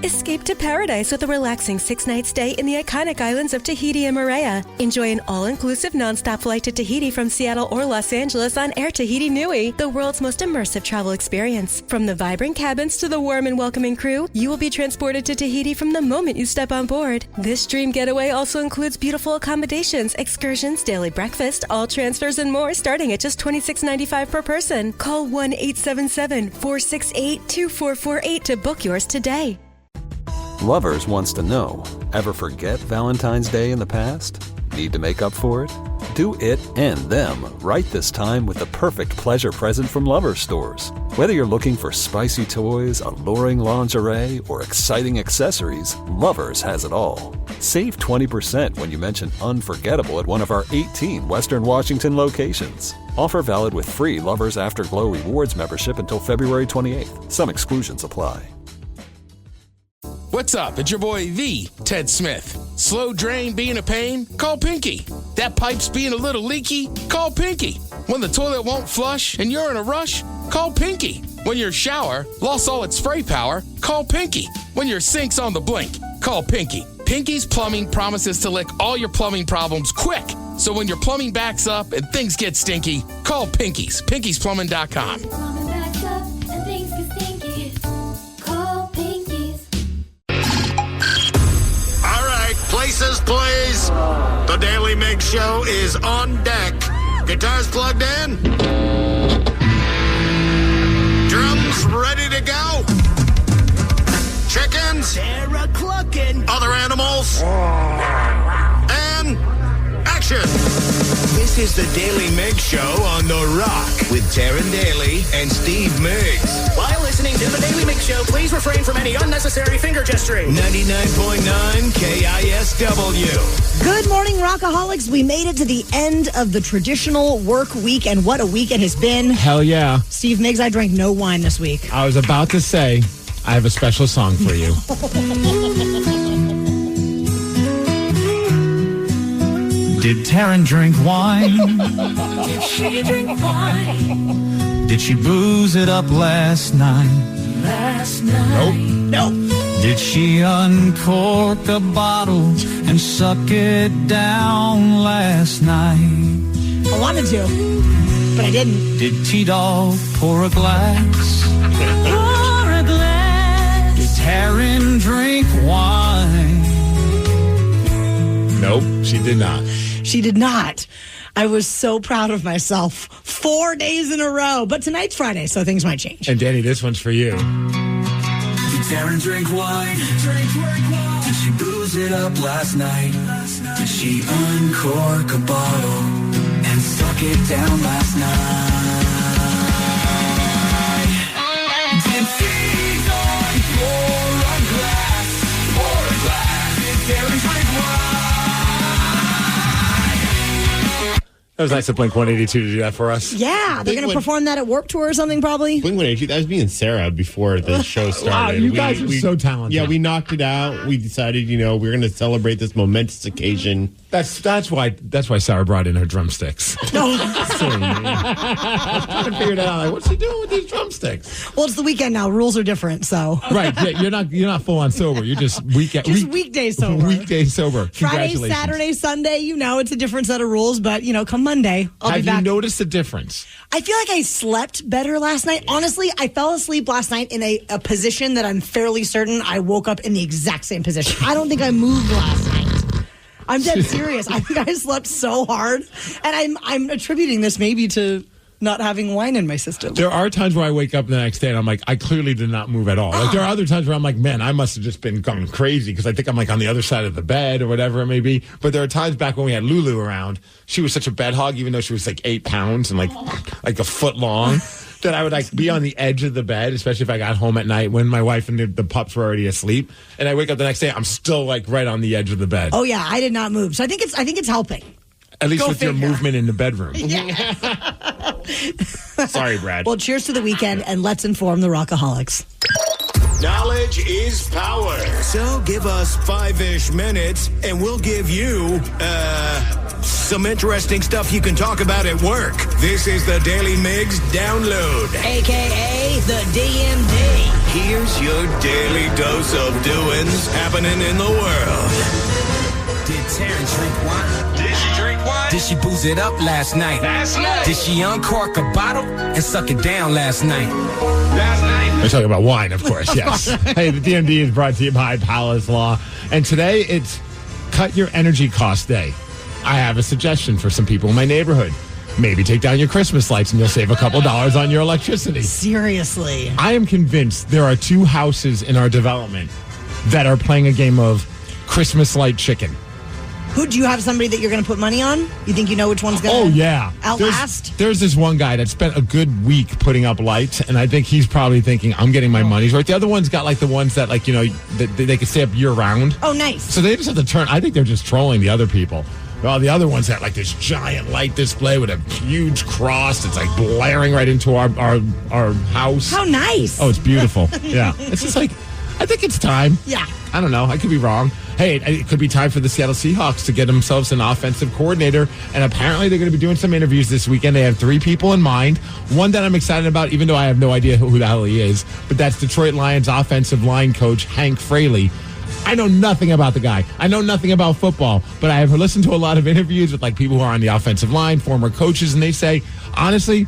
Escape to paradise with a relaxing 6-night stay in the iconic islands of Tahiti and Moorea. Enjoy an all-inclusive non-stop flight to Tahiti from Seattle or Los Angeles on Air Tahiti Nui, the world's most immersive travel experience. From the vibrant cabins to the warm and welcoming crew, you will be transported to Tahiti from the moment you step on board. This dream getaway also includes beautiful accommodations, excursions, daily breakfast, all transfers, and more, starting at just $26.95 per person. Call 1-877-468-2448 to book yours today. Lovers wants to know, ever forget Valentine's Day in the past? Need to make up for it? Do it and them right this time with the perfect pleasure present from Lovers stores. Whether you're looking for spicy toys, alluring lingerie, or exciting accessories, Lovers has it all. Save 20% when you mention unforgettable at one of our 18 Western Washington locations. Offer valid with free Lovers Afterglow Rewards membership until February 28th. Some exclusions apply. What's up? It's your boy, the Ted Smith. Slow drain being a pain? Call Pinky. That pipe's being a little leaky? Call Pinky. When the toilet won't flush and you're in a rush? Call Pinky. When your shower lost all its spray power? Call Pinky. When your sink's on the blink? Call Pinky. Pinky's Plumbing promises to lick all your plumbing problems quick. So when your plumbing backs up and things get stinky, call Pinky's. Pinky'sPlumbing.com. Places, please. The Daly Migs Show is on deck. Guitars plugged in. Drums ready to go. Chickens. They're clucking. Other animals. And action. This is the Daly Migs Show on The Rock with Taryn Daly and Steve Migs. While listening to the Daly Migs Show, please refrain from any unnecessary finger gesturing. 99.9 KISW. Good morning, Rockaholics. We made it to the end of the traditional work week, and what a week it has been. Hell yeah. Steve Migs, I drank no wine this week. I was about to say, I have a special song for you. Did Taryn drink wine? Did she drink wine? Did she booze it up last night? Last night? Nope. Did she uncork a bottle and suck it down last night? I wanted to, but I didn't. Did T-Dog pour a glass? Pour a glass. Did Taryn drink wine? Nope, she did not. She did not. I was so proud of myself. 4 days in a row. But tonight's Friday, so things might change. And Danny, this one's for you. Did Taryn drink wine? Did she booze it up last night? Did she uncork a bottle and suck it down last night? Did T-Dog pour a glass? Did Taryn drink wine? That was nice of Blink-182 to do that for us. Yeah, they're going to perform that at Warped Tour or something, probably. Blink-182, that was me and Sarah before the show started. Wow, you guys are so talented. Yeah, we knocked it out. We decided, we're going to celebrate this momentous occasion. That's why Sarah brought in her drumsticks. No. Silly me. I was trying to figure it out. Like, what's she doing with these drumsticks? Well, it's the weekend now. Rules are different, so. Right. Yeah, you're not full on sober. You're just weekday sober. Weekday sober. Friday, Saturday, Sunday, it's a different set of rules, but, come Monday, I'll be back. Have you noticed a difference? I feel like I slept better last night. Honestly, I fell asleep last night in a position that I'm fairly certain I woke up in the exact same position. I don't think I moved last night. I'm dead serious. I think I slept so hard, and I'm attributing this maybe to not having wine in my system. There are times where I wake up the next day and I'm like, I clearly did not move at all. Like there are other times where I'm like, man, I must have just been going crazy because I think I'm like on the other side of the bed or whatever it may be. But there are times back when we had Lulu around, she was such a bed hog, even though she was like 8 pounds and like a foot long, that I would like be on the edge of the bed, especially if I got home at night when my wife and the pups were already asleep. And I wake up the next day, I'm still like right on the edge of the bed. Oh yeah, I did not move. So I think it's helping. At least with your movement in the bedroom. Yeah. Sorry, Brad. Well, cheers to the weekend, and let's inform the Rockaholics. Knowledge is power. So give us 5-ish minutes, and we'll give you, some interesting stuff you can talk about at work. This is the Daly Migs Download. A.K.A. the DMD. here's your daily dose of doings happening in the world. Did Taryn drink wine? Did she drink wine? Did she booze it up last night? Did she uncork a bottle and suck it down last night? We're talking about wine, of course, yes. Hey, the DMD is brought to you by Palace Law. And today, it's Cut Your Energy Cost Day. I have a suggestion for some people in my neighborhood. Maybe take down your Christmas lights and you'll save a couple dollars on your electricity. Seriously. I am convinced there are 2 houses in our development that are playing a game of Christmas light chicken. Who do you have somebody that you're going to put money on? You think you know which one's going to outlast? There's this one guy that spent a good week putting up lights, and I think he's probably thinking, I'm getting my money's worth. The other one's got like the ones that like, you know, they can stay up year round. Oh, nice. So they just have to turn. I think they're just trolling the other people. Well, the other ones had like this giant light display with a huge cross. It's like blaring right into our house. How nice. Oh, it's beautiful. Yeah. It's just like, I think it's time. Yeah. I don't know. I could be wrong. Hey, it could be time for the Seattle Seahawks to get themselves an offensive coordinator. And apparently they're going to be doing some interviews this weekend. They have 3 people in mind. One that I'm excited about, even though I have no idea who the hell he is. But that's Detroit Lions offensive line coach Hank Fraley. I know nothing about the guy. I know nothing about football, but I have listened to a lot of interviews with like people who are on the offensive line, former coaches, and they say, honestly,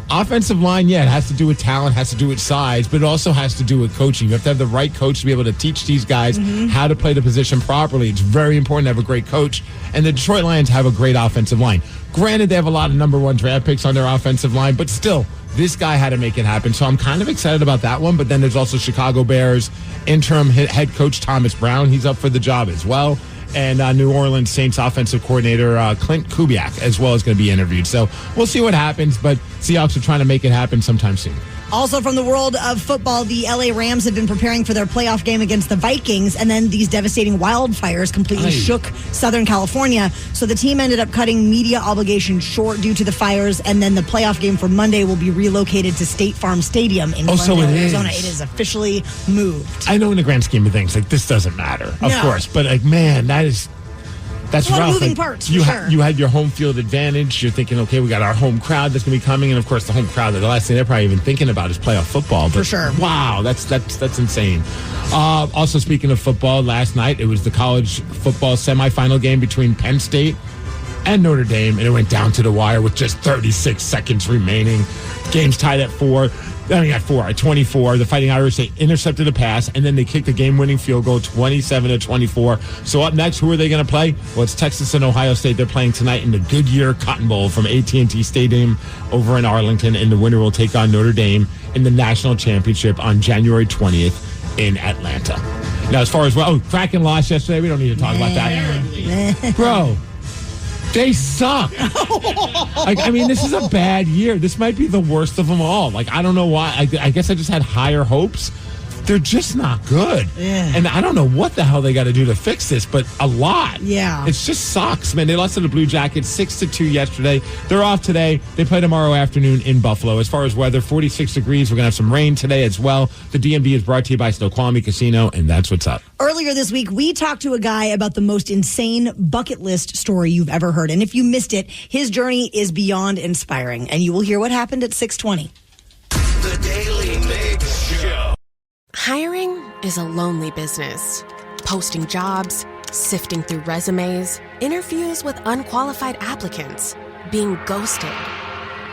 offensive line, yeah, it has to do with talent, has to do with size, but it also has to do with coaching. You have to have the right coach to be able to teach these guys how to play the position properly. It's very important to have a great coach, and the Detroit Lions have a great offensive line. Granted, they have a lot of number 1 draft picks on their offensive line, but still, this guy had to make it happen. So I'm kind of excited about that one. But then there's also Chicago Bears interim head coach Thomas Brown. He's up for the job as well. And New Orleans Saints offensive coordinator Clint Kubiak as well is going to be interviewed. So we'll see what happens. But Seahawks are trying to make it happen sometime soon. Also from the world of football, the LA Rams have been preparing for their playoff game against the Vikings, and then these devastating wildfires completely shook Southern California. So the team ended up cutting media obligations short due to the fires, and then the playoff game for Monday will be relocated to State Farm Stadium in Glendale, Arizona. It is officially moved. I know in the grand scheme of things, like this doesn't matter, of course, but like, man, that's a lot rough. of moving parts, for sure. You had your home field advantage. You're thinking, okay, we got our home crowd that's going to be coming. And, of course, the home crowd, the last thing they're probably even thinking about is playoff football. But, for sure. Wow, that's insane. Also, speaking of football, last night it was the college football semifinal game between Penn State and Notre Dame, and it went down to the wire with just 36 seconds remaining. Game's tied at 24. The Fighting Irish, they intercepted a pass, and then they kicked a game-winning field goal, 27-24. So up next, who are they going to play? Well, it's Texas and Ohio State. They're playing tonight in the Goodyear Cotton Bowl from AT&T Stadium over in Arlington, and the winner will take on Notre Dame in the national championship on January 20th in Atlanta. Now, as far as, Kraken lost yesterday. We don't need to talk about that. Bro. They suck. This is a bad year. This might be the worst of them all. I don't know why. I guess I just had higher hopes. They're just not good. Yeah. And I don't know what the hell they got to do to fix this, but a lot. Yeah. It just sucks, man. They lost to the Blue Jackets 6-2 yesterday. They're off today. They play tomorrow afternoon in Buffalo. As far as weather, 46 degrees. We're going to have some rain today as well. The DMV is brought to you by Snoqualmie Casino, and that's what's up. Earlier this week, we talked to a guy about the most insane bucket list story you've ever heard. And if you missed it, his journey is beyond inspiring. And you will hear what happened at 6:20. The Daily Migs Show. Hiring is a lonely business. Posting jobs, sifting through resumes, interviews with unqualified applicants, being ghosted.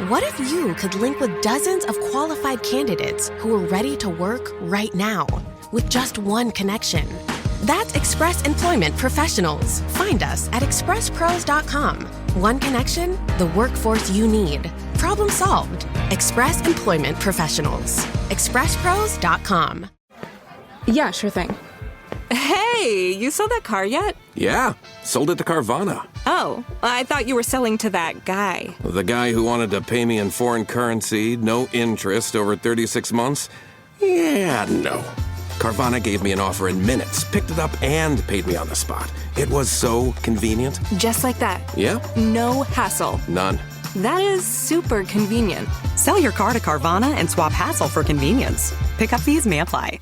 What if you could link with dozens of qualified candidates who are ready to work right now with just one connection? That's Express Employment Professionals. Find us at expresspros.com. One connection, the workforce you need. Problem solved. Express Employment Professionals. expresspros.com. Yeah, sure thing. Hey, you sold that car yet? Yeah, sold it to Carvana. Oh, I thought you were selling to that guy. The guy who wanted to pay me in foreign currency, no interest, over 36 months? Yeah, no. Carvana gave me an offer in minutes, picked it up, and paid me on the spot. It was so convenient. Just like that. Yeah. No hassle. None. That is super convenient. Sell your car to Carvana and swap hassle for convenience. Pickup fees may apply.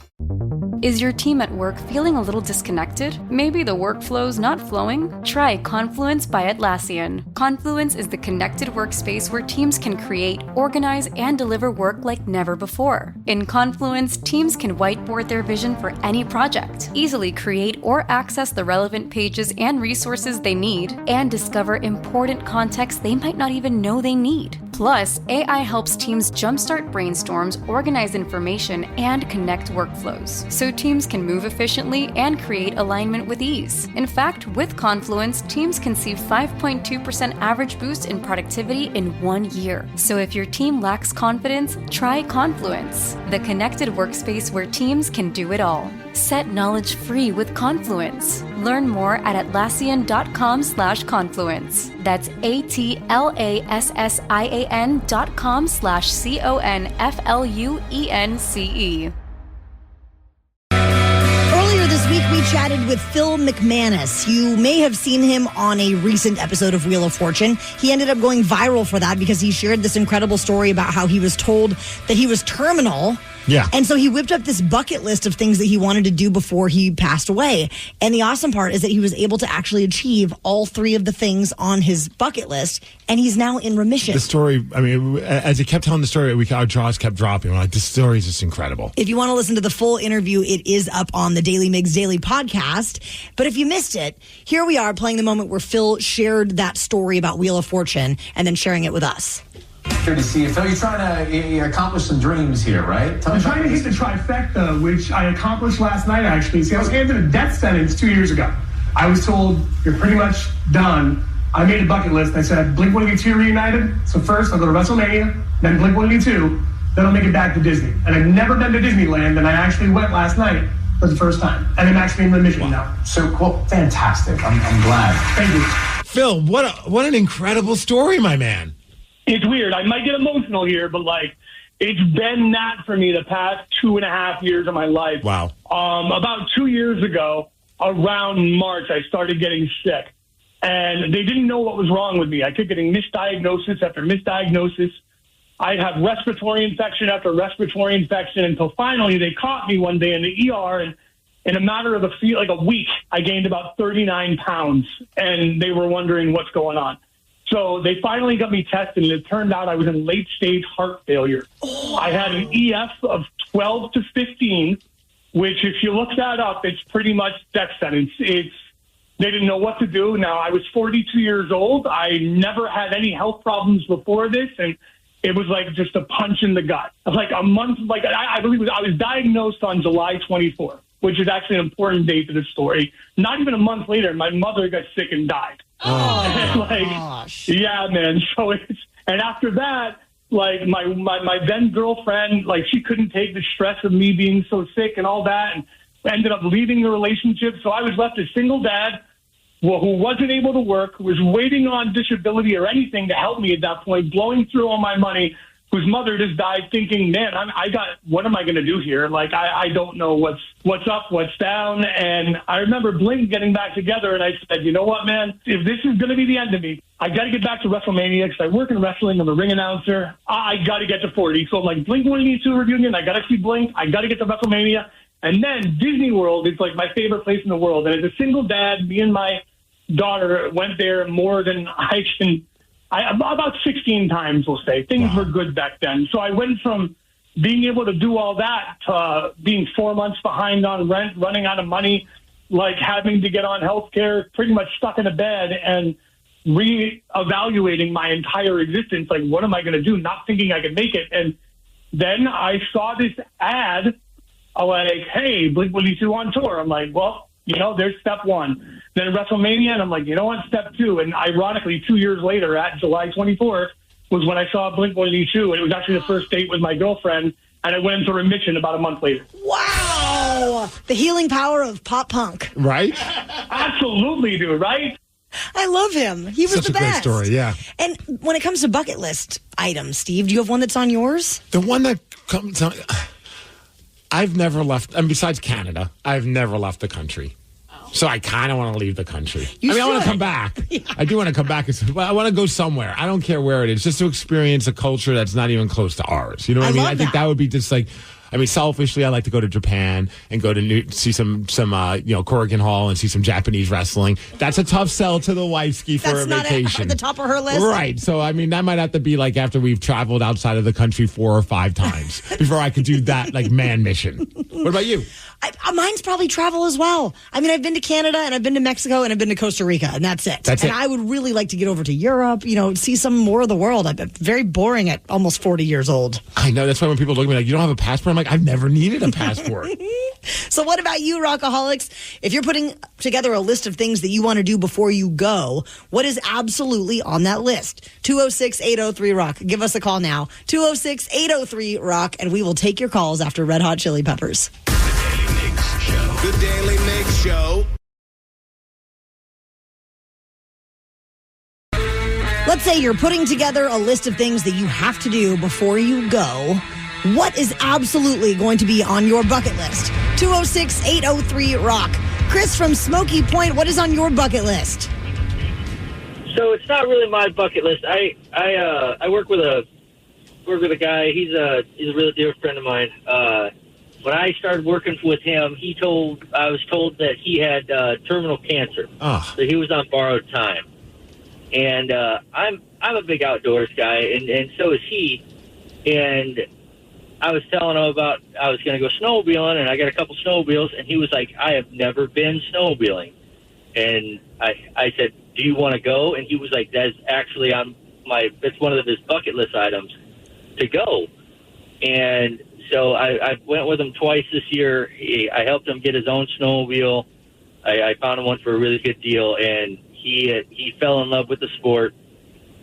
Is your team at work feeling a little disconnected? Maybe the workflow's not flowing? Try Confluence by Atlassian. Confluence is the connected workspace where teams can create, organize, and deliver work like never before. In Confluence, teams can whiteboard their vision for any project, easily create or access the relevant pages and resources they need, and discover important context they might not even know they need. Plus, AI helps teams jumpstart brainstorms, organize information, and connect workflows, so teams can move efficiently and create alignment with ease. In fact, with Confluence, teams can see 5.2% average boost in productivity in 1 year. So if your team lacks confidence, try Confluence, the connected workspace where teams can do it all. Set knowledge free with Confluence. Learn more at Atlassian.com/confluence. That's Atlassian.com/CONFLUENCE. Earlier this week, we chatted with Phil McManus. You may have seen him on a recent episode of Wheel of Fortune. He ended up going viral for that because he shared this incredible story about how he was told that he was terminal. Yeah. And so he whipped up this bucket list of things that he wanted to do before he passed away. And the awesome part is that he was able to actually achieve all 3 of the things on his bucket list, and he's now in remission. The story, I mean, as he kept telling the story, our jaws kept dropping. We're like, this story is just incredible. If you want to listen to the full interview, it is up on the Daly Migs Daily podcast. But if you missed it, here we are playing the moment where Phil shared that story about Wheel of Fortune and then sharing it with us. Good to see you, Phil. You're trying to accomplish some dreams here, right? I'm trying to hit the trifecta, which I accomplished last night, actually. See, I was handed a death sentence 2 years ago. I was told, you're pretty much done. I made a bucket list. I said, Blink-182 reunited. So first, I'll go to WrestleMania, then Blink-182, then I'll make it back to Disney. And I've never been to Disneyland, and I actually went last night for the first time. And I'm actually in remission now. So, cool. Fantastic. I'm glad. Thank you. Phil, what an incredible story, my man. It's weird. I might get emotional here, but it's been that for me the past 2.5 years of my life. Wow. About 2 years ago, around March, I started getting sick, and they didn't know what was wrong with me. I kept getting misdiagnosis after misdiagnosis. I'd have respiratory infection after respiratory infection until finally they caught me one day in the ER, and in a matter of a week, I gained about 39 pounds, and they were wondering what's going on. So they finally got me tested, and it turned out I was in late-stage heart failure. Oh. I had an EF of 12 to 15, which, if you look that up, it's pretty much death sentence. They didn't know what to do. Now, I was 42 years old. I never had any health problems before this, and it was like just a punch in the gut. Like a month, I believe I was diagnosed on July 24th, which is actually an important date to the story. Not even a month later, my mother got sick and died. Oh, gosh. Yeah, man. So and after that, my then girlfriend, she couldn't take the stress of me being so sick and all that, and ended up leaving the relationship. So I was left a single dad who wasn't able to work, who was waiting on disability or anything to help me at that point, blowing through all my money, whose mother just died, thinking, man, what am I going to do here? I don't know what's up, what's down. And I remember Blink getting back together, and I said, you know what, man, if this is going to be the end of me, I got to get back to WrestleMania because I work in wrestling. I'm a ring announcer. I got to get to 40. So I'm like, Blink-182 reunion, I got to see Blink. I got to get to WrestleMania. And then Disney World is my favorite place in the world. And as a single dad, me and my daughter went there more than I can. About 16 times, we'll say. Things were good back then. So I went from being able to do all that to being 4 months behind on rent, running out of money, having to get on health care, pretty much stuck in a bed, and reevaluating my entire existence. What am I going to do? Not thinking I could make it. And then I saw this ad, hey, Blink-182 on tour. I'm like, well, there's step one. Then WrestleMania, and I'm like, you know what, step two. And ironically, 2 years later, at July 24th, was when I saw Blink-182, and it was actually the first date with my girlfriend, and I went into remission about a month later. Wow! The healing power of pop punk. Right? Absolutely, dude, right? I love him. He was Such the best. Such a great story, yeah. And when it comes to bucket list items, Steve, do you have one that's on yours? The one that comes on... I've never left, and besides Canada, I've never left the country. So I kind of want to leave the country. I want to come back. Yeah. I do want to come back. I want to go somewhere. I don't care where it is, just to experience a culture that's not even close to ours. You know what I mean? I think that would be just I mean, selfishly, I like to go to Japan and go to see some Corrigan Hall and see some Japanese wrestling. That's a tough sell to the wifeski for a vacation. That's not at the top of her list. Right. So, I mean, that might have to be like after we've traveled outside of the country 4 or 5 times before I could do that like man mission. What about you? Mine's probably travel as well. I mean, I've been to Canada and I've been to Mexico and I've been to Costa Rica, and that's it. I would really like to get over to Europe, see some more of the world. I'm very boring at almost 40 years old. I know. That's why when people look at me like, you don't have a passport? I'm like, I've never needed a passport. So what about you, Rockaholics? If you're putting together a list of things that you want to do before you go, what is absolutely on that list? 206-803-ROCK. Give us a call now. 206-803-ROCK, and we will take your calls after Red Hot Chili Peppers. The Daily Migs Show. Let's say you're putting together a list of things that you have to do before you go. What is absolutely going to be on your bucket list? 206-803-ROCK. Chris from Smoky Point, what is on your bucket list? So it's not really my bucket list. I work with a guy. He's a really dear friend of mine. When I started working with him, I was told that he had terminal cancer. Oh. So he was on borrowed time. And I'm a big outdoors guy, and so is he. And I was telling him about I was going to go snowmobiling, and I got a couple snowmobiles, and he was like, I have never been snowmobiling. And I said, do you want to go? And he was like, that's actually it's one of his bucket list items to go. And so I went with him twice this year. I helped him get his own snowmobile. I found him one for a really good deal, and he fell in love with the sport.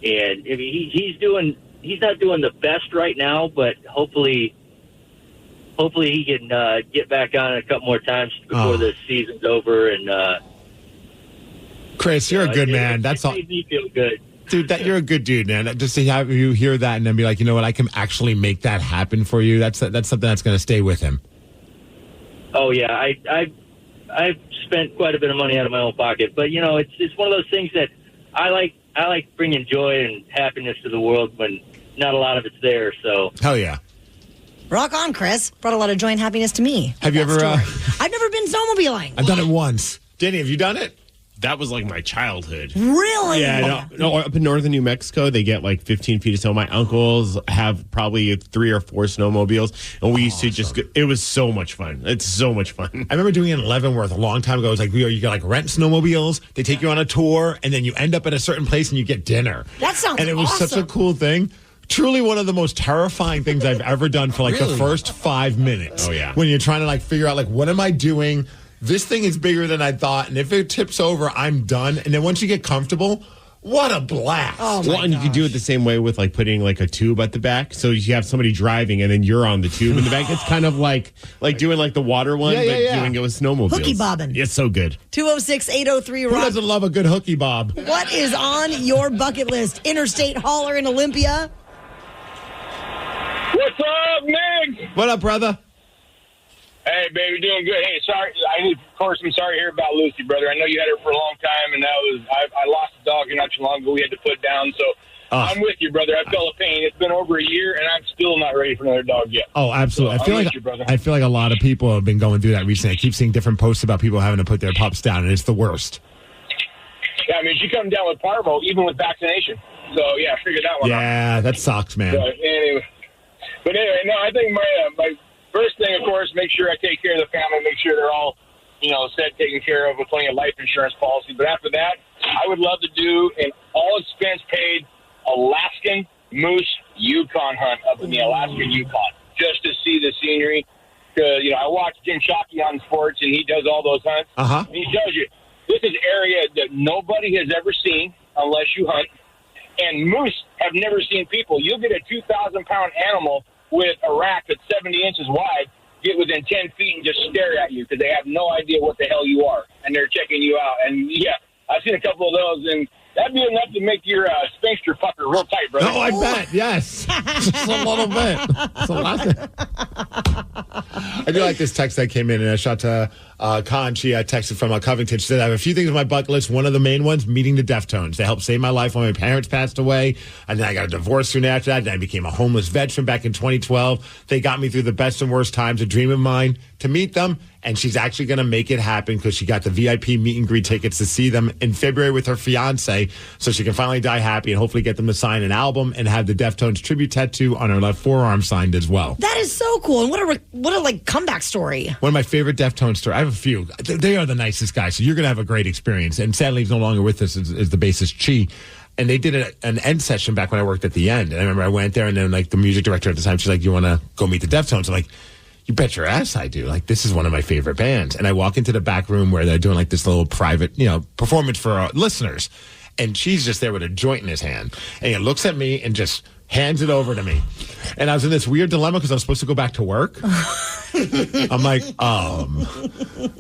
And I mean, he's not doing the best right now, but hopefully he can get back on it a couple more times before the season's over. And Chris, you're a good man. That's all. Made me feel good. Dude, you're a good dude, man. Just to have you hear that and then be like, you know what, I can actually make that happen for you. That's something that's going to stay with him. Oh yeah, I've spent quite a bit of money out of my own pocket, but it's one of those things that I like bringing joy and happiness to the world when not a lot of it's there. So hell yeah, rock on, Chris. Brought a lot of joy and happiness to me. Have you ever? I've never been snowmobiling. I've done it once. Danny, have you done it? That was like my childhood. Really? Yeah, no, up in northern New Mexico, they get like 15 feet of snow. My uncles have probably 3 or 4 snowmobiles, and we used to just go, it was so much fun. It's so much fun. I remember doing it in Leavenworth a long time ago. It was like, you got like rent snowmobiles, they take you on a tour, and then you end up at a certain place and you get dinner. That sounds And it was awesome. such a cool thing. Truly one of the most terrifying things I've ever done for like the first 5 minutes. Oh, yeah. When you're trying to like figure out like, what am I doing? This thing is bigger than I thought, and if it tips over, I'm done. And then once you get comfortable, what a blast. Oh, well, and you can do it the same way with like putting like a tube at the back. So you have somebody driving and then you're on the tube in the back. It's kind of like doing like the water one, but doing it with snowmobiles. Hooky bobbing. It's so good. 206-803-ROCK. Who doesn't love a good hooky bob? What is on your bucket list? Interstate Hauler in Olympia. What's up, Migs? What up, brother? Hey, baby, doing good. Hey, sorry. I'm sorry to hear about Lucy, brother. I know you had her for a long time, and I lost a dog not too long ago. We had to put down, so I'm with you, brother. I felt the pain. It's been over a year, and I'm still not ready for another dog yet. Oh, absolutely. So I feel like a lot of people have been going through that recently. I keep seeing different posts about people having to put their pups down, and it's the worst. Yeah, I mean, she comes down with parvo, even with vaccination. So, yeah, figure that one out. Yeah, that sucks, man. But anyway, no, I think my first thing, of course, make sure I take care of the family, make sure they're all, set, taken care of with plenty of life insurance policy. But after that, I would love to do an all-expense-paid Alaskan moose Yukon hunt up in the Alaskan Yukon, just to see the scenery. Because, I watch Jim Shockey on sports, and he does all those hunts. Uh-huh. And he tells you, this is area that nobody has ever seen unless you hunt. And moose have never seen people. You'll get a 2,000-pound animal with a rack that's 70 inches wide, get within 10 feet and just stare at you because they have no idea what the hell you are, and they're checking you out. And, yeah, I've seen a couple of those, and that'd be enough to make your sphincter pucker real tight, brother. Oh, I bet. Yes. Just a little bit. It's a lot. I do like this text that came in, and I shot to Con. She texted from Covington. She said, I have a few things on my bucket list. One of the main ones, meeting the Deftones. They helped save my life when my parents passed away. And then I got a divorce soon after that. And I became a homeless veteran back in 2012. They got me through the best and worst times. A dream of mine to meet them. And she's actually going to make it happen because she got the VIP meet and greet tickets to see them in February with her fiance. So she can finally die happy and hopefully get them to sign an album and have the Deftones tribute tattoo on her left forearm signed as well. That is so cool. And what a like comeback story. One of my favorite Deftones stories. I have a few. They are the nicest guys. So you're going to have a great experience. And sadly, he's no longer with us is the bassist Chi. And they did an end session back when I worked at the End. And I remember I went there and then like the music director at the time, she's like, you want to go meet the Deftones? I'm like, you bet your ass I do. Like, this is one of my favorite bands. And I walk into the back room where they're doing like this little private, performance for our listeners. And she's just there with a joint in his hand. And he looks at me and just hands it over to me. And I was in this weird dilemma because I was supposed to go back to work. I'm like,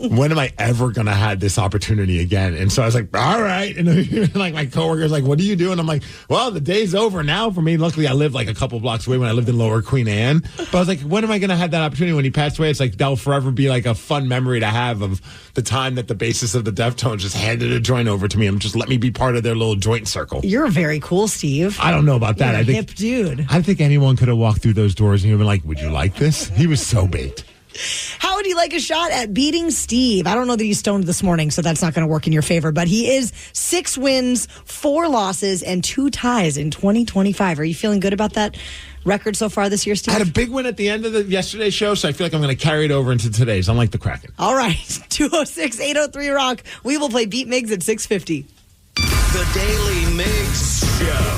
when am I ever going to have this opportunity again? And so I was like, all right. And like my coworker's like, what are you doing? I'm like, well, the day's over now for me. Luckily, I lived like a couple blocks away when I lived in Lower Queen Anne. But I was like, when am I going to have that opportunity? When he passed away, it's like, that'll forever be like a fun memory to have of the time that the bassist of the Deftones just handed a joint over to me and just let me be part of their little joint circle. You're very cool, Steve. I don't know about that. You're a hip dude. I think anyone could have walked through those doors and you'd been like, would you like this? He was so baked. How would you like a shot at beating Steve? I don't know that he's stoned this morning, so that's not going to work in your favor. But he is 6 wins, 4 losses, and 2 ties in 2025. Are you feeling good about that record so far this year, Steve? I had a big win at the end of yesterday's show, so I feel like I'm going to carry it over into today's. I'm like the Kraken. All right. 206-803-ROCK. We will play Beat Migs at 6:50. The Daily Migs Show.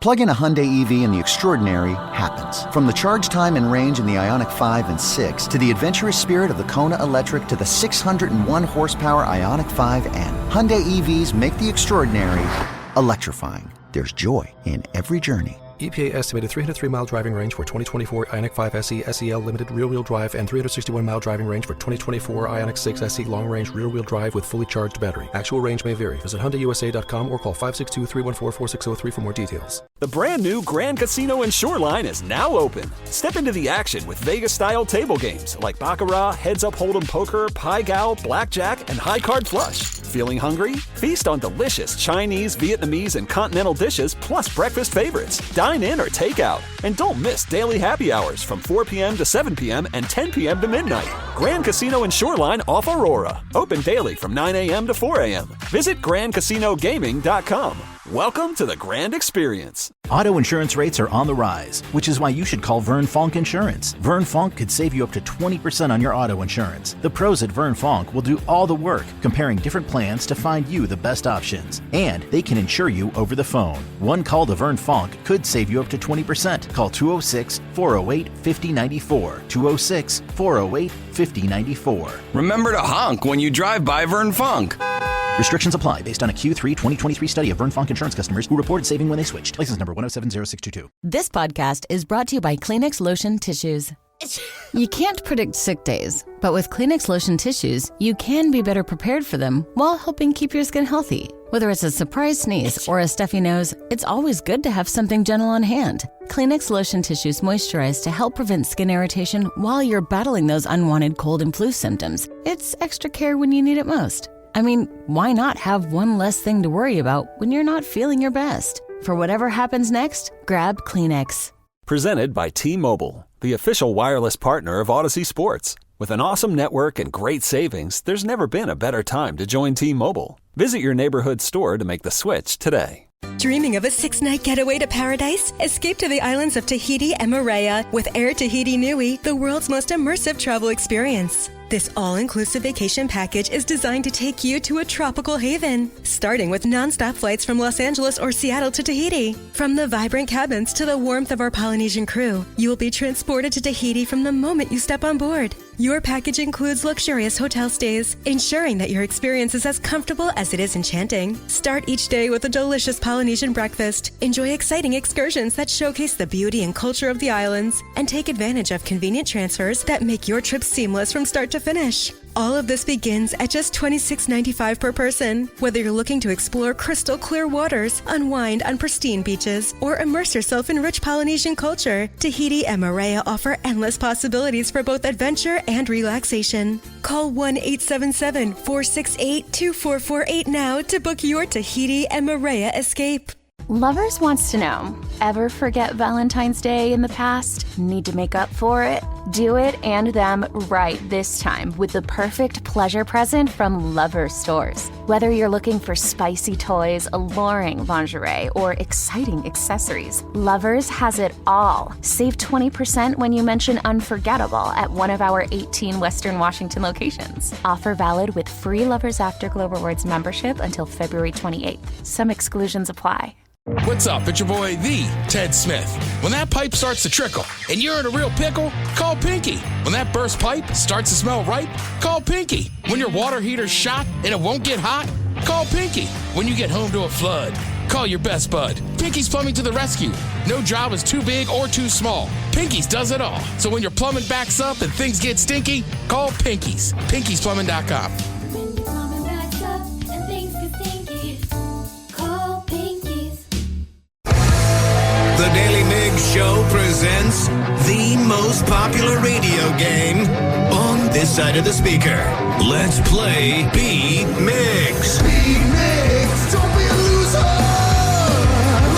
Plug in a Hyundai EV and the extraordinary happens. From the charge time and range in the Ioniq 5 and 6 to the adventurous spirit of the Kona Electric to the 601 horsepower Ioniq 5N. Hyundai EVs make the extraordinary electrifying. There's joy in every journey. EPA estimated 303-mile driving range for 2024 Ioniq 5 SE SEL Limited rear-wheel drive and 361-mile driving range for 2024 Ioniq 6 SE long-range rear-wheel drive with fully charged battery. Actual range may vary. Visit HyundaiUSA.com or call 562-314-4603 for more details. The brand new Grand Casino in Shoreline is now open. Step into the action with Vegas-style table games like Baccarat, Heads Up Hold'em Poker, Pai Gow, Blackjack, and High Card Flush. Feeling hungry? Feast on delicious Chinese, Vietnamese, and continental dishes plus breakfast favorites. Dine in or take out. And don't miss daily happy hours from 4 p.m. to 7 p.m. and 10 p.m. to midnight. Grand Casino in Shoreline off Aurora. Open daily from 9 a.m. to 4 a.m. Visit GrandCasinoGaming.com. Welcome to the Grand Experience. Auto insurance rates are on the rise, which is why you should call Vern Fonk Insurance. Vern Fonk could save you up to 20% on your auto insurance. The pros at Vern Fonk will do all the work, comparing different plans to find you the best options. And they can insure you over the phone. One call to Vern Fonk could save you up to 20%. Call 206-408-5094. 206-408-5094. Remember to honk when you drive by Vern Fonk. Restrictions apply based on a Q3 2023 study of Vern Fonk insurance customers who reported saving when they switched. License number 1070622. This podcast is brought to you by Kleenex Lotion Tissues. You can't predict sick days, but with Kleenex Lotion Tissues, you can be better prepared for them while helping keep your skin healthy. Whether it's a surprise sneeze or a stuffy nose, it's always good to have something gentle on hand. Kleenex Lotion Tissues moisturize to help prevent skin irritation while you're battling those unwanted cold and flu symptoms. It's extra care when you need it most. I mean, why not have one less thing to worry about when you're not feeling your best? For whatever happens next, grab Kleenex. Presented by T-Mobile, the official wireless partner of Odyssey Sports. With an awesome network and great savings, there's never been a better time to join T-Mobile. Visit your neighborhood store to make the switch today. Dreaming of a 6-night getaway to paradise? Escape to the islands of Tahiti and Moorea with Air Tahiti Nui, the world's most immersive travel experience. This all-inclusive vacation package is designed to take you to a tropical haven, starting with nonstop flights from Los Angeles or Seattle to Tahiti. From the vibrant cabins to the warmth of our Polynesian crew, you will be transported to Tahiti from the moment you step on board. Your package includes luxurious hotel stays, ensuring that your experience is as comfortable as it is enchanting. Start each day with a delicious Polynesian breakfast. Enjoy exciting excursions that showcase the beauty and culture of the islands, and take advantage of convenient transfers that make your trip seamless from start to finish. All of this begins at just $26.95 per person. Whether you're looking to explore crystal clear waters, unwind on pristine beaches, or immerse yourself in rich Polynesian culture, Tahiti and Moorea offer endless possibilities for both adventure and relaxation. Call 1-877-468-2448 now to book your Tahiti and Moorea escape. Lovers wants to know, ever forget Valentine's Day in the past? Need to make up for it? Do it and them right this time with the perfect pleasure present from Lovers stores. Whether you're looking for spicy toys, alluring lingerie, or exciting accessories, Lovers has it all. Save 20% when you mention unforgettable at one of our 18 Western Washington locations. Offer valid with free Lovers Afterglow Rewards membership until February 28th. Some exclusions apply. What's up? It's your boy, the Ted Smith. When that pipe starts to trickle and you're in a real pickle, call Pinky. When that burst pipe starts to smell right, call Pinky. When your water heater's shot and it won't get hot, call Pinky. When you get home to a flood, call your best bud. Pinky's Plumbing to the rescue. No job is too big or too small. Pinky's does it all. So when your plumbing backs up and things get stinky, call Pinky's. Pinky'sPlumbing.com. The Daily Migs Show presents the most popular radio game on this side of the speaker. Let's play Beat Migs. Beat Migs, don't be a loser.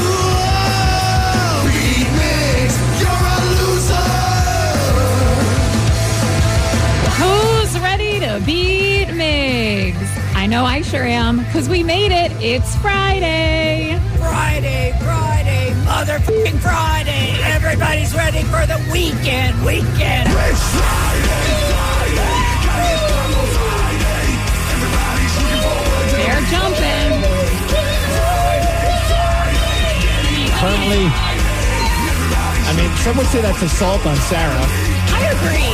Whoa! Beat Migs, you're a loser. Who's ready to beat Migs? I know I sure am, because we made it. It's Friday. Friday, motherfucking Friday. Everybody's ready for the weekend. It's Friday. Everybody's looking forward to They're jumping. Currently, I mean, some would say that's assault on Sarah. I agree.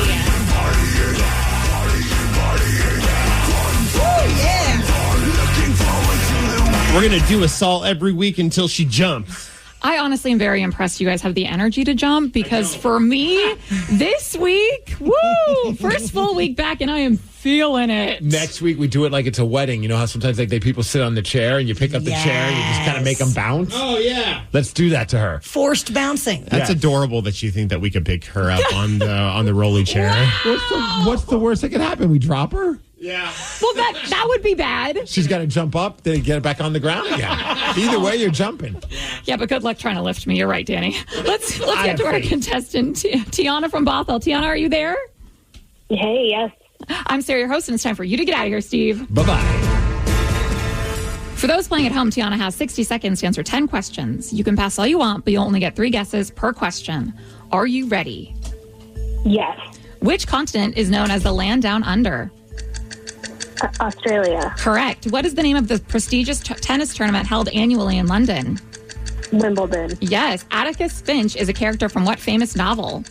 We're going to do assault every week until she jumps. I honestly am very impressed you guys have the energy to jump, because for me, this week, woo, first full week back and I am feeling it. Next week, we do it like it's a wedding. You know how sometimes like people sit on the chair and you pick up the chair and you just kind of make them bounce? Oh, yeah. Let's do that to her. Forced bouncing. That's adorable that you think that we could pick her up on the rolly chair. What's the worst that could happen? We drop her? Yeah. Well, that would be bad. She's got to jump up, then get it back on the ground again. Either way, you're jumping. Yeah, but good luck trying to lift me. You're right, Danny. Let's get to our contestant, Tiana from Bothell. Tiana, are you there? Hey, yes. I'm Sarah, your host, and it's time for you to get out of here, Steve. Bye-bye. For those playing at home, Tiana has 60 seconds to answer 10 questions. You can pass all you want, but you'll only get 3 guesses per question. Are you ready? Yes. Which continent is known as the land down under? Australia. Correct. What is the name of the prestigious tennis tournament held annually in London? Wimbledon. Yes. Atticus Finch is a character from what famous novel?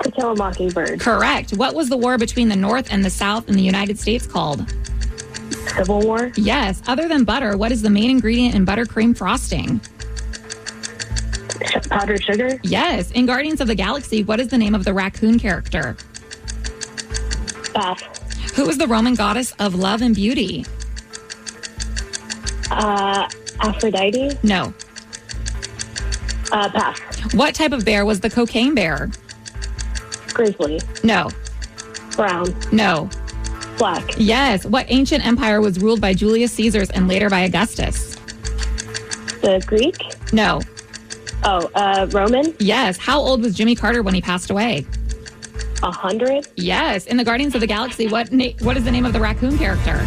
To Kill a Mockingbird. Correct. What was the war between the North and the South in the United States called? Civil War. Yes. Other than butter, what is the main ingredient in buttercream frosting? Powdered sugar. Yes. In Guardians of the Galaxy, what is the name of the raccoon character? Pass. Who is the Roman goddess of love and beauty? Aphrodite. No. Pass. What type of bear was the cocaine bear? Grizzly. No. Brown. No. Black. Yes. What ancient empire was ruled by Julius Caesar and later by Augustus? The Greek. No. Oh, Roman. Yes. How old was Jimmy Carter when he passed away? 100. Yes. In the Guardians of the Galaxy, what is the name of the raccoon character?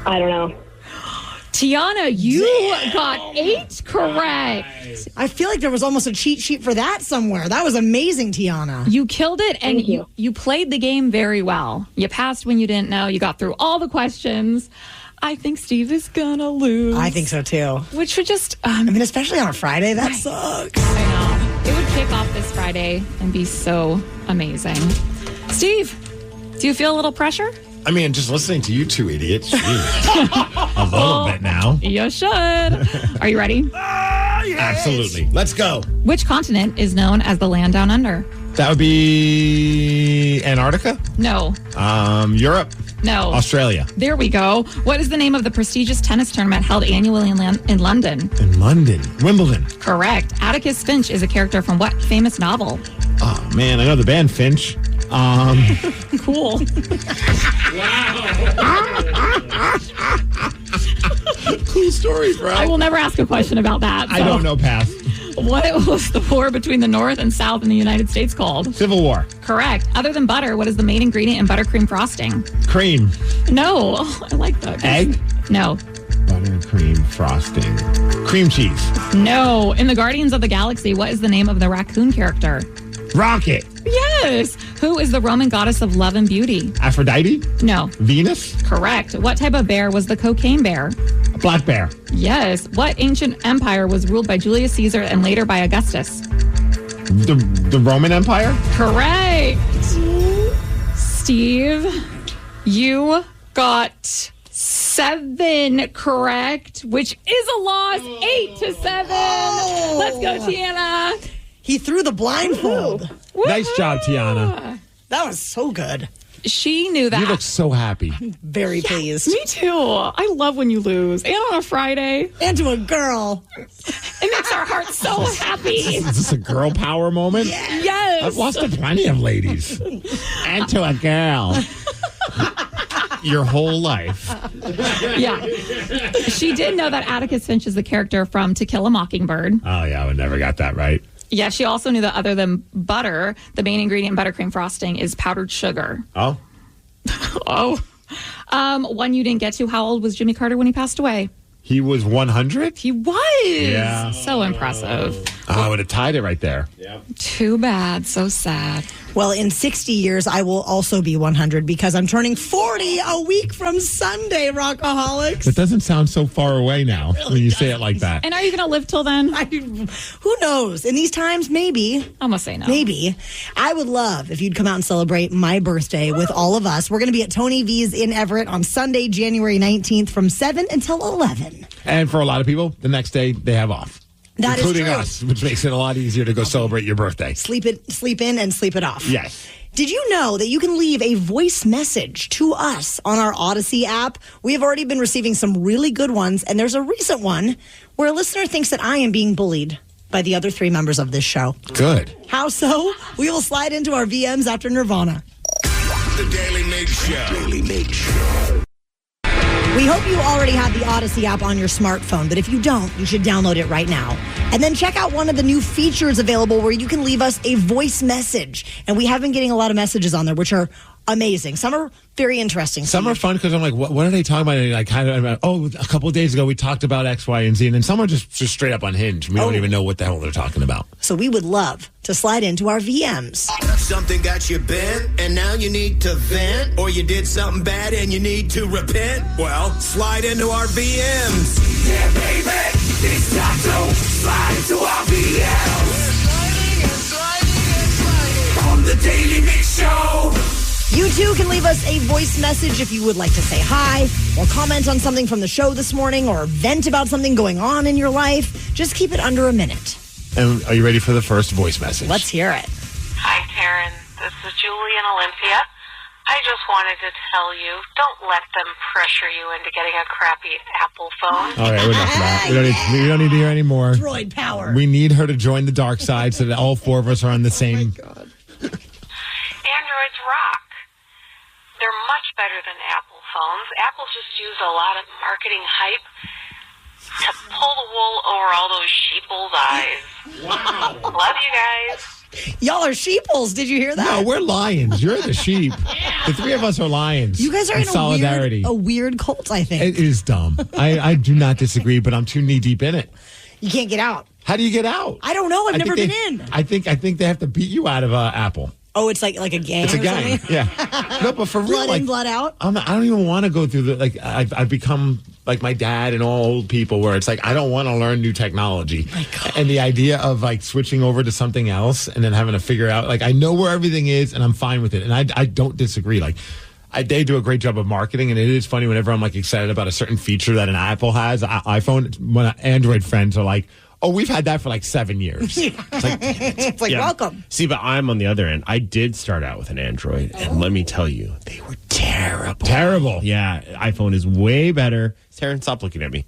I don't know. Tiana, you got 8 correct. I feel like there was almost a cheat sheet for that somewhere. That was amazing, Tiana. You killed it, and you played the game very well. You passed when you didn't know. You got through all the questions. I think Steve is gonna lose. I think so too. Which would just, I mean, especially on a Friday, that sucks. I know. It would kick off this Friday and be so amazing. Steve, do you feel a little pressure? I mean, just listening to you two idiots. A little bit now. You should. Are you ready? Yeah. Absolutely. Let's go. Which continent is known as the land down under? That would be Antarctica? No. Europe? No. Australia? There we go. What is the name of the prestigious tennis tournament held annually in London? In London. Wimbledon. Correct. Atticus Finch is a character from what famous novel? Oh, man. I know the band Finch. Cool. Cool story, bro. I will never ask a question about that. I don't know, pass. What was the war between the North and South in the United States called? Civil War. Correct. Other than butter, what is the main ingredient in buttercream frosting? Cream. No. I like that. Egg? No. Buttercream frosting. Cream cheese. No. In the Guardians of the Galaxy, what is the name of the raccoon character? Rocket. Yes. Who is the Roman goddess of love and beauty? Aphrodite? No. Venus? Correct. What type of bear was the cocaine bear? A black bear. Yes. What ancient empire was ruled by Julius Caesar and later by Augustus? The Roman Empire? Correct. Steve, you got 7 correct, which is a loss. 8-7. Let's go, Tiana. He threw the blindfold. Woo-hoo. Nice job, Tiana. That was so good. She knew that. You look so happy. Very pleased. Me too. I love when you lose. And on a Friday. And to a girl. It makes our hearts so happy. Is this a girl power moment? Yes. I've lost to plenty of ladies. And to a girl. Your whole life. Yeah. She did know that Atticus Finch is the character from To Kill a Mockingbird. Oh, yeah. I would never got that right. Yeah, she also knew that other than butter, the main ingredient in buttercream frosting is powdered sugar. Oh. Oh. One you didn't get to. How old was Jimmy Carter when he passed away? He was 100? He was. Yeah. So impressive. Oh, I would have tied it right there. Yeah. Too bad. So sad. Well, in 60 years, I will also be 100 because I'm turning 40 a week from Sunday, Rockaholics. That doesn't sound so far away now when you say it like that. And are you going to live till then? Who knows? In these times, maybe. I'm going to say no. Maybe. I would love if you'd come out and celebrate my birthday with all of us. We're going to be at Tony V's in Everett on Sunday, January 19th from 7 until 11. And for a lot of people, the next day they have off. That is including true. us, which makes it a lot easier to go celebrate your birthday. Sleep in and sleep it off. Yes. Did you know that you can leave a voice message to us on our Odyssey app? We have already been receiving some really good ones, and there's a recent one where a listener thinks that I am being bullied by the other 3 members of this show. Good. How so? We will slide into our VMs after Nirvana. The Daily Migs Show. Daily Migs Show. We hope you already have the Odyssey app on your smartphone, but if you don't, you should download it right now. And then check out one of the new features available where you can leave us a voice message. And we have been getting a lot of messages on there, which are amazing. Some are very interesting. Some are fun because I'm like, what are they talking about? And I kind of, a couple of days ago we talked about X, Y, and Z. And then some are just straight up unhinged. We don't even know what the hell they're talking about. So we would love to slide into our VMs. Something got you bent, and now you need to vent, or you did something bad and you need to repent? Well, slide into our VMs. Yeah, baby, it's time to slide into our VMs. On the Daily Mix Show. You too can leave us a voice message if you would like to say hi or comment on something from the show this morning or vent about something going on in your life. Just keep it under a minute. And are you ready for the first voice message? Let's hear it. Hi, Taryn. This is Julie in Olympia. I just wanted to tell you, don't let them pressure you into getting a crappy Apple phone. All right, we're enough of that. We don't need to hear any more. Droid power. We need her to join the dark side so that all 4 of us are on the same. Androids rock. They're much better than Apple phones. Apple just use a lot of marketing hype to pull the wool over all those sheeples' eyes. Wow. Love you guys. Y'all are sheeples. Did you hear that? No, we're lions. You're the sheep. The 3 of us are lions. You guys are in solidarity. a weird cult, I think. It is dumb. I do not disagree, but I'm too knee deep in it. You can't get out. How do you get out? I don't know. I've never been in. I think they have to beat you out of Apple. Oh, it's like a gang. It's a or gang. something? Yeah. No, but for real, Blood in, blood out. I don't even want to go through the I've become like my dad and all old people where it's like I don't want to learn new technology. And the idea of like switching over to something else and then having to figure out I know where everything is and I'm fine with it. And I don't disagree. They do a great job of marketing, and it is funny whenever I'm excited about a certain feature that an Apple has, iPhone. When Android friends are like, Oh, we've had that for like 7 years. It's like, Yeah. welcome. See, but I'm on the other end. I did start out with an Android, and let me tell you, they were terrible. Terrible. Yeah, iPhone is way better. Taryn, stop looking at me.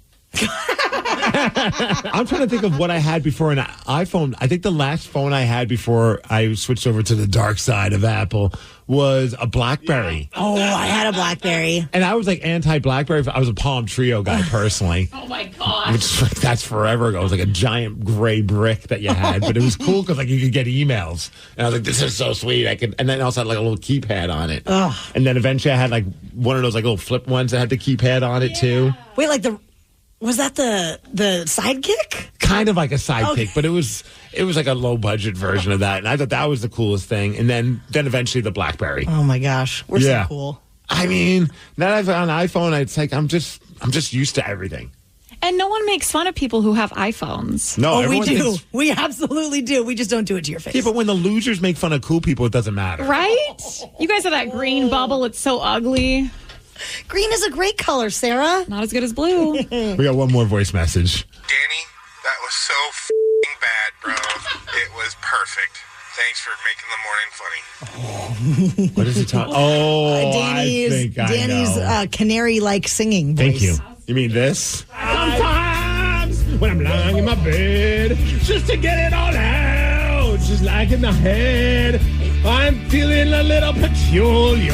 I'm trying to think of what I had before an iPhone. I think the last phone I had before I switched over to the dark side of Apple was a BlackBerry. Oh, I had a BlackBerry. And I was like anti-BlackBerry. I was a Palm Trio guy personally. Oh my gosh. Which like, that's forever ago. It was like a giant gray brick that you had, but it was cool because like you could get emails. And I was like, this is so sweet. And then I also had like a little keypad on it. Ugh. And then eventually I had like one of those like little flip ones that had the keypad on it too. Wait, was that the Sidekick? Kind of like a sidekick, Okay. but it was like a low budget version of that, and I thought that was the coolest thing. And then eventually the BlackBerry. Oh my gosh, we're so cool. I mean, now that I've on iPhone, it's like I'm just used to everything. And no one makes fun of people who have iPhones. No, Oh, we everyone do. thinks- We absolutely do. We just don't do it to your face. Yeah, but when the losers make fun of cool people, it doesn't matter. Right? You guys have that green bubble. It's so ugly. Green is a great color, Sarah. Not as good as blue. We got one more voice message. Danny, that was so f***ing bad, bro. It was perfect. Thanks for making the morning funny. What is he talking? Oh, Danny's, I think I Danny's know. canary-like singing voice. Thank you. You mean this? Sometimes when I'm lying in my bed, just to get it all out, just like in the head, I'm feeling a little peculiar.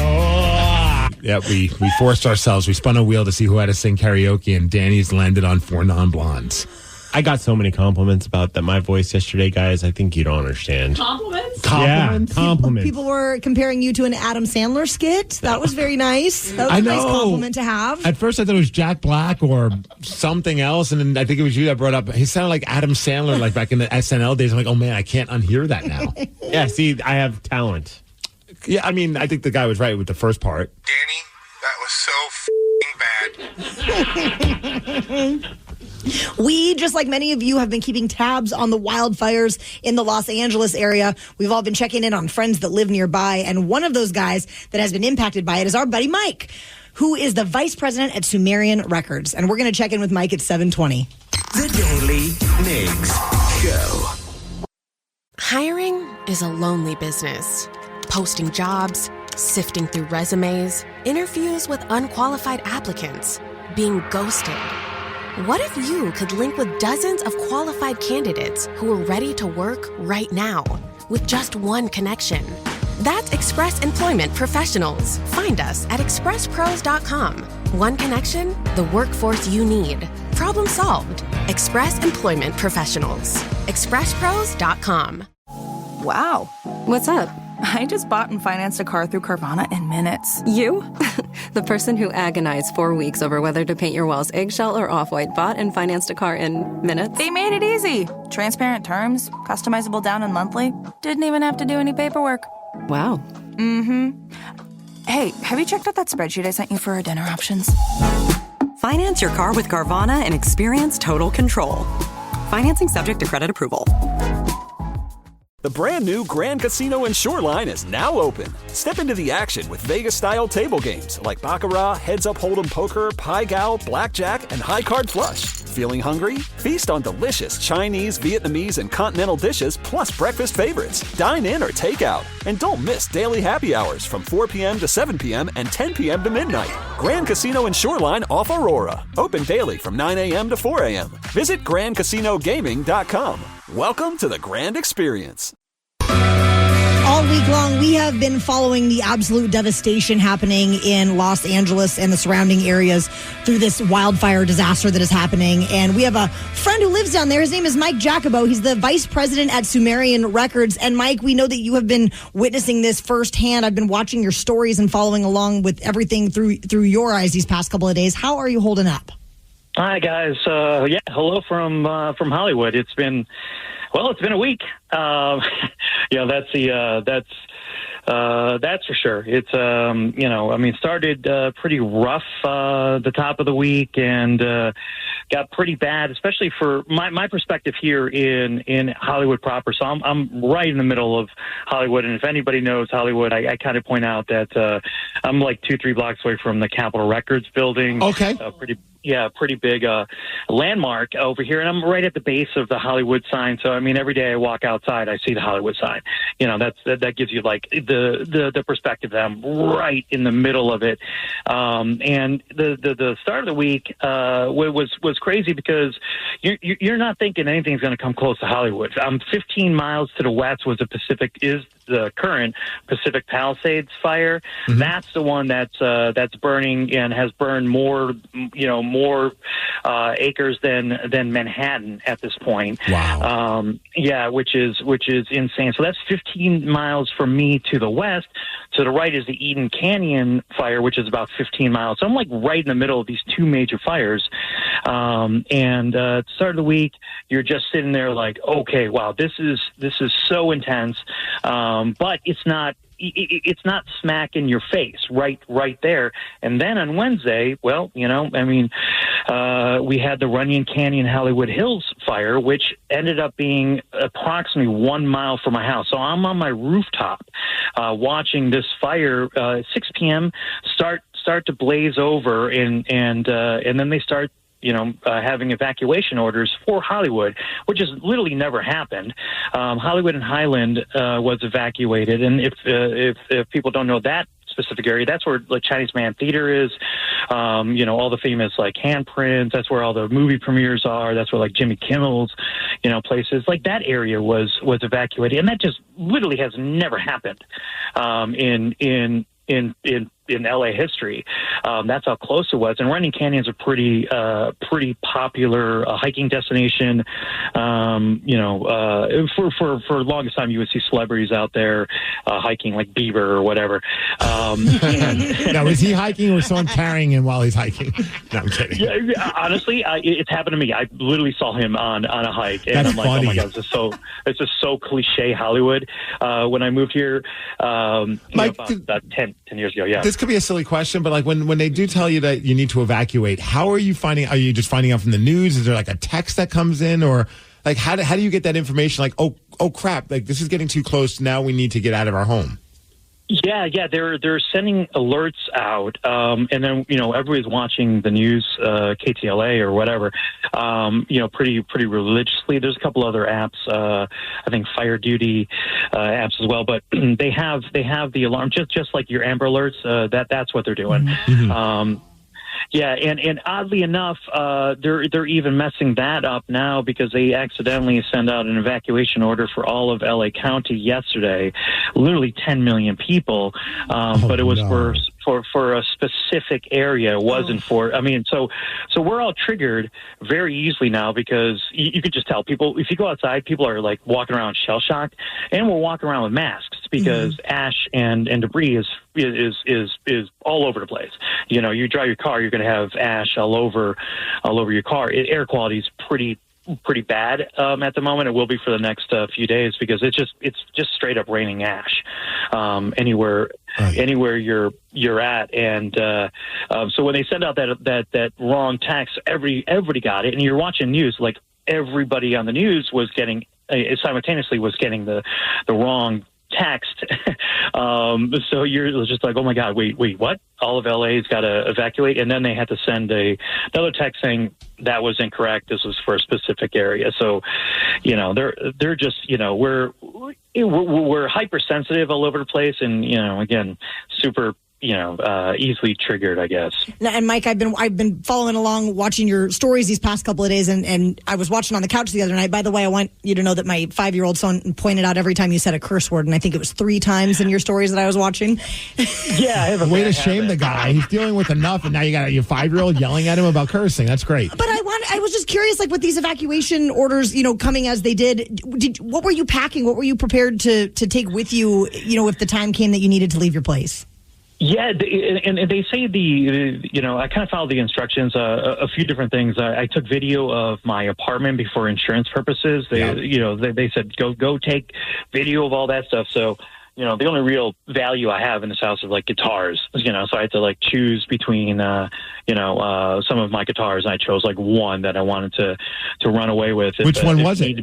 Yeah, we forced ourselves. We spun a wheel to see who had to sing karaoke, and Danny's landed on 4 non-blondes. I got so many compliments about my voice yesterday, guys. I think you don't understand. Compliments? Yeah, compliments. People were comparing you to an Adam Sandler skit. That was very nice. That was I a nice know. compliment to have. At first, I thought it was Jack Black or something else, and then I think it was you that brought up. He sounded like Adam Sandler, like back in the SNL days. I'm like, oh man, I can't unhear that now. Yeah, see, I have talent. Yeah, I mean, I think the guy was right with the first part. Danny, that was so f***ing bad. We, just like many of you, have been keeping tabs on the wildfires in the Los Angeles area. We've all been checking in on friends that live nearby, and one of those guys that has been impacted by it is our buddy Mike, who is the vice president at Sumerian Records. And we're going to check in with Mike at 7:20. The Daily Migs Show. Hiring is a lonely business. Posting jobs, sifting through resumes, interviews with unqualified applicants, being ghosted. What if you could link with dozens of qualified candidates who are ready to work right now with just one connection? That's Express Employment Professionals. Find us at expresspros.com. One connection, the workforce you need. Problem solved. Express Employment Professionals. expresspros.com. Wow. What's up? I just bought and financed a car through Carvana in minutes. You? The person who agonized 4 weeks over whether to paint your walls eggshell or off-white bought and financed a car in minutes? They made it easy. Transparent terms, customizable down and monthly. Didn't even have to do any paperwork. Wow. Mm-hmm. Hey, have you checked out that spreadsheet I sent you for our dinner options? Finance your car with Carvana and experience total control. Financing subject to credit approval. The brand new Grand Casino and Shoreline is now open. Step into the action with Vegas-style table games like Baccarat, Heads Up Hold'em Poker, Pai Gow, Blackjack, and High Card Flush. Feeling hungry? Feast on delicious Chinese, Vietnamese, and continental dishes plus breakfast favorites. Dine in or take out. And don't miss daily happy hours from 4 p.m. to 7 p.m. and 10 p.m. to midnight. Grand Casino and Shoreline off Aurora. Open daily from 9 a.m. to 4 a.m. Visit GrandCasinoGaming.com. Welcome to the Grand Experience. All week long, we have been following the absolute devastation happening in Los Angeles and the surrounding areas through this wildfire disaster that is happening. And we have a friend who lives down there. His name is Mike Jacobo. He's the vice president at Sumerian Records. And Mike, we know that you have been witnessing this firsthand. I've been watching your stories and following along with everything through your eyes these past couple of days. How are you holding up? Hi, guys. Hello from Hollywood. It's been a week. That's for sure. It's started pretty rough the top of the week and got pretty bad, especially for my perspective here in Hollywood proper. So I'm right in the middle of Hollywood, and if anybody knows Hollywood, I kind of point out that I'm like 2-3 blocks away from the Capitol Records building. Okay, pretty big landmark over here, and I'm right at the base of the Hollywood sign. So I mean, every day I walk outside, I see the Hollywood sign. That gives you like the perspective that I'm right in the middle of it. And the start of the week was crazy because you're not thinking anything's going to come close to Hollywood. 15 miles to the west is the current Pacific Palisades fire. Mm-hmm. That's the one that's burning and has burned more acres than Manhattan at this point. Wow. Which is insane. So that's 15 miles from me to the west. To the right is the Eden Canyon fire, which is about 15 miles. So I'm like right in the middle of these two major fires. At the start of the week, you're just sitting there like, okay, wow, this is so intense. But it's not smack in your face right there. And then on Wednesday, we had the Runyon Canyon Hollywood Hills fire, which ended up being approximately 1 mile from my house. So I'm on my rooftop watching this fire 6 p.m. start to blaze over, and then they start having evacuation orders for Hollywood, which has literally never happened. Hollywood and Highland was evacuated, and if people don't know that specific area, that's where the Chinese Man Theater is. All the famous like handprints. That's where all the movie premieres are. That's where like Jimmy Kimmel's, places like that area was evacuated, and that just literally has never happened in LA history. That's how close it was. And Runyon Canyon's a pretty popular hiking destination. For the longest time, you would see celebrities out there hiking, like Bieber or whatever. Now, is he hiking or someone carrying him while he's hiking? No, I'm kidding. Yeah, honestly, it's happened to me. I literally saw him on a hike, and That's I'm like, funny. oh my god, it's just so cliche Hollywood. When I moved here, Mike, about 10 years ago, yeah. This could be a silly question, but like when they do tell you that you need to evacuate, how are you finding? Are you just finding out from the news? Is there like a text that comes in, or like how do you get that information? Like, oh crap, like this is getting too close. Now we need to get out of our home. Yeah, they're sending alerts out, and then everybody's watching the news, KTLA or whatever, pretty religiously. There's a couple other apps, I think Fire Duty apps as well, but they have the alarm just like your Amber Alerts. That's what they're doing. Mm-hmm. Yeah, and oddly enough, they're even messing that up now because they accidentally sent out an evacuation order for all of LA County yesterday, literally 10 million people, but it was for a specific area. It wasn't for. I mean, so we're all triggered very easily now because you could just tell people if you go outside, people are like walking around shell shocked, and we're walking around with masks because ash and debris is all over the place. You drive your car, you're going to have ash all over your car. Air quality is pretty bad at the moment. It will be for the next few days because it's just straight up raining ash anywhere you're at. And so when they send out that wrong text, everybody got it, and you're watching news like everybody on the news was getting simultaneously was getting the wrong text. So you're just like, oh my God, wait, what? All of LA's got to evacuate. And then they had to send another text saying that was incorrect. This was for a specific area. So, they're just, we're hypersensitive all over the place. And, again, super, easily triggered, I guess. And Mike, I've been following along, watching your stories these past couple of days, and I was watching on the couch the other night. By the way, I want you to know that my 5-year-old son pointed out every time you said a curse word, and I think it was 3 times in your stories that I was watching. Yeah, I have a way to shame the guy. He's dealing with enough, and now you got your 5-year-old yelling at him about cursing. That's great. But I was just curious, like with these evacuation orders, coming as they did, what were you packing? What were you prepared to take with you, if the time came that you needed to leave your place? Yeah, and they say I kind of followed the instructions, a few different things. I took video of my apartment before insurance purposes. They said, go take video of all that stuff. So, the only real value I have in this house is like guitars, so I had to like choose between, some of my guitars. And I chose like one that I wanted to run away with. Which one was it?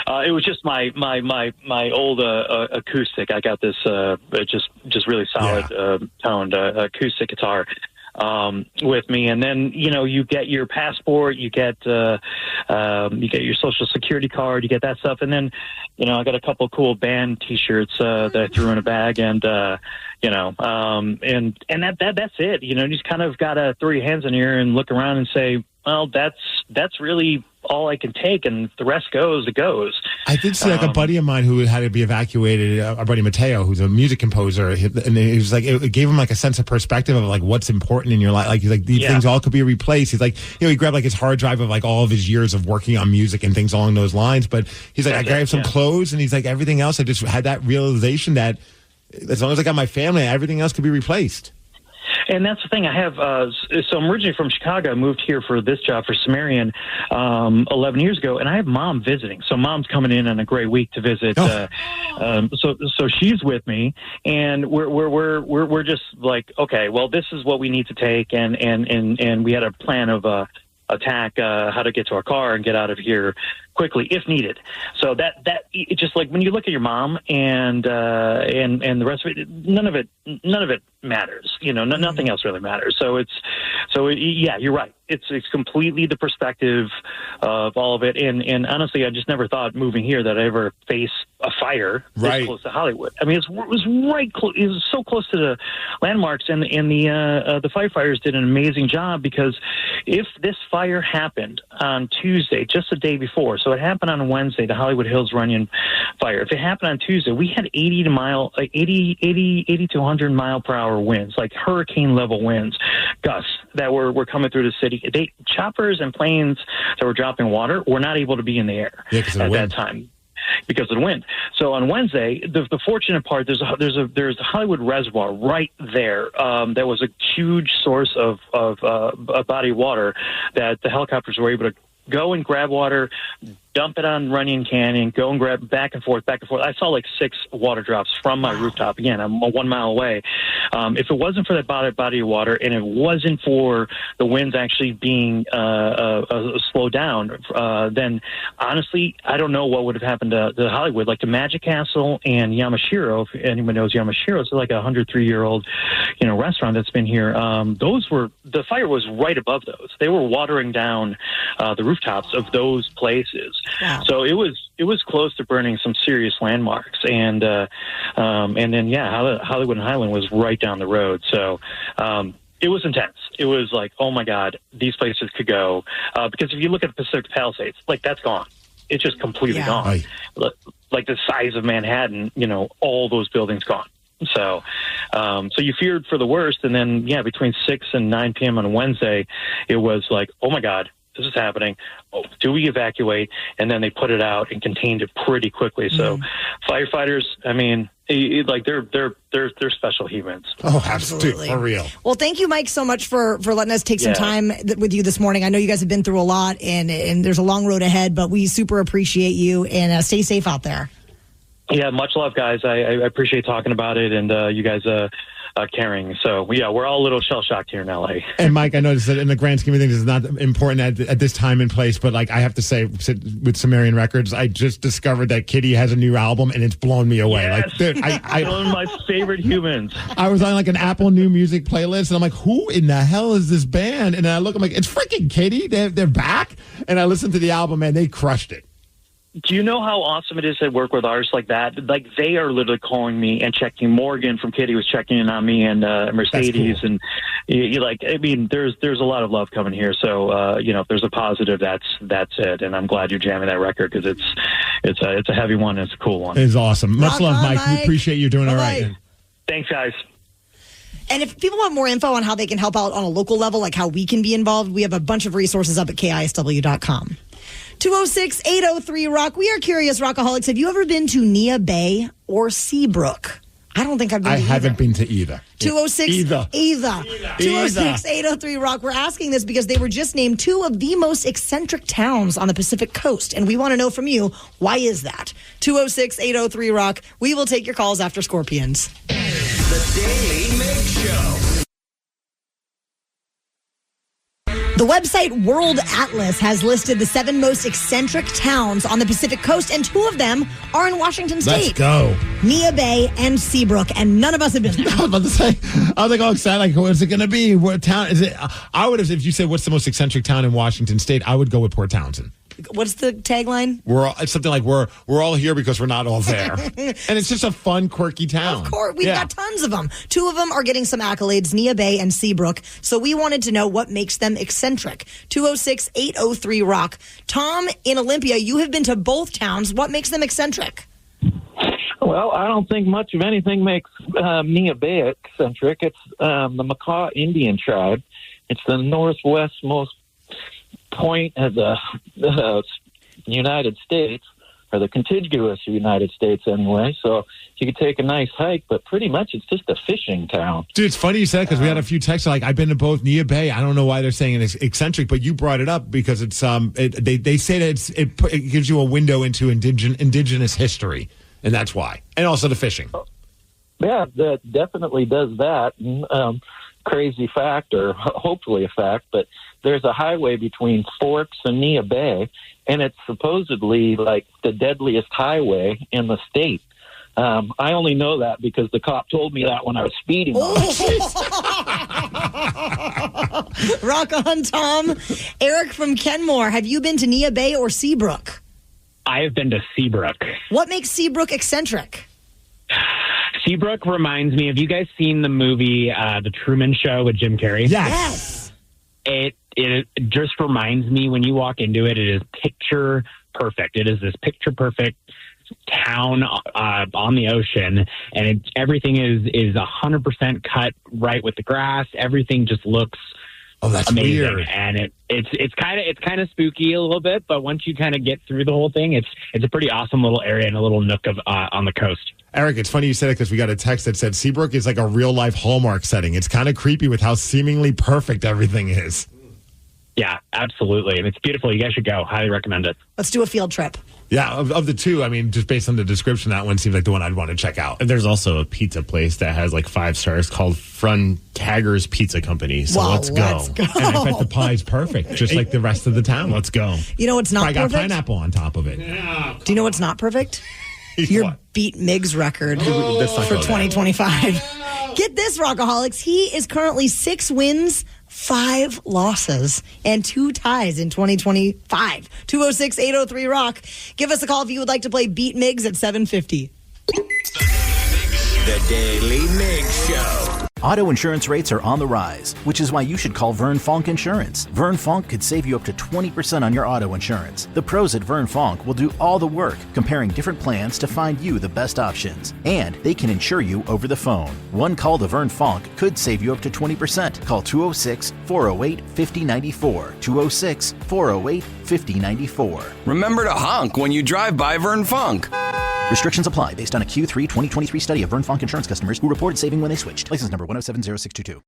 It was just my old acoustic. I got this just really solid toned acoustic guitar. with me. And then, you get your passport, you get your social security card, you get that stuff. And then, I got a couple of cool band T-shirts that I threw in a bag, and that's it. You just kind of got to throw your hands in the air and look around and say, well, that's really all I can take, and if the rest goes, it goes. I did see a buddy of mine who had to be evacuated, our buddy Mateo, who's a music composer, and he was like, it gave him like a sense of perspective of like what's important in your life. Like, he's like, these things all could be replaced. He's like, he grabbed like his hard drive of like all of his years of working on music and things along those lines. But he's like, I grabbed some clothes, and he's like, everything else, I just had that realization that as long as I got my family, everything else could be replaced. And that's the thing. I have, so I'm originally from Chicago. I moved here for this job for Sumerian 11 years ago, and I have Mom visiting. So Mom's coming in on a great week to visit. So she's with me, and we're just like, okay, well, this is what we need to take, and we had a plan of attack, how to get to our car and get out of here quickly if needed. So that it just like when you look at your mom and the rest of it, none of it matters. Nothing else really matters. So you're right. It's completely the perspective of all of it. And honestly, I just never thought moving here that I'd ever face a fire this close to Hollywood. I mean, it was right close. It was so close to the landmarks, and the firefighters did an amazing job, because if this fire happened on Tuesday, just the day before, so it happened on Wednesday, the Hollywood Hills Runyon fire. If it happened on Tuesday, we had 80 to 100 mile per hour winds, like hurricane level winds, gusts that were coming through the city. Choppers and planes that were dropping water were not able to be in the air at that time because of the wind. So on Wednesday, the fortunate part, there's a Hollywood Reservoir right there. That was a huge source of a body of water that the helicopters were able to go and grab water, dump it on Runyon Canyon, go and grab back and forth. I saw like 6 water drops from my rooftop. Again, I'm 1 mile away. If it wasn't for that body of water, and it wasn't for the winds actually being slowed down, then honestly, I don't know what would have happened to Hollywood. Like the Magic Castle and Yamashiro, if anyone knows Yamashiro, it's like a 103-year-old, restaurant that's been here. The fire was right above those. They were watering down the rooftops of those places. Wow. So it was close to burning some serious landmarks, and then Hollywood and Highland was right down the road. So it was intense. It was like, oh my God, these places could go, because if you look at the Pacific Palisades, like that's gone. It's just completely gone. Like the size of Manhattan, all those buildings gone. So you feared for the worst, and then between 6 and 9 p.m. on Wednesday, it was like, oh my God, this is happening. Oh, do we evacuate? And then they put it out and contained it pretty quickly. So firefighters, I mean, they're special humans. Oh, absolutely. For real. Well, thank you, Mike, so much for letting us take some time with you this morning. I know you guys have been through a lot, and there's a long road ahead, but we super appreciate you, and stay safe out there. Yeah, much love, guys. I appreciate talking about it, and you guys caring. So, we're all a little shell-shocked here in L.A. And, Mike, I noticed that in the grand scheme of things, it's not important at this time and place, but, like, I have to say, with Sumerian Records, I just discovered that Kitty has a new album, and it's blown me away. Yes. Like, dude, one of my favorite humans. I was on, like, an Apple New Music playlist, and I'm like, who in the hell is this band? And then I look, I'm like, it's freaking Kitty. They're back. And I listened to the album, and they crushed it. Do you know how awesome it is to work with artists like that? Like, they are literally calling me and checking. Morgan from Kitty was checking in on me, and Mercedes, cool. And you like. I mean, there's a lot of love coming here. So if there's a positive, that's it. And I'm glad you're jamming that record, because it's a heavy one. And it's a cool one. It's awesome. Much love, Mike. We appreciate you doing all right. Thanks, guys. And if people want more info on how they can help out on a local level, like how we can be involved, we have a bunch of resources up at KISW.com. 206-803-ROCK. We are curious, Rockaholics. Have you ever been to Nia Bay or Seabrook? I don't think I've been to either. I haven't been to either. 206-803-ROCK. We're asking this because they were just named 2 of the most eccentric towns on the Pacific Coast. And we want to know from you, why is that? 206-803-ROCK. We will take your calls after Scorpions. The Daily Migs Show. The website World Atlas has listed the 7 most eccentric towns on the Pacific Coast, and 2 of them are in Washington State. Let's go. Nia Bay and Seabrook, and none of us have been there. I was about to say, I was like, oh, excited. Like, what's it going to be? What town is it? I would have, if you said, what's the most eccentric town in Washington State, I would go with Port Townsend. What's the tagline? It's something like we're all here because we're not all there. And it's just a fun, quirky town. Of course, we've got tons of them. 2 of them are getting some accolades, Nia Bay and Seabrook. So we wanted to know what makes them eccentric. 206-803-ROCK. Tom, in Olympia, you have been to both towns. What makes them eccentric? Well, I don't think much of anything makes Nia Bay eccentric. It's the Makah Indian tribe. It's the northwestmost point of the United States, or the contiguous United States anyway. So you could take a nice hike, but pretty much it's just a fishing town. Dude, it's funny you said, because we had a few texts like, I've been to both Nia Bay. I don't know why they're saying it's eccentric, but you brought it up because it's they say that it gives you a window into indigenous history, and that's why, and also the fishing. Yeah, that definitely does that. Crazy fact, or hopefully a fact, but there's a highway between Forks and Nia Bay, and it's supposedly like the deadliest highway in the state. I only know that because the cop told me that when I was speeding. Rock on, Tom. Eric from Kenmore, have you been to Nia Bay or Seabrook? I have been to Seabrook. What makes Seabrook eccentric? Seabrook reminds me, have you guys seen the movie The Truman Show with Jim Carrey? Yes. It just reminds me, when you walk into it, it is picture perfect. It is this picture perfect town on the ocean, and everything is 100% cut right with the grass. Everything just looks that's amazing. Weird. And it's kind of spooky a little bit, but once you kind of get through the whole thing, it's a pretty awesome little area and a little nook of on the coast. Eric, it's funny you said it because we got a text that said Seabrook is like a real-life Hallmark setting. It's kind of creepy with how seemingly perfect everything is. Yeah, absolutely. And it's beautiful. You guys should go. Highly recommend it. Let's do a field trip. Yeah, of the 2, I mean, just based on the description, that one seems like the one I'd want to check out. And there's also a pizza place that has like 5 stars called Taggers Pizza Company. So let's go. And I bet the pie's perfect, just like the rest of the town. Let's go. You know what's not perfect? I got pineapple on top of it. Yeah. Do you know what's not perfect? Your Beat Migs record for 2025. Get this, Rockaholics. He is currently 6 wins, 5 losses, and 2 ties in 2025. 206-803-ROCK. Give us a call if you would like to play Beat Migs at 7:50. The Daily Migs Show. Auto insurance rates are on the rise, which is why you should call Vern Fonk Insurance. Vern Fonk could save you up to 20% on your auto insurance. The pros at Vern Fonk will do all the work, comparing different plans to find you the best options. And they can insure you over the phone. One call to Vern Fonk could save you up to 20%. Call 206-408-5094. 206-408-5094. Remember to honk when you drive by Vern Fonk. Restrictions apply based on a Q3 2023 study of Vern Fonk Insurance customers who reported saving when they switched. License number 1070622.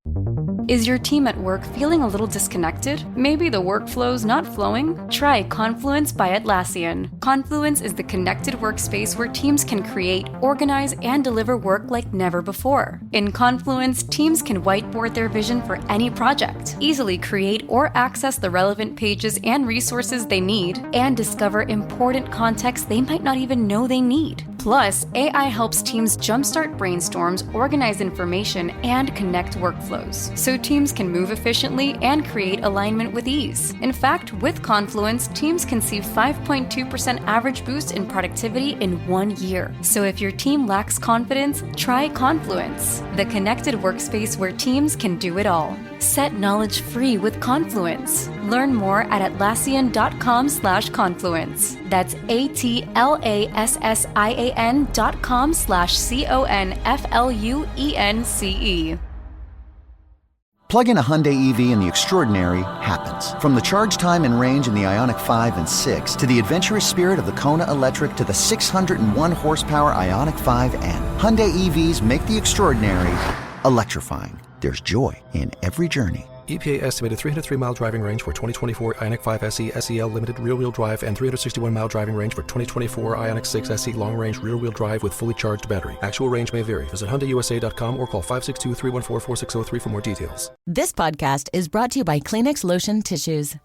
Is your team at work feeling a little disconnected? Maybe the workflow's not flowing? Try Confluence by Atlassian. Confluence is the connected workspace where teams can create, organize, and deliver work like never before. In Confluence, teams can whiteboard their vision for any project, easily create or access the relevant pages and resources they need, and discover important context they might not even know they need. Plus, AI helps teams jumpstart brainstorms, organize information, and connect workflows, so teams can move efficiently and create alignment with ease. In fact, with Confluence, teams can see 5.2% average boost in productivity in 1 year. So if your team lacks confidence, try Confluence, the connected workspace where teams can do it all. Set knowledge free with Confluence. Learn more at Atlassian.com/Confluence. That's Atlassian.com/CONFLUENCE. Plug in a Hyundai EV and the extraordinary happens. From the charge time and range in the Ioniq 5 and 6 to the adventurous spirit of the Kona Electric to the 601 horsepower Ioniq 5N. Hyundai EVs make the extraordinary electrifying. There's joy in every journey. EPA estimated 303-mile driving range for 2024 Ioniq 5 SE SEL limited rear-wheel drive and 361-mile driving range for 2024 Ioniq 6 SE long-range rear-wheel drive with fully charged battery. Actual range may vary. Visit HyundaiUSA.com or call 562-314-4603 for more details. This podcast is brought to you by Kleenex Lotion Tissues.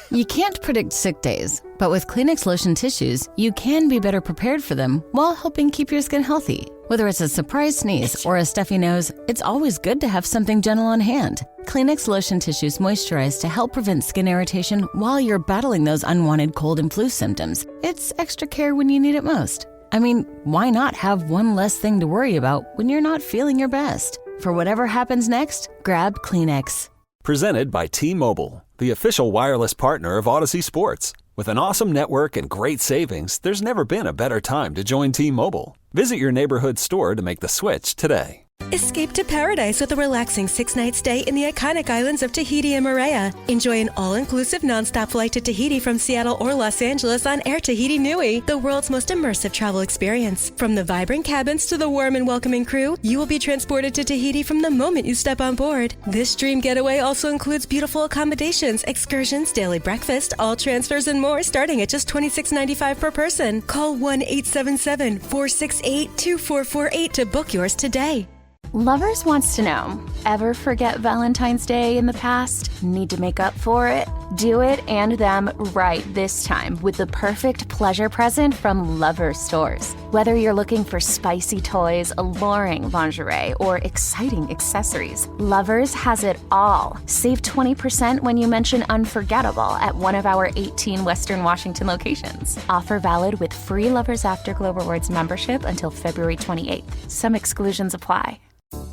You can't predict sick days, but with Kleenex Lotion Tissues, you can be better prepared for them while helping keep your skin healthy. Whether it's a surprise sneeze or a stuffy nose, it's always good to have something gentle on hand. Kleenex Lotion Tissues moisturize to help prevent skin irritation while you're battling those unwanted cold and flu symptoms. It's extra care when you need it most. I mean, why not have one less thing to worry about when you're not feeling your best? For whatever happens next, grab Kleenex. Presented by T-Mobile, the official wireless partner of Odyssey Sports. With an awesome network and great savings, there's never been a better time to join T-Mobile. Visit your neighborhood store to make the switch today. Escape to paradise with a relaxing 6-night stay in the iconic islands of Tahiti and Moorea. Enjoy an all-inclusive nonstop flight to Tahiti from Seattle or Los Angeles on Air Tahiti Nui, the world's most immersive travel experience. From the vibrant cabins to the warm and welcoming crew, you will be transported to Tahiti from the moment you step on board. This dream getaway also includes beautiful accommodations, excursions, daily breakfast, all transfers, and more, starting at just $26.95 per person. Call 1-877-468-2448 to book yours today. Lovers wants to know, ever forget Valentine's Day in the past? Need to make up for it? Do it and them right this time with the perfect pleasure present from Lovers stores. Whether you're looking for spicy toys, alluring lingerie, or exciting accessories, Lovers has it all. Save 20% when you mention unforgettable at one of our 18 Western Washington locations. Offer valid with free Lovers Afterglow Rewards membership until February 28th. Some exclusions apply.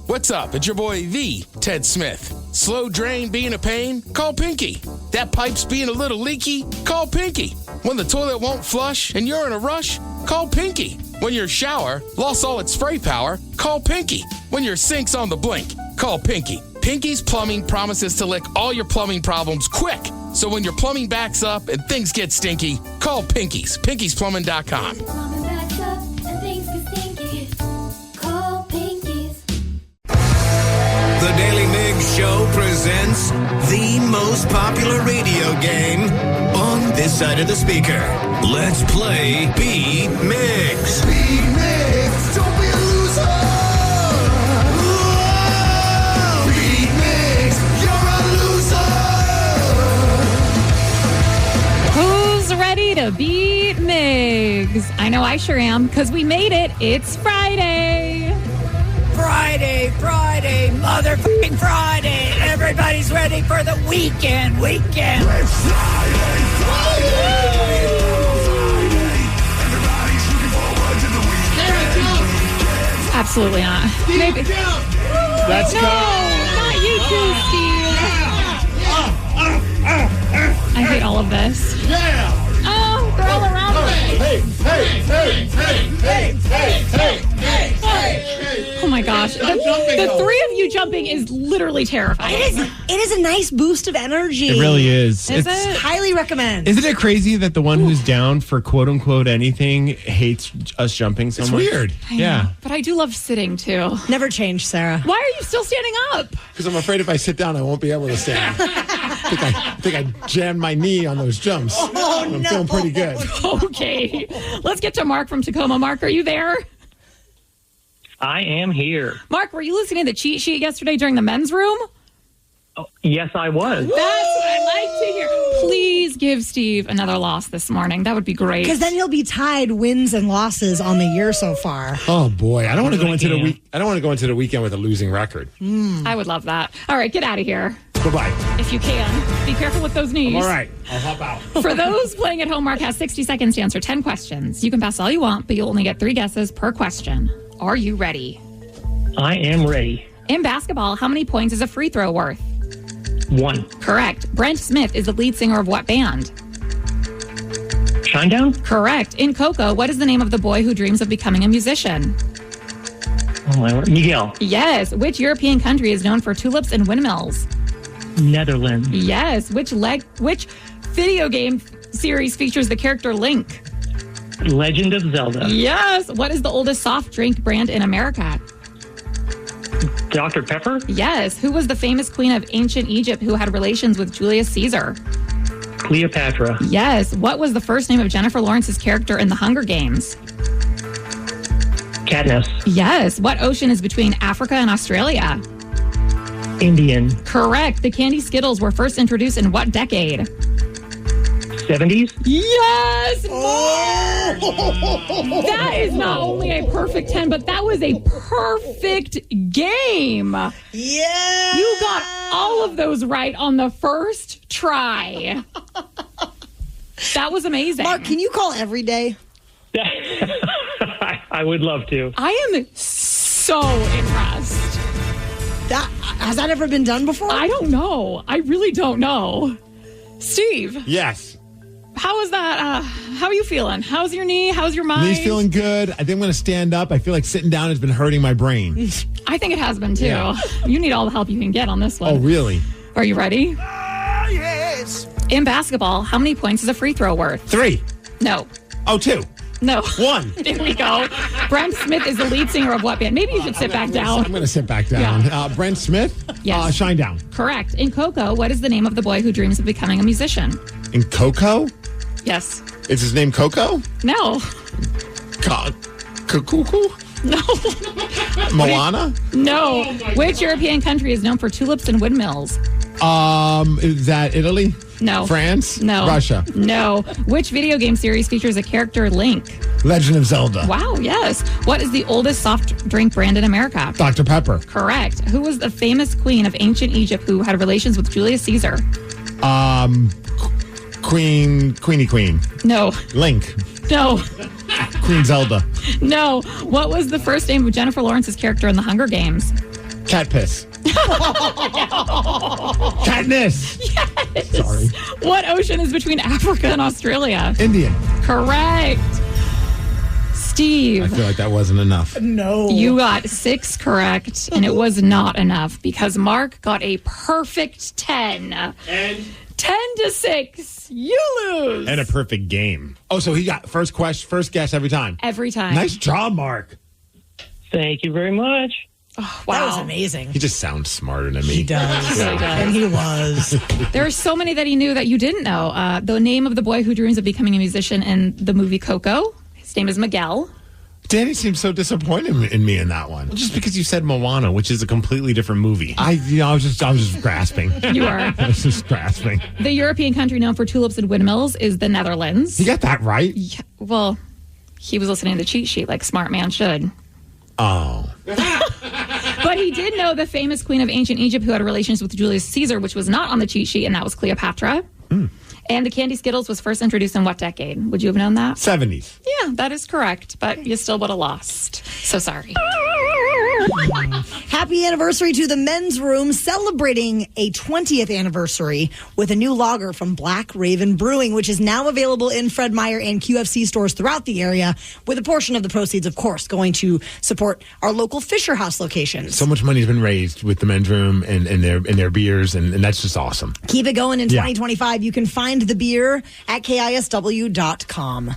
What's up? It's your boy, the Ted Smith. Slow drain being a pain? Call Pinky. That pipe's being a little leaky? Call Pinky. When the toilet won't flush and you're in a rush? Call Pinky. When your shower lost all its spray power? Call Pinky. When your sink's on the blink? Call Pinky. Pinky's Plumbing promises to lick all your plumbing problems quick. So when your plumbing backs up and things get stinky, call Pinky's. Pinky'sPlumbing.com. The Daily Migs Show presents the most popular radio game on this side of the speaker. Let's play Beat Migs. Beat Migs, don't be a loser. Whoa! Beat Migs, you're a loser. Who's ready to beat Migs? I know I sure am, because we made it. It's Friday. Friday, motherfucking Friday. Everybody's ready for the weekend. It's Friday. Everybody's looking forward to the weekend. Absolutely not. Maybe. Let's no, go. Not you too, Steve. I hate all of this. Yeah. Oh, they're all around me. Hey. Oh my gosh. The three of you jumping is literally terrifying. It is a nice boost of energy. It really is. Is it? Highly recommend. Isn't it crazy that the one who's down for quote unquote anything hates us jumping so much? It's weird. I know, but I do love sitting too. Never change, Sarah. Why are you still standing up? Because I'm afraid if I sit down, I won't be able to stand. I think I jammed my knee on those jumps. I'm feeling pretty good. Okay. Let's get to Mark from Tacoma. Mark, are you there? I am here. Mark, were you listening to the cheat sheet yesterday during the men's room? Oh, yes, I was. That's what I like to hear. Please give Steve another loss this morning. That would be great. Because then he'll be tied wins and losses on the year so far. Oh boy, I don't want to go into the week. I don't want to go into the weekend with a losing record. I would love that. All right, get out of here. Goodbye. If you can, be careful with those knees. I'm all right. I'll hop out. For those playing at home, Mark has 60 seconds to answer 10 questions. You can pass all you want, but you'll only get 3 guesses per question. Are you ready? I am ready. In basketball, how many points is a free throw worth? 1. Correct. Brent Smith is the lead singer of what band? Shinedown? Correct. In Coco, what is the name of the boy who dreams of becoming a musician? Oh, my word. Miguel. Yes. Which European country is known for tulips and windmills? Netherlands. Yes. Which video game series features the character Link? Legend of Zelda. Yes. What is the oldest soft drink brand in America? Dr. Pepper? Yes. Who was the famous queen of ancient Egypt who had relations with Julius Caesar? Cleopatra. Yes. What was the first name of Jennifer Lawrence's character in The Hunger Games? Katniss. Yes. What ocean is between Africa and Australia? Indian. Correct. The candy Skittles were first introduced in what decade? 70s? Yes! That is not only a perfect 10, but that was a perfect game. Yeah! You got all of those right on the first try. That was amazing. Mark, can you call every day? I would love to. I am so impressed. Has that ever been done before? I don't know. I really don't know. Steve. Yes. How is that? How are you feeling? How's your knee? How's your mind? Knee's feeling good. I think I'm going to stand up. I feel like sitting down has been hurting my brain. I think it has been too. Yeah. You need all the help you can get on this one. Oh, really? Are you ready? Yes. In basketball, how many points is a free throw worth? 3. No. Oh, 2. No. 1. There we go. Brent Smith is the lead singer of what band? Maybe you should sit back down. I'm going to sit back down. Yeah. Brent Smith? Yes. Shine Down. Correct. In Coco, what is the name of the boy who dreams of becoming a musician? In Coco? Yes. Is his name Coco? No. Cuckoo? No. Moana? No. Which European country is known for tulips and windmills? Is that Italy? No. France? No. Russia? No. Which video game series features a character Link? Legend of Zelda. Wow, yes. What is the oldest soft drink brand in America? Dr. Pepper. Correct. Who was the famous queen of ancient Egypt who had relations with Julius Caesar? Queen. No. Link. No. Queen Zelda. No. What was the first name of Jennifer Lawrence's character in The Hunger Games? Cat piss. Katniss. Yes. Sorry. What ocean is between Africa and Australia? Indian. Correct. Steve. I feel like that wasn't enough. No. You got 6 correct, and it was not enough because Mark got a perfect 10. And 10-6. You lose. And a perfect game. Oh, so he got first guess every time. Every time. Nice job, Mark. Thank you very much. Oh, wow. That was amazing. He just sounds smarter than me. He does. He really does. And he was. There are so many that he knew that you didn't know. The name of the boy who dreams of becoming a musician in the movie Coco. His name is Miguel. Danny seems so disappointed in me in that one. Just because you said Moana, which is a completely different movie. I was just grasping. You are. I was just grasping. The European country known for tulips and windmills is the Netherlands. You got that right. Yeah, well, he was listening to the cheat sheet like smart man should. Oh. But he did know the famous queen of ancient Egypt who had relations with Julius Caesar, which was not on the cheat sheet, and that was Cleopatra. And the candy Skittles was first introduced in what decade? Would you have known that? 70s. Yeah, that is correct, but you still would have lost. So sorry. Happy anniversary to the Men's Room, celebrating a 20th anniversary with a new lager from Black Raven Brewing, which is now available in Fred Meyer and QFC stores throughout the area, with a portion of the proceeds, of course, going to support our local Fisher House locations. So much money's been raised with the men's room and their beers, and that's just awesome. Keep it going in 2025. You can find the beer at KISW.com.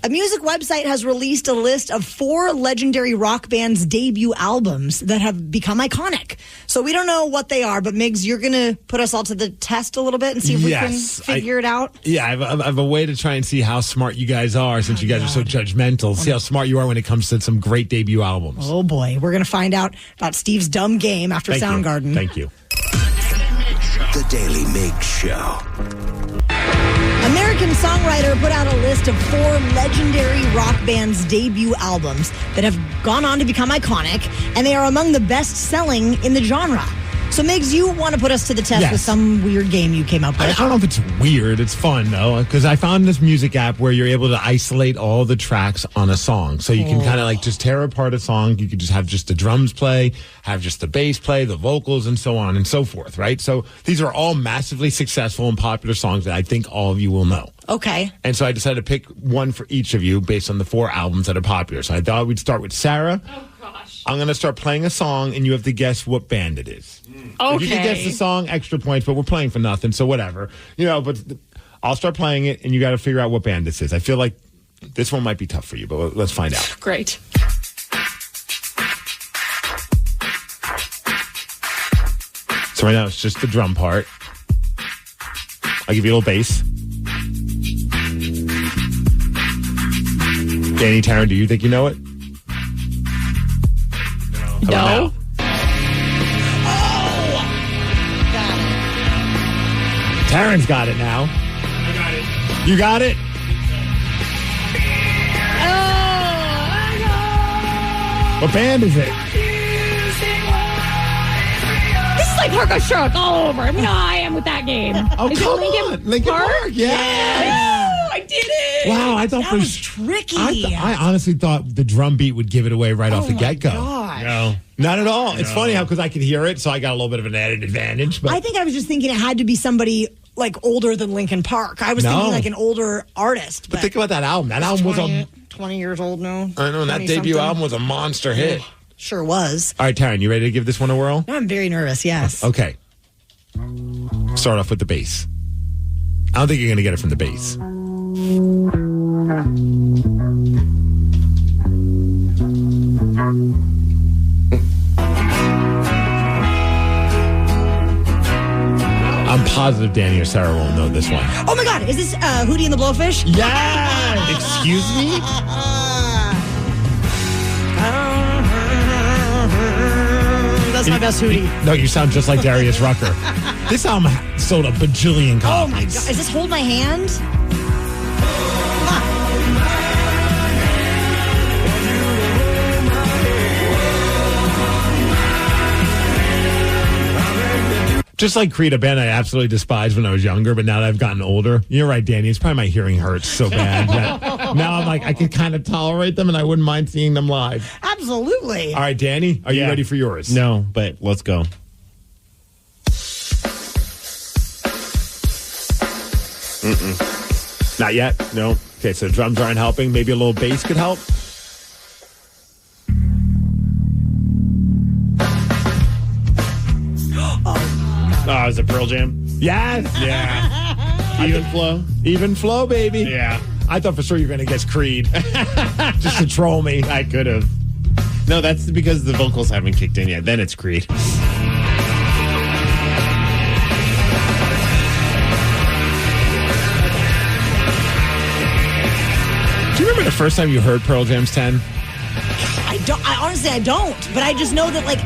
A music website has released a list of 4 legendary rock bands' debut albums that have become iconic. So we don't know what they are, but Migs, you're going to put us all to the test a little bit and see if we can figure it out? Yeah, I have a way to try and see how smart you guys are since you guys are so judgmental. See how smart you are when it comes to some great debut albums. Oh, boy. We're going to find out about Steve's dumb game after Soundgarden. Thank you. The Daily Migs Show. American songwriter put out a list of 4 legendary rock bands' debut albums that have gone on to become iconic, and they are among the best-selling in the genre. So, Migs, you want to put us to the test with some weird game you came up with. I don't know if it's weird. It's fun, though, because I found this music app where you're able to isolate all the tracks on a song. So you can kind of like just tear apart a song. You could just have just the drums play, have just the bass play, the vocals, and so on and so forth, right? So these are all massively successful and popular songs that I think all of you will know. Okay. And so I decided to pick one for each of you based on the 4 albums that are popular. So I thought we'd start with Sarah. Oh, gosh. I'm going to start playing a song, and you have to guess what band it is. Okay. If you can guess the song, extra points, but we're playing for nothing, so whatever. But I'll start playing it, and you got to figure out what band this is. I feel like this one might be tough for you, but let's find out. Great. So right now it's just the drum part. I'll give you a little bass. Danny, Taryn, do you think you know it? No. Taryn's got it now. I got it. You got it? What band is it? This is like Park Shark all over. I mean, I am with that game. Oh, Is it come Linkin on. Linkin Park. Yeah. I did it. Wow, I thought That was tricky. I honestly thought the drum beat would give it away right off the get-go. gosh. No, not at all. It's funny how, because I could hear it, so I got a little bit of an added advantage. But I think I was just thinking it had to be somebody like older than Linkin Park. I was thinking like an older artist. But think about that album. That album was 20 years old now. I know, and that 20 debut something. album was a monster hit. Sure was. All right, Taryn, you ready to give this one a whirl? Now I'm very nervous, yes. Okay. Start off with the bass. I don't think you're going to get it from the bass. I'm positive Danny or Sarah won't know this one. Oh my God, is this Hootie and the Blowfish? Yeah! Excuse me? That's my best Hootie. No, you sound just like Darius Rucker. This album sold a bajillion copies. Oh my God, is this Hold My Hand? Just like Creed, a band I absolutely despised when I was younger, but now that I've gotten older, you're right, Danny. It's probably my hearing hurts so bad that now I'm like, I can kind of tolerate them and I wouldn't mind seeing them live. Absolutely. All right, Danny, are you ready for yours? No, but let's go. Not yet? No. Okay, so drums aren't helping. Maybe a little bass could help. Oh, is it Pearl Jam? Yes. Yeah. Even flow? Even flow, baby. Yeah. I thought for sure you were going to guess Creed. Just to troll me. I could have. No, that's because the vocals haven't kicked in yet. Then it's Creed. Do you remember the first time you heard Pearl Jam's 10? I don't. But I just know that, like,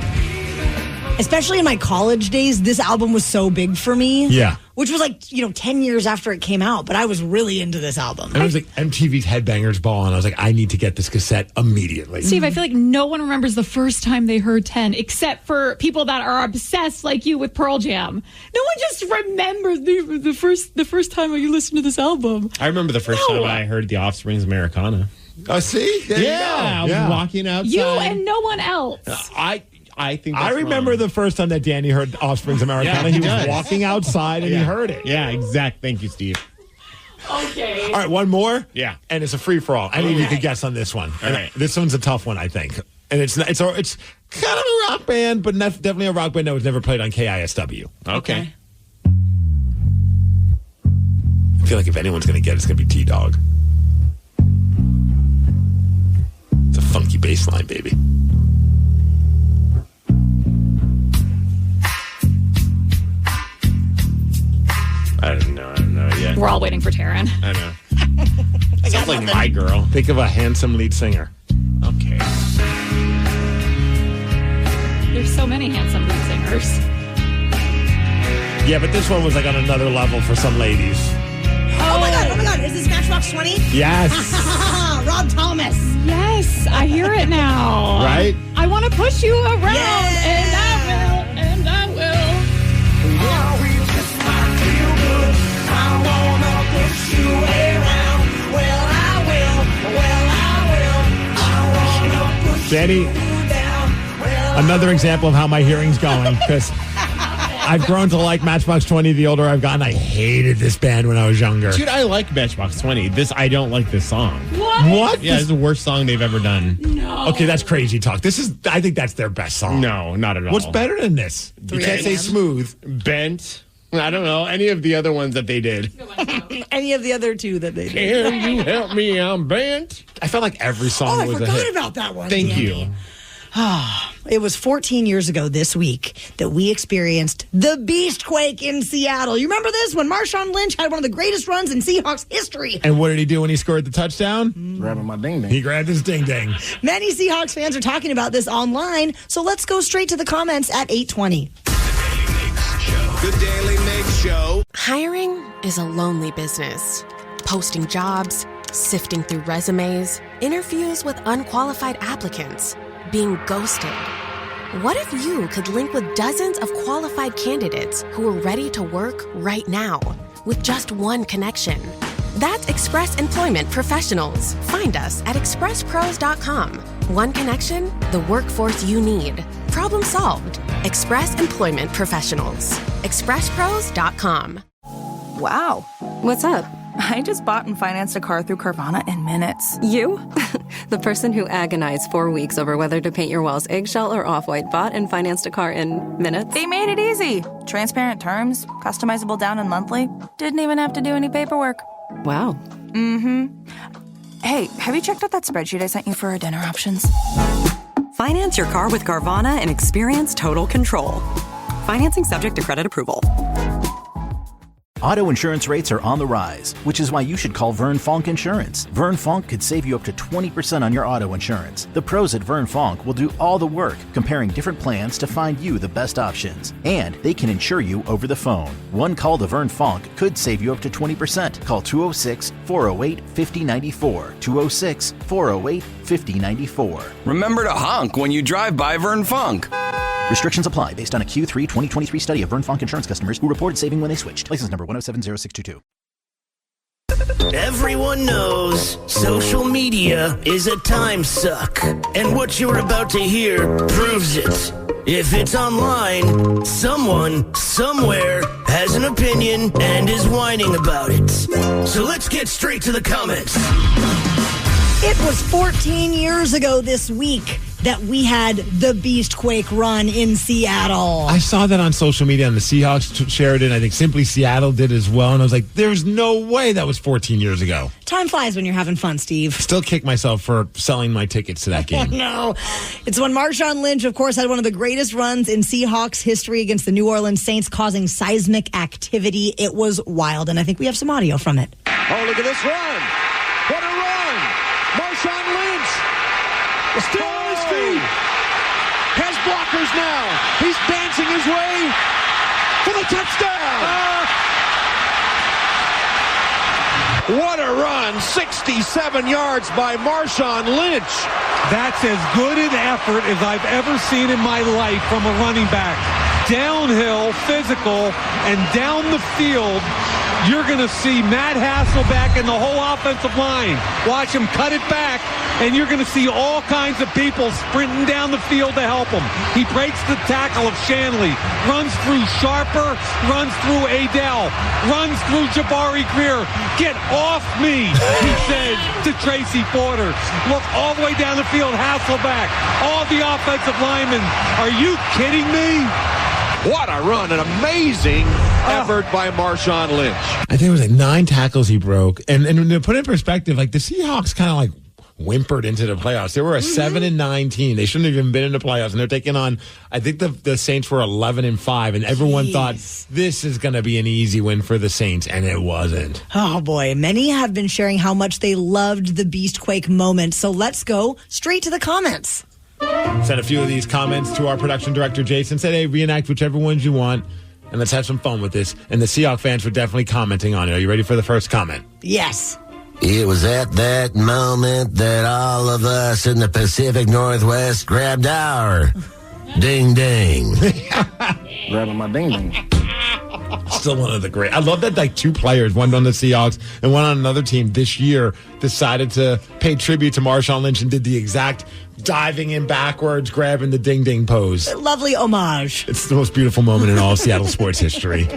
especially in my college days, this album was so big for me. Yeah. Which was like, 10 years after it came out. But I was really into this album. And it was like MTV's Headbangers Ball, and I was like, I need to get this cassette immediately. Steve, I feel like no one remembers the first time they heard 10, except for people that are obsessed like you with Pearl Jam. No one just remembers the first time you listened to this album. I remember the first time I heard The Offspring's Americana. Oh, see? There you go. I was walking outside. You and no one else. I think I that's remember wrong. the first time that Danny heard Offspring's Americana. Yeah, he he was does. walking outside and he heard it. Yeah, exact. Thank you, Steve. Okay. All right, one more. Yeah. And it's a free-for-all. Any of you could guess on this one. All right. This one's a tough one, I think. And it's kind of a rock band, but definitely a rock band that was never played on KISW. Okay. I feel like if anyone's going to get it, it's going to be T-Dog. It's a funky bass line, baby. I don't know yet. We're all waiting for Taryn. I know. Sounds like my girl. Think of a handsome lead singer. Okay. There's so many handsome lead singers. Yeah, but this one was like on another level for some ladies. Oh my God. Is this Matchbox 20? Yes. Rob Thomas. Yes, I hear it now. Right? I want to push you around, Yeah. and I will. Danny, another example of how my hearing's going, because I've grown to like Matchbox 20 the older I've gotten. I hated this band when I was younger. Dude, I like Matchbox 20. I don't like this song. What? Yeah, it's the worst song they've ever done. No. Okay, that's crazy talk. I think that's their best song. No, not at all. What's better than this? You can't say smooth. Bent. I don't know. Any of the other ones that they did. Any of the other two that they did. Can you help me? I'm bent. I felt like every song I was a forgot hit. about that one. Thank Danny. you. It was 14 years ago this week that we experienced the Beastquake in Seattle. You remember this? When Marshawn Lynch had one of the greatest runs in Seahawks history. And what did he do when he scored the touchdown? Grabbing my ding-ding. He grabbed his ding-ding. Many Seahawks fans are talking about this online, so let's go straight to the comments at 8:20. The Daily Migs Show. Hiring is a lonely business. Posting jobs, sifting through resumes, interviews with unqualified applicants, being ghosted. What if you could link with dozens of qualified candidates who are ready to work right now with just one connection? That's Express Employment Professionals. Find us at expresspros.com. One connection, the workforce you need. Problem solved. Express Employment Professionals. expresspros.com. Wow. What's up? I just bought and financed a car through Carvana in minutes. You? The person who agonized 4 weeks over whether to paint your walls eggshell or off-white bought and financed a car in minutes? They made it easy. Transparent terms, customizable down and monthly. Didn't even have to do any paperwork. Wow. Mm-hmm. Hey, have you checked out that spreadsheet I sent you for our dinner options? Finance your car with Carvana and experience total control. Financing subject to credit approval. Auto insurance rates are on the rise, which is why you should call Vern Fonk Insurance. Vern Fonk could save you up to 20% on your auto insurance. The pros at Vern Fonk will do all the work, comparing different plans to find you the best options. And they can insure you over the phone. One call to Vern Fonk could save you up to 20%. Call 206-408-5094. 206-408-5094. Remember to honk when you drive by Vern Funk. Restrictions apply based on a Q3 2023 study of Vern Fonk Insurance customers who reported saving when they switched. License number 1070622. Everyone knows social media is a time suck, and what you're about to hear proves it. If it's online, someone, somewhere, has an opinion and is whining about it. So let's get straight to the comments. It was 14 years ago this week that we had the Beastquake run in Seattle. I saw that on social media, and the Seahawks shared it. I think Simply Seattle did as well. And I was like, there's no way that was 14 years ago. Time flies when you're having fun, Steve. Still kick myself for selling my tickets to that game. No. It's when Marshawn Lynch, of course, had one of the greatest runs in Seahawks history against the New Orleans Saints, causing seismic activity. It was wild, and I think we have some audio from it. Oh, look at this run. What a run. Marshawn Lynch still on his feet. Has blockers now. He's dancing his way for the touchdown. What a run. 67 yards by Marshawn Lynch. That's as good an effort as I've ever seen in my life from a running back. Downhill, physical, and down the field. You're going to see Matt Hasselbeck and the whole offensive line. Watch him cut it back, and you're going to see all kinds of people sprinting down the field to help him. He breaks the tackle of Shanley, runs through Sharper, runs through Adele, runs through Jabari Greer. Get off me, he said to Tracy Porter. Look all the way down the field, Hasselbeck, all the offensive linemen. Are you kidding me? What a run. An amazing effort by Marshawn Lynch. I think it was like 9 tackles he broke. And to put it in perspective, like the Seahawks kind of like whimpered into the playoffs. They were a 7-9 team. They shouldn't have even been in the playoffs. And they're taking on, I think the Saints were 11-5. And everyone thought this is going to be an easy win for the Saints. And it wasn't. Oh, boy. Many have been sharing how much they loved the Beastquake moment. So let's go straight to the comments. Sent a few of these comments to our production director, Jason. Said, hey, reenact whichever ones you want, and let's have some fun with this. And the Seahawks fans were definitely commenting on it. Are you ready for the first comment? Yes. It was at that moment that all of us in the Pacific Northwest grabbed our ding-ding. Grabbing my ding-ding. Still one of the great. I love that like 2 players, one on the Seahawks and one on another team this year, decided to pay tribute to Marshawn Lynch and did the exact diving in backwards, grabbing the ding-ding pose. Lovely homage. It's the most beautiful moment in all of Seattle sports history.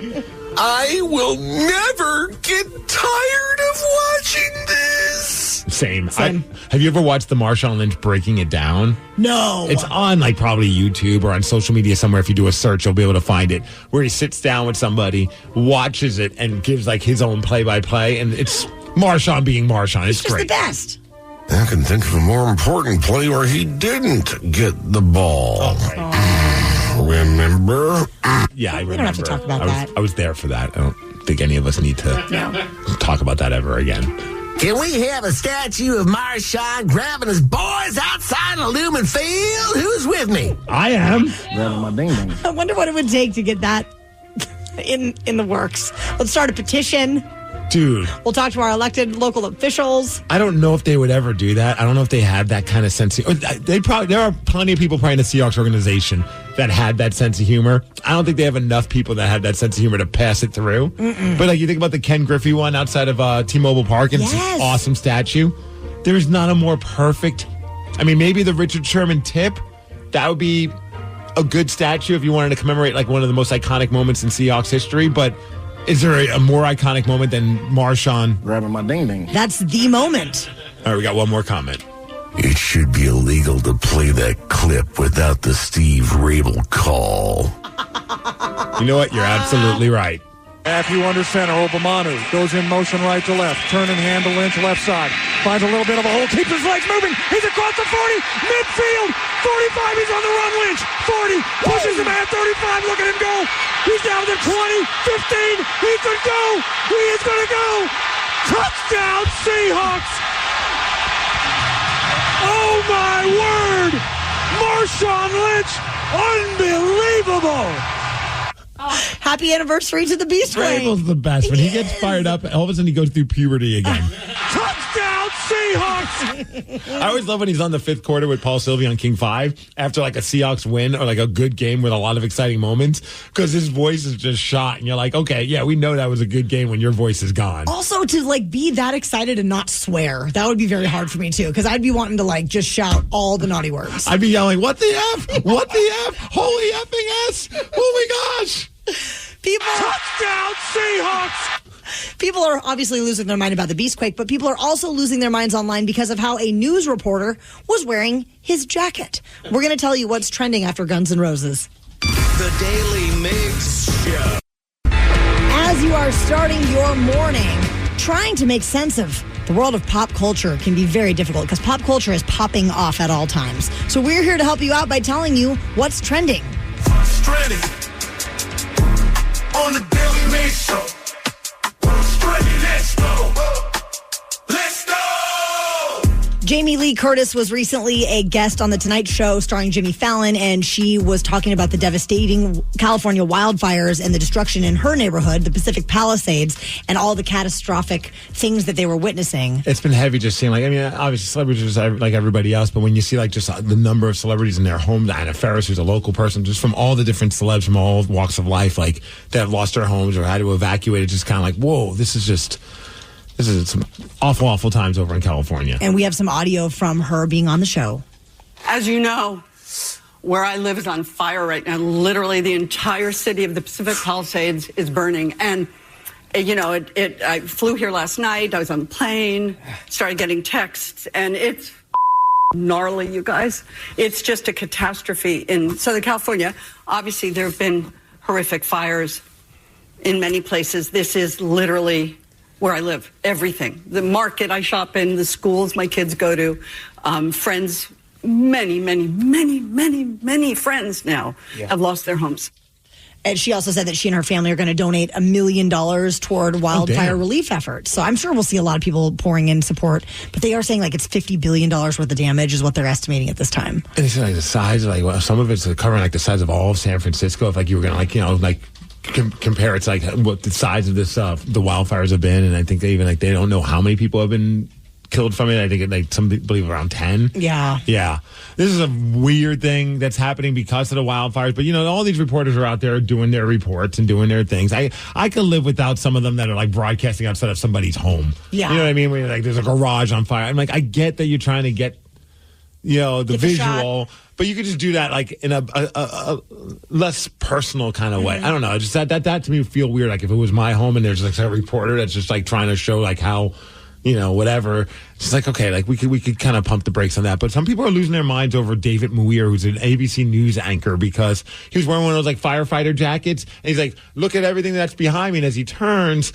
I will never get tired of watching this. Same. Have you ever watched the Marshawn Lynch breaking it down? No. It's on like probably YouTube or on social media somewhere. If you do a search, you'll be able to find it, where he sits down with somebody, watches it, and gives like his own play-by-play. And it's Marshawn being Marshawn. It's just great. The best. I can think of a more important play where he didn't get the ball. Remember? Yeah, I remember. We don't have to talk about that. I was there for that. I don't think any of us need to talk about that ever again. Can we have a statue of Marshawn grabbing his boys outside a Lumen Field? Who's with me? I am. Grabbing my ding ding. I wonder what it would take to get that in the works. Let's start a petition. Dude. We'll talk to our elected local officials. I don't know if they would ever do that. I don't know if they had that kind of sense. There are plenty of people probably in the Seahawks organization that had that sense of humor. I don't think they have enough people that had that sense of humor to pass it through. But like you think about the Ken Griffey one outside of T-Mobile Park, and it's an awesome statue. There's not a more perfect. I mean, maybe the Richard Sherman tip. That would be a good statue if you wanted to commemorate like one of the most iconic moments in Seahawks history. But is there a more iconic moment than Marshawn grabbing my ding ding? That's the moment. All right, we got one more comment. It should be illegal to play that clip without the Steve Rabel call. You know what? You're absolutely right. Matthew under center, Obamanu goes in motion right to left, turn and handle Lynch left side, finds a little bit of a hole, keeps his legs moving, he's across the 40, midfield, 45, he's on the run, Lynch, 40, pushes him at 35, look at him go, he's down to 20, 15, he could go, he is going to go, touchdown Seahawks! Oh my word, Marshawn Lynch, unbelievable! Happy anniversary to the Beast Way. Rabel's the best. When he gets fired up, all of a sudden he goes through puberty again. Touchdown Seahawks! I always love when he's on the fifth quarter with Paul Sylvie on King 5 after like a Seahawks win or like a good game with a lot of exciting moments because his voice is just shot and you're like, okay, yeah, we know that was a good game when your voice is gone. Also, to like be that excited and not swear, that would be very hard for me too because I'd be wanting to like just shout all the naughty words. I'd be yelling, what the F? What the F? Holy effing S! Oh my gosh! People, touchdown Seahawks! People are obviously losing their mind about the Beastquake, but people are also losing their minds online because of how a news reporter was wearing his jacket. We're going to tell you what's trending after Guns N' Roses. The Daily Migs Show. As you are starting your morning, trying to make sense of the world of pop culture can be very difficult because pop culture is popping off at all times. So we're here to help you out by telling you what's trending. What's trending? On the Daily Migs Show. What's trending? Let's go. Let's go. Jamie Lee Curtis was recently a guest on The Tonight Show starring Jimmy Fallon, and she was talking about the devastating California wildfires and the destruction in her neighborhood, the Pacific Palisades, and all the catastrophic things that they were witnessing. It's been heavy just seeing, like, I mean, obviously celebrities are like everybody else, but when you see like just the number of celebrities in their home, Anna Faris, who's a local person, just from all the different celebs from all walks of life, like that have lost their homes or had to evacuate, it's just kind of like, whoa, this is some awful, awful times over in California. And we have some audio from her being on the show. As you know, where I live is on fire right now. Literally, the entire city of the Pacific Palisades is burning. And, you know, I flew here last night. I was on the plane, started getting texts, and it's gnarly, you guys. It's just a catastrophe in Southern California. Obviously, there have been horrific fires in many places. This is literally where I live, everything. The market I shop in, the schools my kids go to, friends, many friends now have lost their homes. And she also said that she and her family are going to donate $1 million toward wildfire relief efforts. So I'm sure we'll see a lot of people pouring in support. But they are saying like it's $50 billion worth of damage is what they're estimating at this time. And it's like the size, like well, some of it's covering like the size of all of San Francisco. If like you were going to like, you know, like compare it to like what the size of this the wildfires have been. And I think they don't know how many people have been killed from it. I think like some people believe around 10. Yeah. This is a weird thing that's happening because of the wildfires. But, you know, all these reporters are out there doing their reports and doing their things. I could live without some of them that are like broadcasting outside of somebody's home. Yeah. You know what I mean? When like there's a garage on fire. I'm like, I get that you're trying to get, you know, the visual, but you could just do that like in a less personal kind of way. I don't know. Just that to me would feel weird. Like if it was my home and there's like a reporter that's just like trying to show like how, you know, whatever. It's like, okay, like we could kind of pump the brakes on that. But some people are losing their minds over David Muir, who's an ABC News anchor, because he was wearing one of those like firefighter jackets. And he's like, look at everything that's behind me. And as he turns,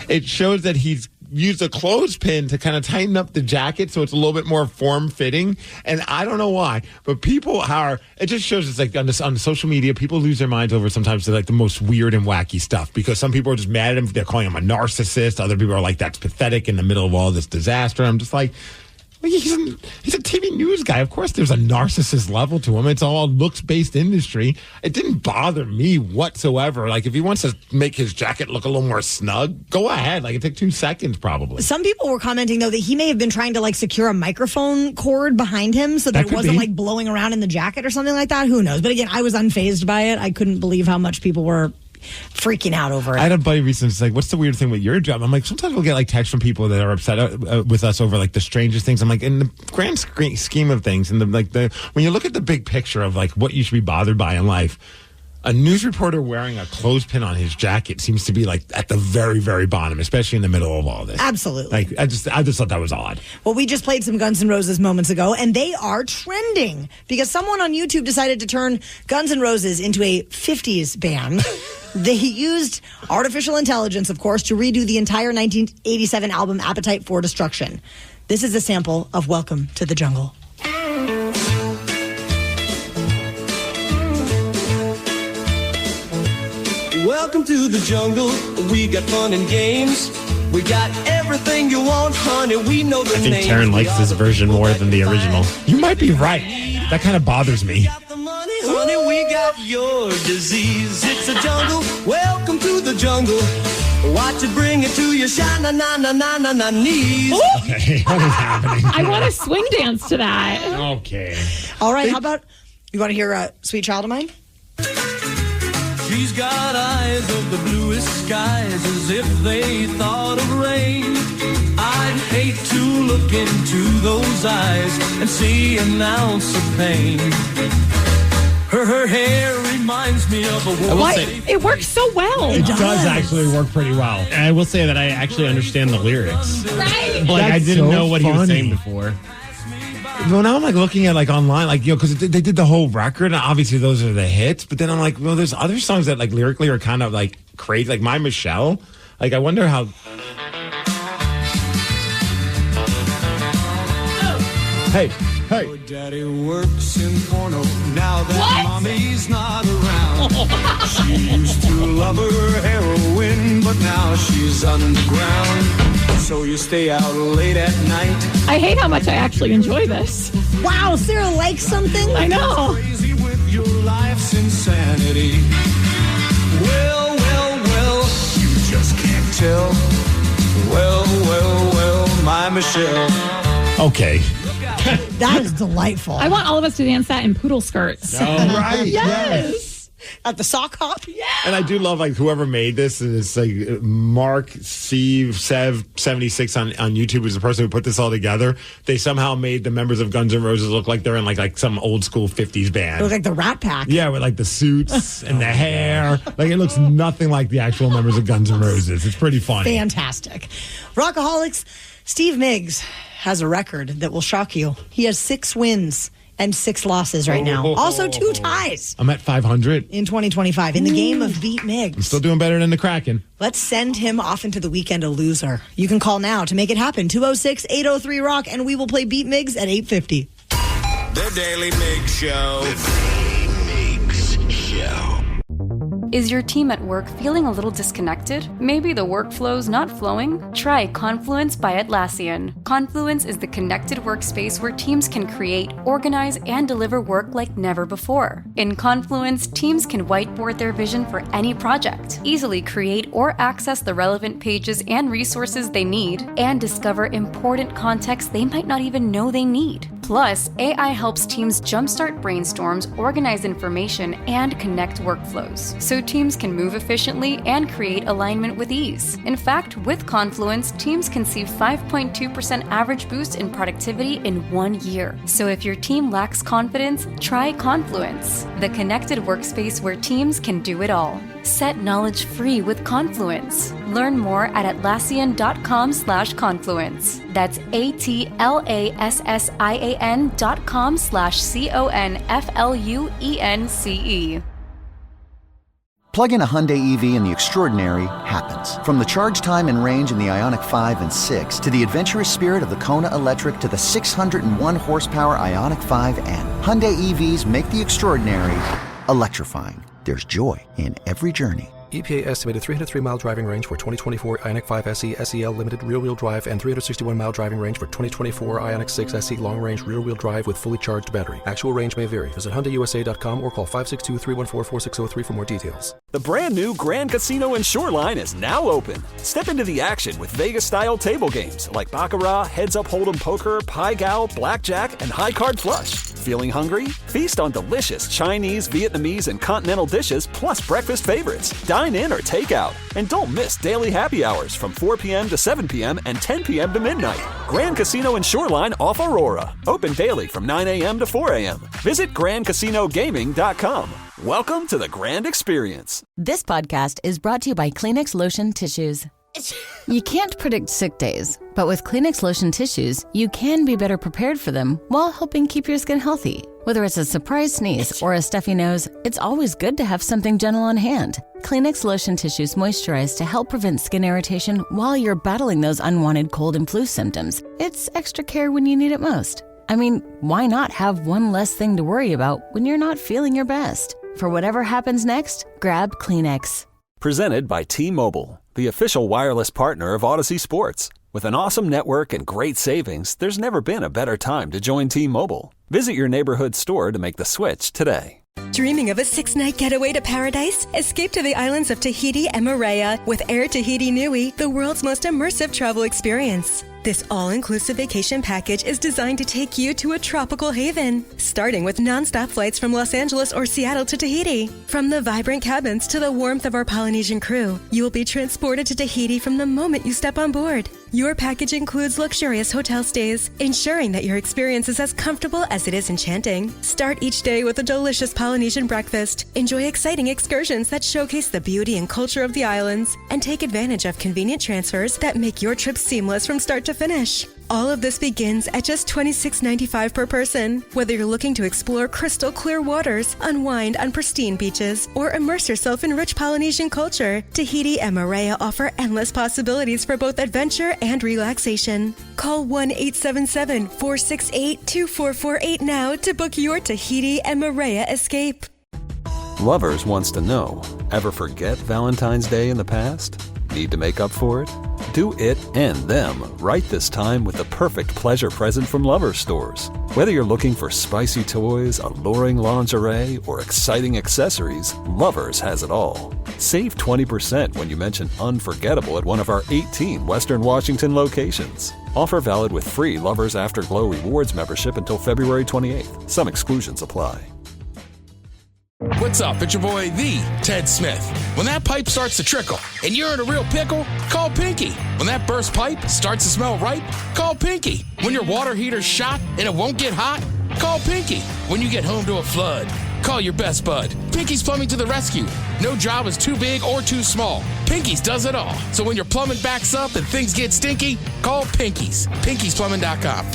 it shows that he's used a clothespin to kind of tighten up the jacket so it's a little bit more form-fitting. And I don't know why, but people are, it just shows it's like on social media, people lose their minds over sometimes like the most weird and wacky stuff because some people are just mad at him. They're calling him a narcissist. Other people are like, that's pathetic in the middle of all this disaster. I'm just like, he's a TV news guy. Of course there's a narcissist level to him. It's all a looks-based industry. It didn't bother me whatsoever. Like, if he wants to make his jacket look a little more snug, go ahead. Like, it took 2 seconds probably. Some people were commenting, though, that he may have been trying to, like, secure a microphone cord behind him so that it wasn't, like, blowing around in the jacket or something like that. Who knows? But again, I was unfazed by it. I couldn't believe how much people were freaking out over it. I had a buddy recently say, what's the weird thing with your job? I'm like, sometimes we'll get like texts from people that are upset with us over like the strangest things. I'm like, in the grand scheme of things, and when you look at the big picture of like what you should be bothered by in life, a news reporter wearing a clothespin on his jacket seems to be like at the very, very bottom, especially in the middle of all this. Absolutely. Like, I just thought that was odd. Well, we just played some Guns N' Roses moments ago, and they are trending because someone on YouTube decided to turn Guns N' Roses into a 50s band. They used artificial intelligence, of course, to redo the entire 1987 album Appetite for Destruction. This is a sample of Welcome to the Jungle. Welcome to the jungle. We got fun and games. We got everything you want, honey. We know the name. I think Taryn likes this version more than the original. You might be right. That kind of bothers me. Honey, we got your disease. It's a jungle. Welcome to the jungle. Watch it bring it to your sha-na-na-na-na-na knees. Okay, what is happening? I want to swing dance to that. Okay. All right, how about, you want to hear Sweet Child of Mine? She's got eyes of the bluest skies as if they thought of rain. I'd hate to look into those eyes and see an ounce of pain. Her hair reminds me of a woman. Why? It works so well. It does actually work pretty well. And I will say that I actually understand the lyrics. Right? Like, I didn't so know what he was funny. saying before. Well, now I'm like looking at like online, like, you know, because they did the whole record, and obviously those are the hits. But then I'm like, well, there's other songs that like lyrically are kind of like crazy, like My Michelle. Like, I wonder how. Hey. Your daddy works in porno now that mommy's not around. She used to love her heroin, but now she's underground. So you stay out late at night. I hate how much I actually enjoy this. Wow, Sarah likes something? I know. Crazy with your life's insanity. Well, you just can't tell. Well, my Michelle. Okay. That is delightful. I want all of us to dance that in poodle skirts. Oh, right. Yes. At the sock hop? Yeah. And I do love like whoever made this, and it's like Mark Sev 76 on YouTube is the person who put this all together. They somehow made the members of Guns N' Roses look like they're in like some old school 50s band. It looked like the Rat Pack. Yeah, with like the suits and the hair. Like, it looks nothing like the actual members of Guns N' Roses. It's pretty funny. Fantastic. Rockaholics, Steve Migs has a record that will shock you. He has 6 wins and 6 losses right now. Also 2 ties. I'm at 500. In 2025 in the game of Beat Migs. I'm still doing better than the Kraken. Let's send him off into the weekend a loser. You can call now to make it happen. 206-803-ROCK, and we will play Beat Migs at 8:50. The Daily Migs Show. The Daily Migs Show. Is your team at work feeling a little disconnected? Maybe the workflow's not flowing? Try Confluence by Atlassian. Confluence is the connected workspace where teams can create, organize, and deliver work like never before. In Confluence, teams can whiteboard their vision for any project, easily create or access the relevant pages and resources they need, and discover important context they might not even know they need. Plus, AI helps teams jumpstart brainstorms, organize information, and connect workflows, so teams can move efficiently and create alignment with ease. In fact, with Confluence, teams can see 5.2% average boost in productivity in 1 year. So if your team lacks confidence, try Confluence, the connected workspace where teams can do it all. Set knowledge free with Confluence. Learn more at Atlassian.com/Confluence. That's Atlassian.com/CONFLUENCE. Plug in a Hyundai EV and the extraordinary happens. From the charge time and range in the Ioniq 5 and 6 to the adventurous spirit of the Kona Electric to the 601 horsepower Ioniq 5N. Hyundai EVs make the extraordinary electrifying. There's joy in every journey. EPA estimated 303-mile driving range for 2024 Ioniq 5 SE SEL Limited rear-wheel drive and 361-mile driving range for 2024 Ioniq 6 SE long-range rear-wheel drive with fully charged battery. Actual range may vary. Visit HyundaiUSA.com or call 562-314-4603 for more details. The brand new Grand Casino and Shoreline is now open. Step into the action with Vegas-style table games like Baccarat, Heads Up Hold'em Poker, Pai Gow, Blackjack, and High Card Flush. Feeling hungry? Feast on delicious Chinese, Vietnamese, and continental dishes plus breakfast favorites. Dine in or take out. And don't miss daily happy hours from 4 p.m. to 7 p.m. and 10 p.m. to midnight. Grand Casino and Shoreline off Aurora. Open daily from 9 a.m. to 4 a.m. Visit GrandCasinoGaming.com. Welcome to the Grand Experience. This podcast is brought to you by Kleenex Lotion Tissues. You can't predict sick days, but with Kleenex Lotion Tissues, you can be better prepared for them while helping keep your skin healthy. Whether it's a surprise sneeze or a stuffy nose, it's always good to have something gentle on hand. Kleenex Lotion Tissues moisturize to help prevent skin irritation while you're battling those unwanted cold and flu symptoms. It's extra care when you need it most. I mean, why not have one less thing to worry about when you're not feeling your best? For whatever happens next, grab Kleenex. Presented by T-Mobile, the official wireless partner of Odyssey Sports. With an awesome network and great savings, there's never been a better time to join T-Mobile. Visit your neighborhood store to make the switch today. Dreaming of a 6-night getaway to paradise? Escape to the islands of Tahiti and Moorea with Air Tahiti Nui, the world's most immersive travel experience. This all-inclusive vacation package is designed to take you to a tropical haven, starting with non-stop flights from Los Angeles or Seattle to Tahiti. From the vibrant cabins to the warmth of our Polynesian crew, you will be transported to Tahiti from the moment you step on board. Your package includes luxurious hotel stays, ensuring that your experience is as comfortable as it is enchanting. Start each day with a delicious Polynesian breakfast. Enjoy exciting excursions that showcase the beauty and culture of the islands, and take advantage of convenient transfers that make your trip seamless from start to finish. All of this begins at just $26.95 per person. Whether you're looking to explore crystal clear waters, unwind on pristine beaches, or immerse yourself in rich Polynesian culture, Tahiti and Moorea offer endless possibilities for both adventure and relaxation. Call 1-877-468-2448 now to book your Tahiti and Moorea escape. Lovers wants to know, ever forget Valentine's Day in the past? Need to make up for it? Do it and them right this time with the perfect pleasure present from Lovers stores. Whether you're looking for spicy toys, alluring lingerie, or exciting accessories, Lovers has it all. Save 20% when you mention unforgettable at one of our 18 Western Washington locations. Offer valid with free Lovers Afterglow Rewards membership until February 28th. Some exclusions apply. What's up? It's your boy, the Ted Smith. When that pipe starts to trickle and you're in a real pickle, call Pinky. When that burst pipe starts to smell ripe, call Pinky. When your water heater's shot and it won't get hot, call Pinky. When you get home to a flood, call your best bud. Pinky's Plumbing to the rescue. No job is too big or too small. Pinky's does it all. So when your plumbing backs up and things get stinky, call Pinky's. Pinky'sPlumbing.com.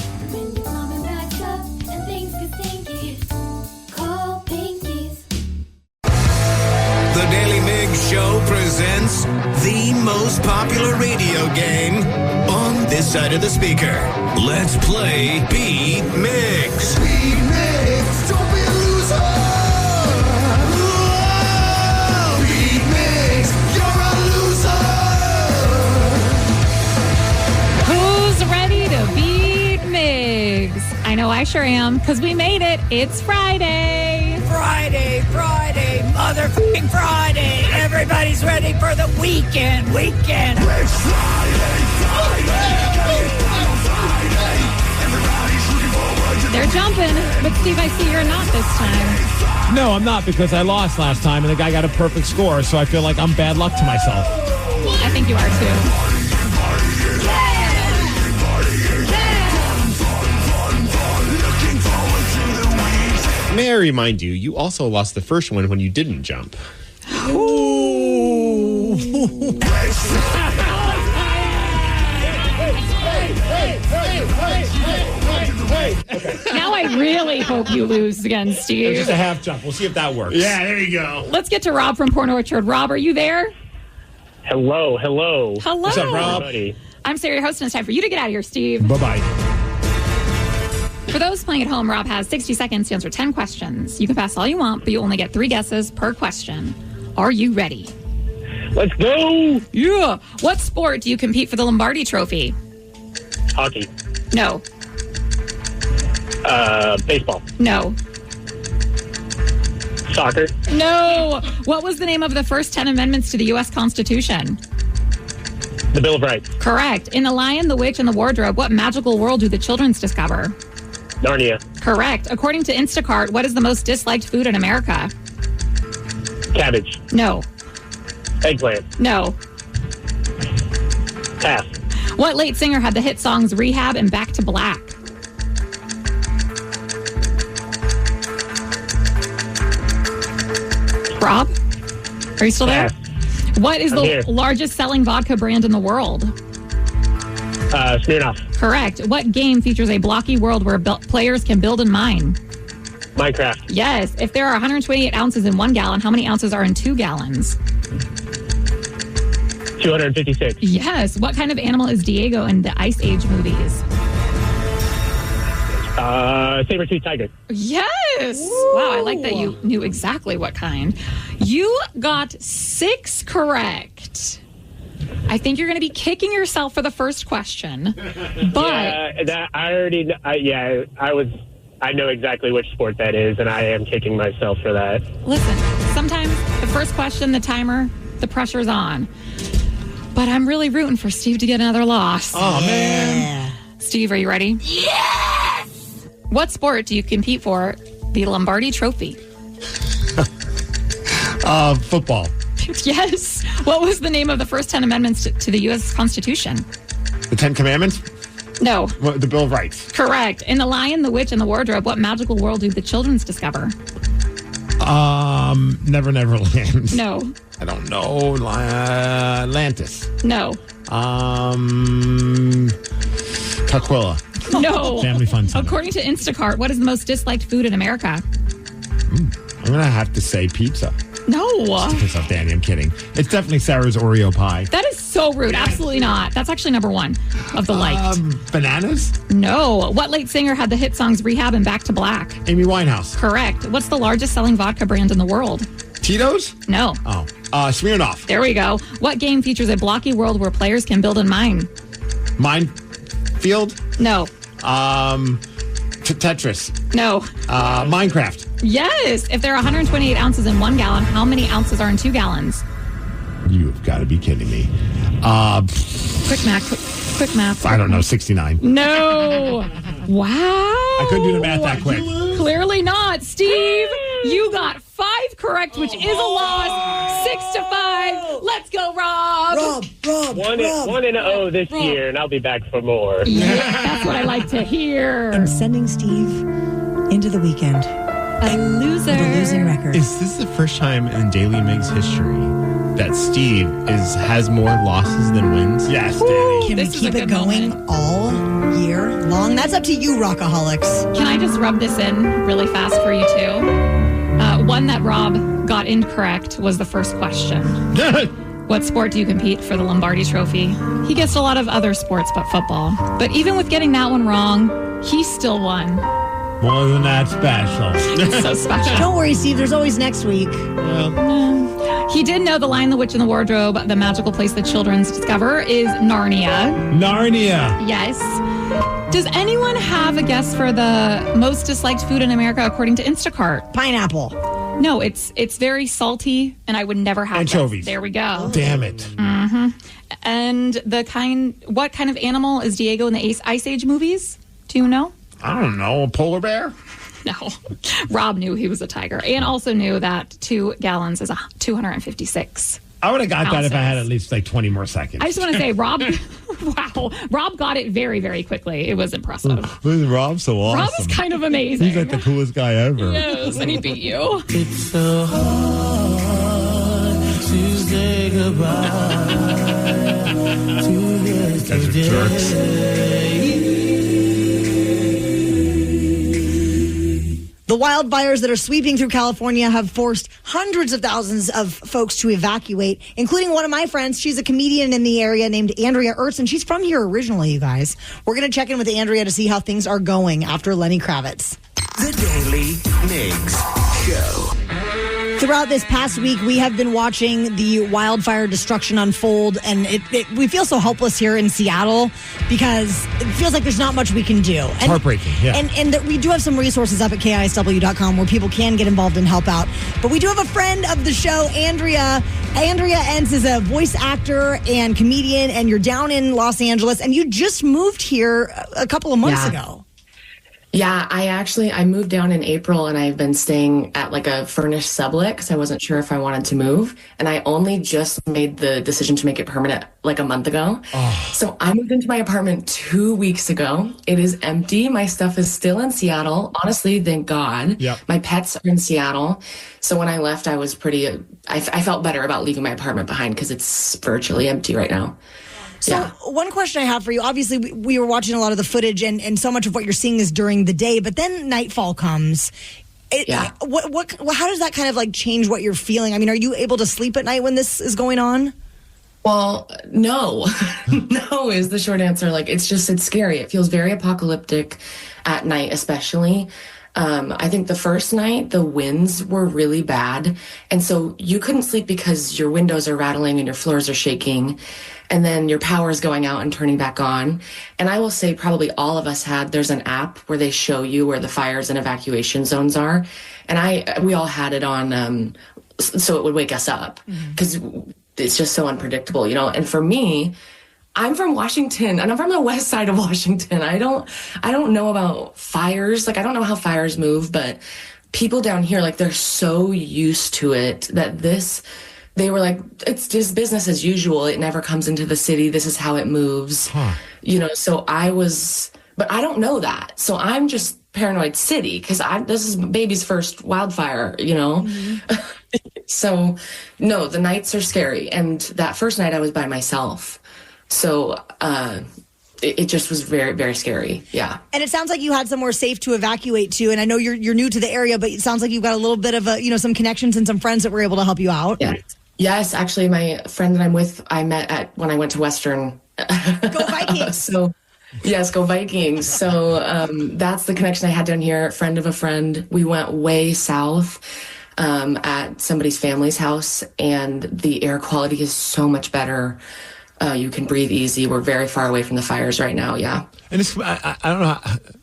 The Daily Migs Show presents the most popular radio game on this side of the speaker. Let's play Beat Migs. Beat Migs, don't be a loser. Whoa, Beat Migs, you're a loser. Who's ready to beat Migs? I know I sure am, because we made it. It's Friday. Friday, motherfucking Friday. Everybody's ready for the weekend. It's Friday. Everybody's looking forward to They're jumping, but Steve, I see you're not this time. No, I'm not, because I lost last time and the guy got a perfect score, so I feel like I'm bad luck to myself. I think you are too. May I remind you, you also lost the first one when you didn't jump. Ooh. Now I really hope you lose again, Steve. It's just a half jump. We'll see if that works. Yeah, there you go. Let's get to Rob from Port Orchard. Rob, are you there? Hello. Hello. What's up, Rob? Everybody. I'm Sarah, your host, and it's time for you to get out of here, Steve. Bye-bye. For those playing at home, Rob has 60 seconds to answer 10 questions. You can pass all you want, but you only get 3 guesses per question. Are you ready? Let's go. Yeah. What sport do you compete for the Lombardi Trophy? Hockey. No. Baseball. No. Soccer. No. What was the name of the first 10 amendments to the U.S. Constitution? The Bill of Rights. Correct. In The Lion, the Witch, and the Wardrobe, what magical world do the children discover? Narnia. Correct. According to Instacart, what is the most disliked food in America? Cabbage. No. Eggplant. No. Pass. What late singer had the hit songs Rehab and Back to Black? Rob? Are you still there? Pass. What is I'm the here. largest selling vodka brand in the world? Smirnoff. Correct. What game features a blocky world where players can build and mine? Minecraft. Yes. If there are 128 ounces in 1 gallon, how many ounces are in 2 gallons? 256. Yes. What kind of animal is Diego in the Ice Age movies? Saber-tooth tiger. Yes. Wow, I like that you knew exactly what kind. You got 6 correct. I think you're going to be kicking yourself for the first question. But Yeah, that I already. I know exactly which sport that is, and I am kicking myself for that. listen, sometimes the first question, the timer, the pressure's on. But I'm really rooting for Steve to get another loss. Oh, man. Steve, are you ready? Yes! What sport do you compete for the Lombardi Trophy? Football. Yes. What was the name of the first 10 amendments to the U.S. Constitution? The 10 Commandments? No. Well, the Bill of Rights. Correct. In The Lion, the Witch, and the Wardrobe, what magical world do the children discover? Never Land. No. I don't know. Atlantis. No. Caquilla. No. Family Fun Center. According to Instacart, what is the most disliked food in America? I'm going to have to say pizza. No. Piss off, Danny. I'm kidding. It's definitely Sarah's Oreo pie. That is so rude. Absolutely not. That's actually number 1 of the liked. Bananas? No. What late singer had the hit songs Rehab and Back to Black? Amy Winehouse. Correct. What's the largest selling vodka brand in the world? Tito's? No. Oh. Smirnoff. There we go. What game features a blocky world where players can build and mine? Minefield? No. Tetris. No. Minecraft. Yes. If there are 128 ounces in 1 gallon, how many ounces are in 2 gallons? You have got to be kidding me. Quick math. I don't know, 69. No. Wow. I couldn't do the math that quick. Clearly not. Steve, you got 5 correct, which is a loss. 6-5. Let's go, Rob. Rob. 1-0 this year, and I'll be back for more. Yeah, that's what I like to hear. I'm sending Steve into the weekend. A loser. With a losing record. Is this the first time in Daly Migs history that Steve has more losses than wins? Yes, Danny. Can we This is keep a it good going moment. all year long? That's up to you, Rockaholics. Can I just rub this in really fast for you, too? One that Rob got incorrect was the first question. What sport do you compete for the Lombardi Trophy? He gets a lot of other sports but football. But even with getting that one wrong, he still won. Wasn't that special? So special. Don't worry, Steve. There's always next week. He did know The Lion, the Witch, and the Wardrobe, the magical place that children discover, is Narnia. Narnia. Yes. Does anyone have a guess for the most disliked food in America according to Instacart? Pineapple. No, it's very salty, and I would never have Anchovies. that. There we go. Damn it. Mm-hmm. And what kind of animal is Diego in the Ice Age movies? Do you know? I don't know. A polar bear? No. Rob knew he was a tiger and also knew that 2 gallons is 256. I would have got that if I had ounces. at least like 20 more seconds. I just want to say, Rob, wow. Rob got it very, very quickly. It was impressive. Rob's so awesome. Rob is kind of amazing. He's like the coolest guy ever. Yes, and he beat you. It's so hard to say goodbye to Guys are jerks. The wildfires that are sweeping through California have forced hundreds of thousands of folks to evacuate, including one of my friends. She's a comedian in the area named Andrea Ertz, and she's from here originally, you guys. We're going to check in with Andrea to see how things are going after Lenny Kravitz. The Daily Migs Show. Throughout this past week, we have been watching the wildfire destruction unfold, and we feel so helpless here in Seattle because it feels like there's not much we can do. It's heartbreaking, yeah. And that we do have some resources up at KISW.com where people can get involved and help out. But we do have a friend of the show, Andrea. Andrea Entz is a voice actor and comedian, and you're down in Los Angeles, and you just moved here a couple of months ago. Yeah, I moved down in April, and I've been staying at like a furnished sublet because I wasn't sure if I wanted to move. And I only just made the decision to make it permanent like a month ago. So I moved into my apartment 2 weeks ago. It is empty. My stuff is still in Seattle. Honestly, thank God. Yep. My pets are in Seattle. So when I left, I was I felt better about leaving my apartment behind because it's virtually empty right now. So one question I have for you, obviously we were watching a lot of the footage and so much of what you're seeing is during the day, but then nightfall comes. How does that kind of like change what you're feeling? I mean, are you able to sleep at night when this is going on? Well, no. No is the short answer. Like, it's scary. It feels very apocalyptic at night, especially. I think the first night, the winds were really bad. And so you couldn't sleep because your windows are rattling and your floors are shaking. And then your power is going out and turning back on. And I will say probably all of us there's an app where they show you where the fires and evacuation zones are. And we all had it on, so it would wake us up because it's just so unpredictable, you know? And for me, I'm from Washington, and I'm from the west side of Washington. I don't know about fires. Like, I don't know how fires move, but people down here, like, they're so used to it that they were like, it's just business as usual. It never comes into the city. This is how it moves. You know, so but I don't know that. So I'm just paranoid city because this is baby's first wildfire, you know? So, no, the nights are scary. And that first night I was by myself. So it just was very, very scary. Yeah. And it sounds like you had somewhere safe to evacuate to. And I know you're new to the area, but it sounds like you've got a little bit of some connections and some friends that were able to help you out. Yeah. Yes, actually, my friend that I'm with, I met when I went to Western. Go Vikings! Yes, go Vikings. So that's the connection I had down here. Friend of a friend. We went way south at somebody's family's house, and the air quality is so much better. You can breathe easy. We're very far away from the fires right now. Yeah. And I don't know.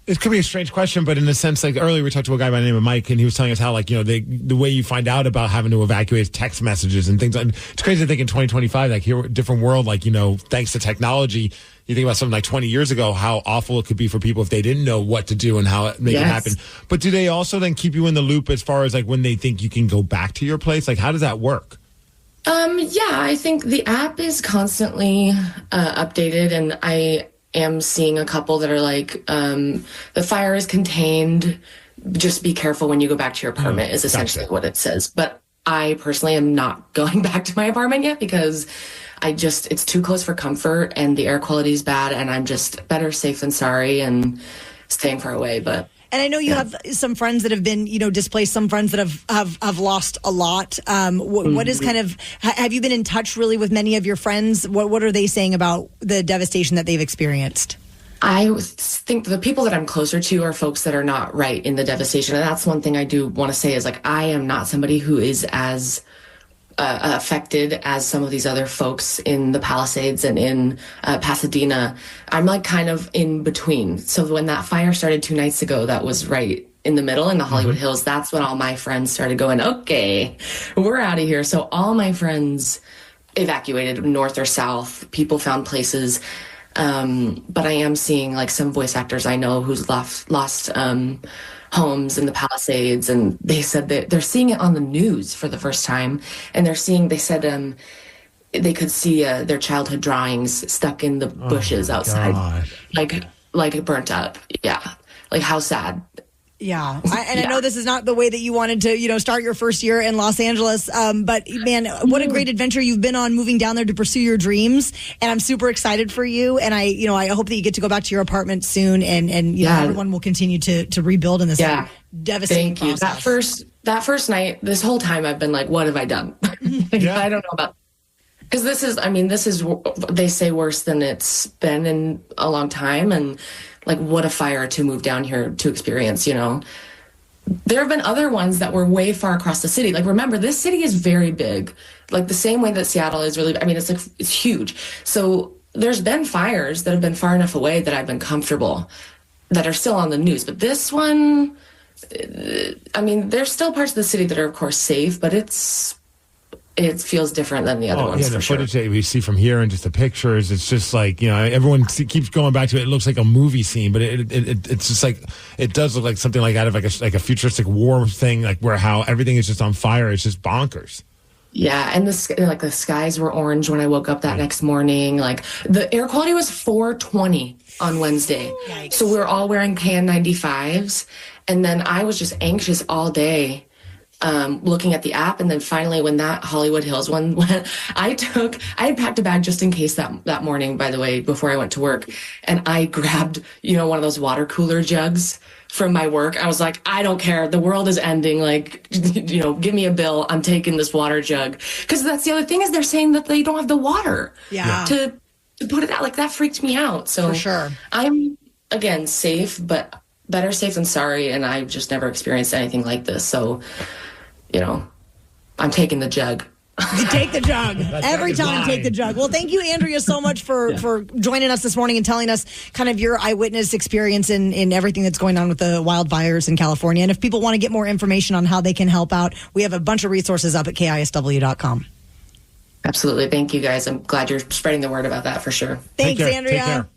It could be a strange question, but in a sense, like earlier we talked to a guy by the name of Mike, and he was telling us how, like, the way you find out about having to evacuate is text messages and things. And it's crazy to think in 2025, like, here, different world, like, thanks to technology, you think about something like 20 years ago, how awful it could be for people if they didn't know what to do and how it make it happen. But do they also then keep you in the loop as far as like when they think you can go back to your place? Like, how does that work? Yeah, I think the app is constantly updated, and I am seeing a couple that are like, the fire is contained. Just be careful when you go back to your apartment is essentially what it says. But I personally am not going back to my apartment yet because it's too close for comfort and the air quality is bad, and I'm just better safe than sorry and staying far away. And I know you have some friends that have been, displaced, some friends that have lost a lot. What is have you been in touch really with many of your friends? What are they saying about the devastation that they've experienced? I think the people that I'm closer to are folks that are not right in the devastation. And that's one thing I do want to say is, like, I am not somebody who is as affected as some of these other folks in the Palisades and in Pasadena. I'm like kind of in between. So when that fire started 2 nights ago, that was right in the middle in the Hollywood Hills. That's when all my friends started going, okay, we're out of here. So all my friends evacuated north or south. People found places. But I am seeing like some voice actors I know who's lost homes in the Palisades, and they said that they're seeing it on the news for the first time, and they said they could see their childhood drawings stuck in the bushes outside, like burnt up. Yeah, like how sad. Yeah, I know this is not the way that you wanted to, start your first year in Los Angeles. But man, what a great adventure you've been on, moving down there to pursue your dreams. And I'm super excited for you. And I hope that you get to go back to your apartment soon, and everyone will continue to rebuild in this devastating process. Thank you. That first night, this whole time, I've been like, what have I done? I don't know about. Because this is, they say worse than it's been in a long time. And like, what a fire to move down here to experience, There have been other ones that were way far across the city. Like, remember, this city is very big. Like, the same way that Seattle is really, it's huge. So there's been fires that have been far enough away that I've been comfortable, that are still on the news. But this one, there's still parts of the city that are, of course, safe, but it feels different than the other ones. Yeah, the footage that we see from here and just the pictures, it's just like, everyone keeps going back to it. It looks like a movie scene, but it's just like, it does look like something like out of like a futuristic war thing, like where how everything is just on fire. It's just bonkers. Yeah, and the skies were orange when I woke up that next morning. Like, the air quality was 420 on Wednesday. Yikes. So we were all wearing KN95s, and then I was just anxious all day. Looking at the app, and then finally when that Hollywood Hills one went, I had packed a bag just in case that morning, by the way, before I went to work, and I grabbed, one of those water cooler jugs from my work. I was like, I don't care. The world is ending. Like, give me a bill. I'm taking this water jug. Because that's the other thing, is they're saying that they don't have the water to put it out. Like, that freaked me out. So for sure. I'm, again, safe, but better safe than sorry. And I've just never experienced anything like this. So, I'm taking the jug. You take the jug. Every time, take the jug. Well, thank you, Andrea, so much for joining us this morning and telling us kind of your eyewitness experience in everything that's going on with the wildfires in California. And if people want to get more information on how they can help out, we have a bunch of resources up at KISW.com. Absolutely. Thank you, guys. I'm glad you're spreading the word about that for sure. Thanks, Andrea.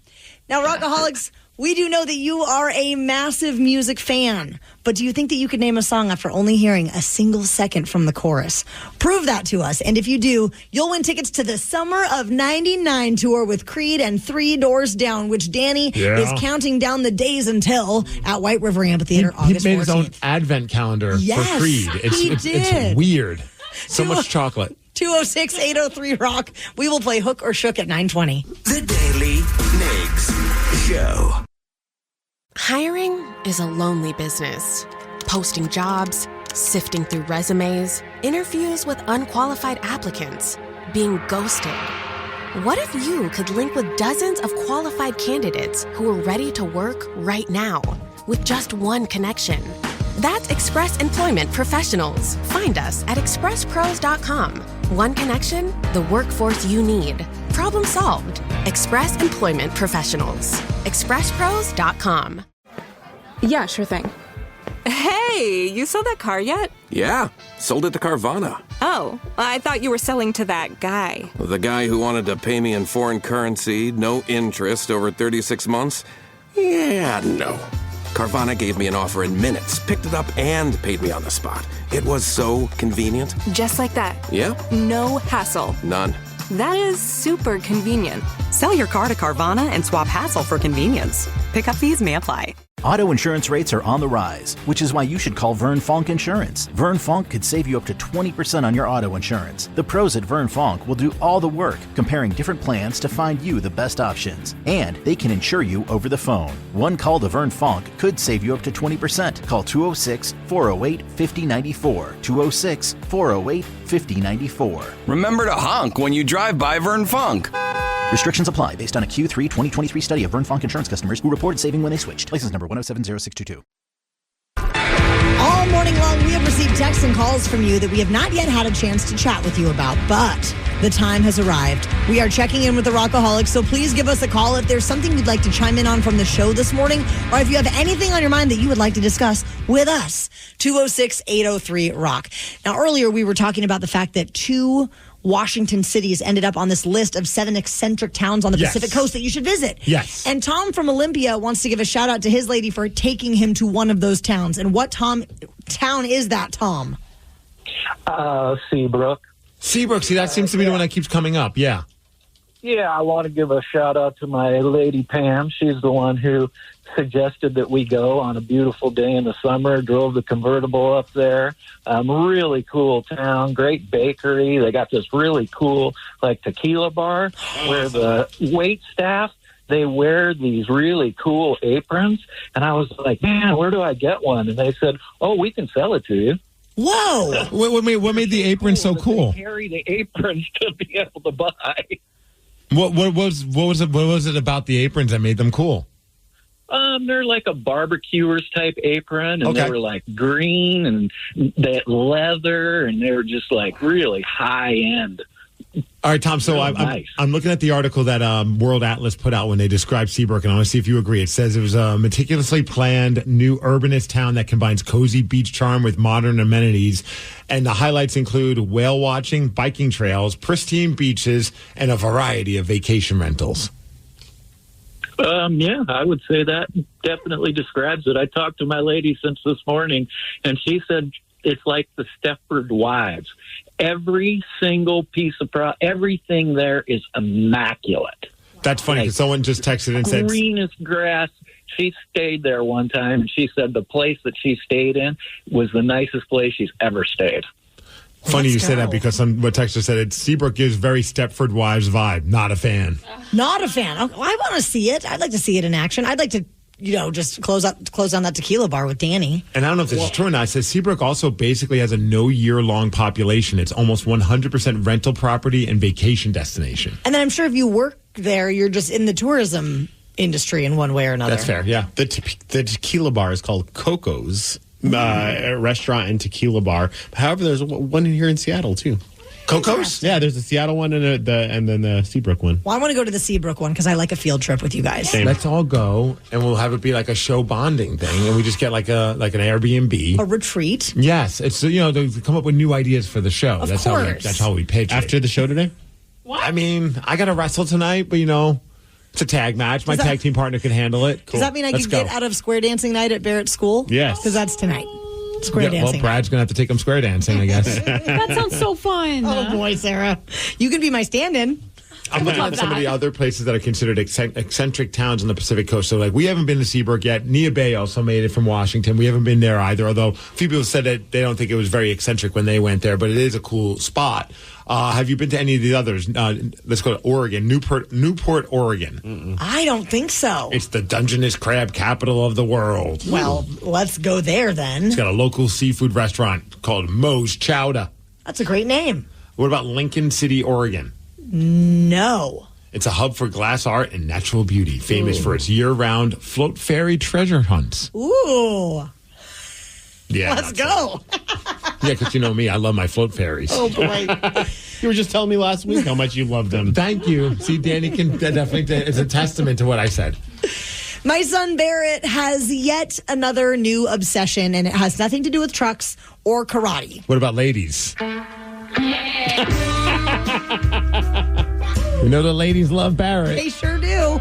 Now, Rockaholics, we do know that you are a massive music fan, but do you think that you could name a song after only hearing a single second from the chorus? Prove that to us, and if you do, you'll win tickets to the Summer of '99 tour with Creed and Three Doors Down, which Danny is counting down the days until at White River Amphitheater August 14th. He made his own advent calendar for Creed. It's weird. So much chocolate. 206-803-ROCK. We will play Hook or Shook at 9:20. The Daily Migs Show. Hiring is a lonely business. Posting jobs, sifting through resumes, interviews with unqualified applicants, being ghosted. What if you could link with dozens of qualified candidates who are ready to work right now with just one connection? That's Express Employment Professionals. Find us at expresspros.com. One connection, the workforce you need. Problem solved. Express Employment Professionals. expresspros.com. Yeah, sure thing. Hey, you sold that car yet? Yeah, sold it to Carvana. Oh, I thought you were selling to that guy. The guy who wanted to pay me in foreign currency, no interest, over 36 months? Yeah, no. Carvana gave me an offer in minutes, picked it up, and paid me on the spot. It was so convenient. Just like that. Yeah. No hassle. None. That is super convenient. Sell your car to Carvana and swap hassle for convenience. Pickup fees may apply. Auto insurance rates are on the rise, which is why you should call Vern Fonk Insurance. Vern Fonk could save you up to 20% on your auto insurance. The pros at Vern Fonk will do all the work, comparing different plans to find you the best options. And they can insure you over the phone. One call to Vern Fonk could save you up to 20%. Call 206-408-5094. 206-408-5094. Remember to honk when you drive by Vern Fonk. Restrictions apply based on a Q3 2023 study of Vern Fonk insurance customers who reported saving when they switched. License number 1070622. All morning long, we have received texts and calls from you that we have not yet had a chance to chat with you about, but the time has arrived. We are checking in with the Rockaholics, so please give us a call if there's something you'd like to chime in on from the show this morning, or if you have anything on your mind that you would like to discuss with us. 206-803-ROCK. Now, earlier we were talking about the fact that two Washington cities ended up on this list of 7 eccentric towns on the Pacific Coast that you should visit. Yes. And Tom from Olympia wants to give a shout out to his lady for taking him to one of those towns. And what town is that, Tom? Seabrook. Seabrook. See, that seems to be the one that keeps coming up. Yeah. Yeah, I want to give a shout out to my lady Pam. She's the one who suggested that we go on a beautiful day in the summer, drove the convertible up there. Really cool town, great bakery. They got this really cool tequila bar where the wait staff, they wear these really cool aprons. And I was like, man, where do I get one? And they said, oh, we can sell it to you. Whoa! What made the apron so cool? They carry the aprons to be able to buy. What was it about the aprons that made them cool? They're like a barbecuer's type apron, and they were like green and that leather, and they were just like really high end. All right, Tom. So I'm looking at the article that World Atlas put out when they described Seabrook, and I want to see if you agree. It says it was a meticulously planned new urbanist town that combines cozy beach charm with modern amenities, and the highlights include whale watching, biking trails, pristine beaches, and a variety of vacation rentals. Yeah, I would say that definitely describes it. I talked to my lady since this morning, and she said it's like the Stepford Wives. Every single piece of everything there is immaculate. That's funny because someone just texted and said greenest grass. She stayed there one time, and she said the place that she stayed in was the nicest place she's ever stayed. Funny you say that because what texter said it. Seabrook gives very Stepford Wives vibe. Not a fan. Not a fan. I want to see it. I'd like to see it in action. I'd like to, just close down that tequila bar with Danny. And I don't know if this is true or not. It says Seabrook also basically has a no year-long population. It's almost 100% rental property and vacation destination. And then I'm sure if you work there, you're just in the tourism industry in one way or another. That's fair, yeah. The tequila bar is called Coco's restaurant and tequila bar. However, there's one here in Seattle, too. Coco's? Yeah, there's the Seattle one and then the Seabrook one. Well, I want to go to the Seabrook one because I like a field trip with you guys. Same. Let's all go, and we'll have it be like a show bonding thing, and we just get like an Airbnb. A retreat. Yes. It's, to come up with new ideas for the show. Of that's course. That's how we pitch After the show today? What? I mean, I got to wrestle tonight, but, it's a tag match. My tag team partner can handle it. Cool. Does that mean I could get out of square dancing night at Barrett School? Yes. Because that's tonight. Square dancing. Well, Brad's going to have to take him square dancing, I guess. That sounds so fun. Oh, boy, Sarah. You can be my stand-in. I'm looking at some of the other places that are considered eccentric towns on the Pacific Coast. So, we haven't been to Seabrook yet. Nia Bay also made it from Washington. We haven't been there either, although a few people said that they don't think it was very eccentric when they went there, but it is a cool spot. Have you been to any of the others? Let's go to Oregon, Newport, Oregon. Mm-mm. I don't think so. It's the Dungeness crab capital of the world. Well, let's go there then. It's got a local seafood restaurant called Moe's Chowder. That's a great name. What about Lincoln City, Oregon? No. It's a hub for glass art and natural beauty, famous for its year-round float ferry treasure hunts. Ooh. Yeah, let's go. Yeah, because you know me, I love my float ferries. Oh, boy. You were just telling me last week how much you love them. Thank you. See, Danny can definitely, it's a testament to what I said. My son Barrett has yet another new obsession, and it has nothing to do with trucks or karate. What about ladies? You know the ladies love Barrett. They sure do.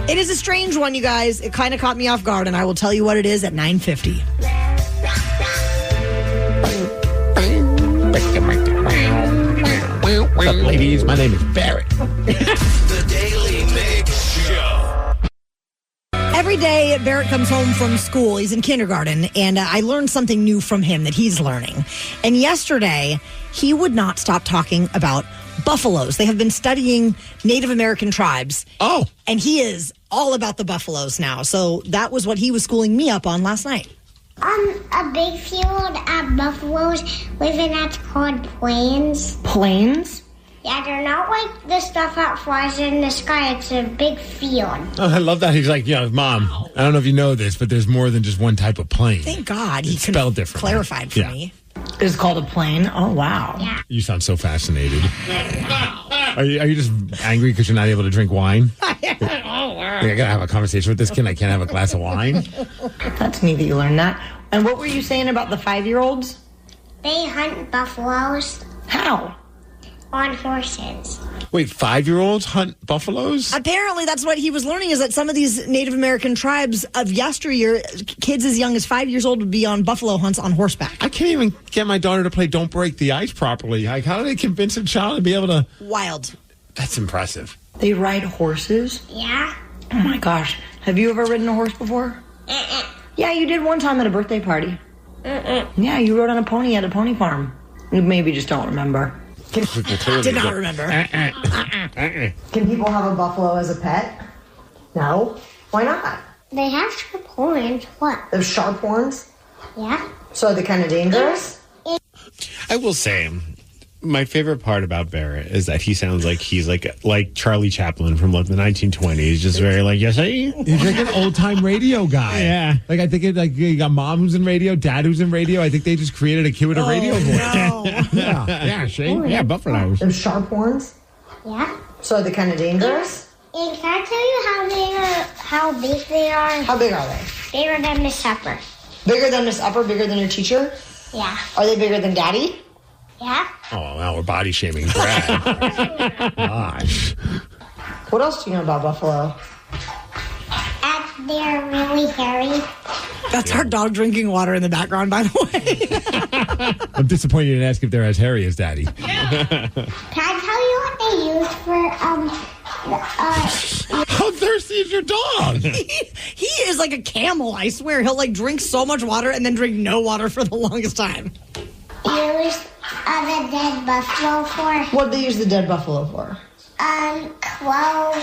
It is a strange one, you guys. It kind of caught me off guard, and I will tell you what it is at 9:50. What's up, ladies? My name is Barrett. The Daily Migs Show. Every day, Barrett comes home from school. He's in kindergarten, and I learned something new from him that he's learning. And yesterday, he would not stop talking about buffaloes. They have been studying Native American tribes. Oh. And he is all about the buffaloes now. So that was what he was schooling me up on last night. A big field at buffaloes live in that's called plains. Plains? Yeah, they're not like the stuff that flies in the sky. It's a big field. Oh, I love that. He's like, Mom, I don't know if you know this, but there's more than just one type of plane. Thank God he spelled different. Clarified for me. It's called a plane? Oh, wow. Yeah. You sound so fascinated. Are you just angry because you're not able to drink wine? I gotta have a conversation with this kid. I can't have a glass of wine. That's neat that you learned that. And what were you saying about the 5-year-olds? They hunt buffaloes. How? On horses. Wait, 5-year-olds hunt buffaloes? Apparently, that's what he was learning, is that some of these Native American tribes of yesteryear, kids as young as 5 years old would be on buffalo hunts on horseback. I can't even get my daughter to play Don't Break the Ice properly. Like, how do they convince a child to be able to... Wild. That's impressive. They ride horses? Yeah. Oh my gosh. Have you ever ridden a horse before? Yeah, you did one time at a birthday party. Yeah, you rode on a pony at a pony farm. You maybe just don't remember. Did not remember. Can people have a buffalo as a pet? No. Why not? They have sharp horns. What? They have sharp horns? Yeah. So are they kind of dangerous? I will say, my favorite part about Barrett is that he sounds like he's like Charlie Chaplin from like the 1920s, just very like, yes, hey. He's like an old time radio guy. Yeah. Like I think you got mom who's in radio, dad who's in radio. I think they just created a kid with a radio voice. No. Yeah, Shane. Yeah, buffaloes. They have sharp horns? Yeah. So are they kind of dangerous? And can I tell you how big they are? How big are they? Bigger than Miss Upper. Bigger than Miss Upper? Bigger than your teacher? Yeah. Are they bigger than Daddy? Yeah. Oh, now we're body shaming Brad. Gosh. What else do you know about buffalo? They're really hairy. That's our dog drinking water in the background, by the way. I'm disappointed you didn't ask if they're as hairy as Daddy. Can I tell you what they use for How thirsty is your dog? He is like a camel, I swear. He'll like drink so much water and then drink no water for the longest time. use the dead buffalo for? What do they use the dead buffalo for? Clove,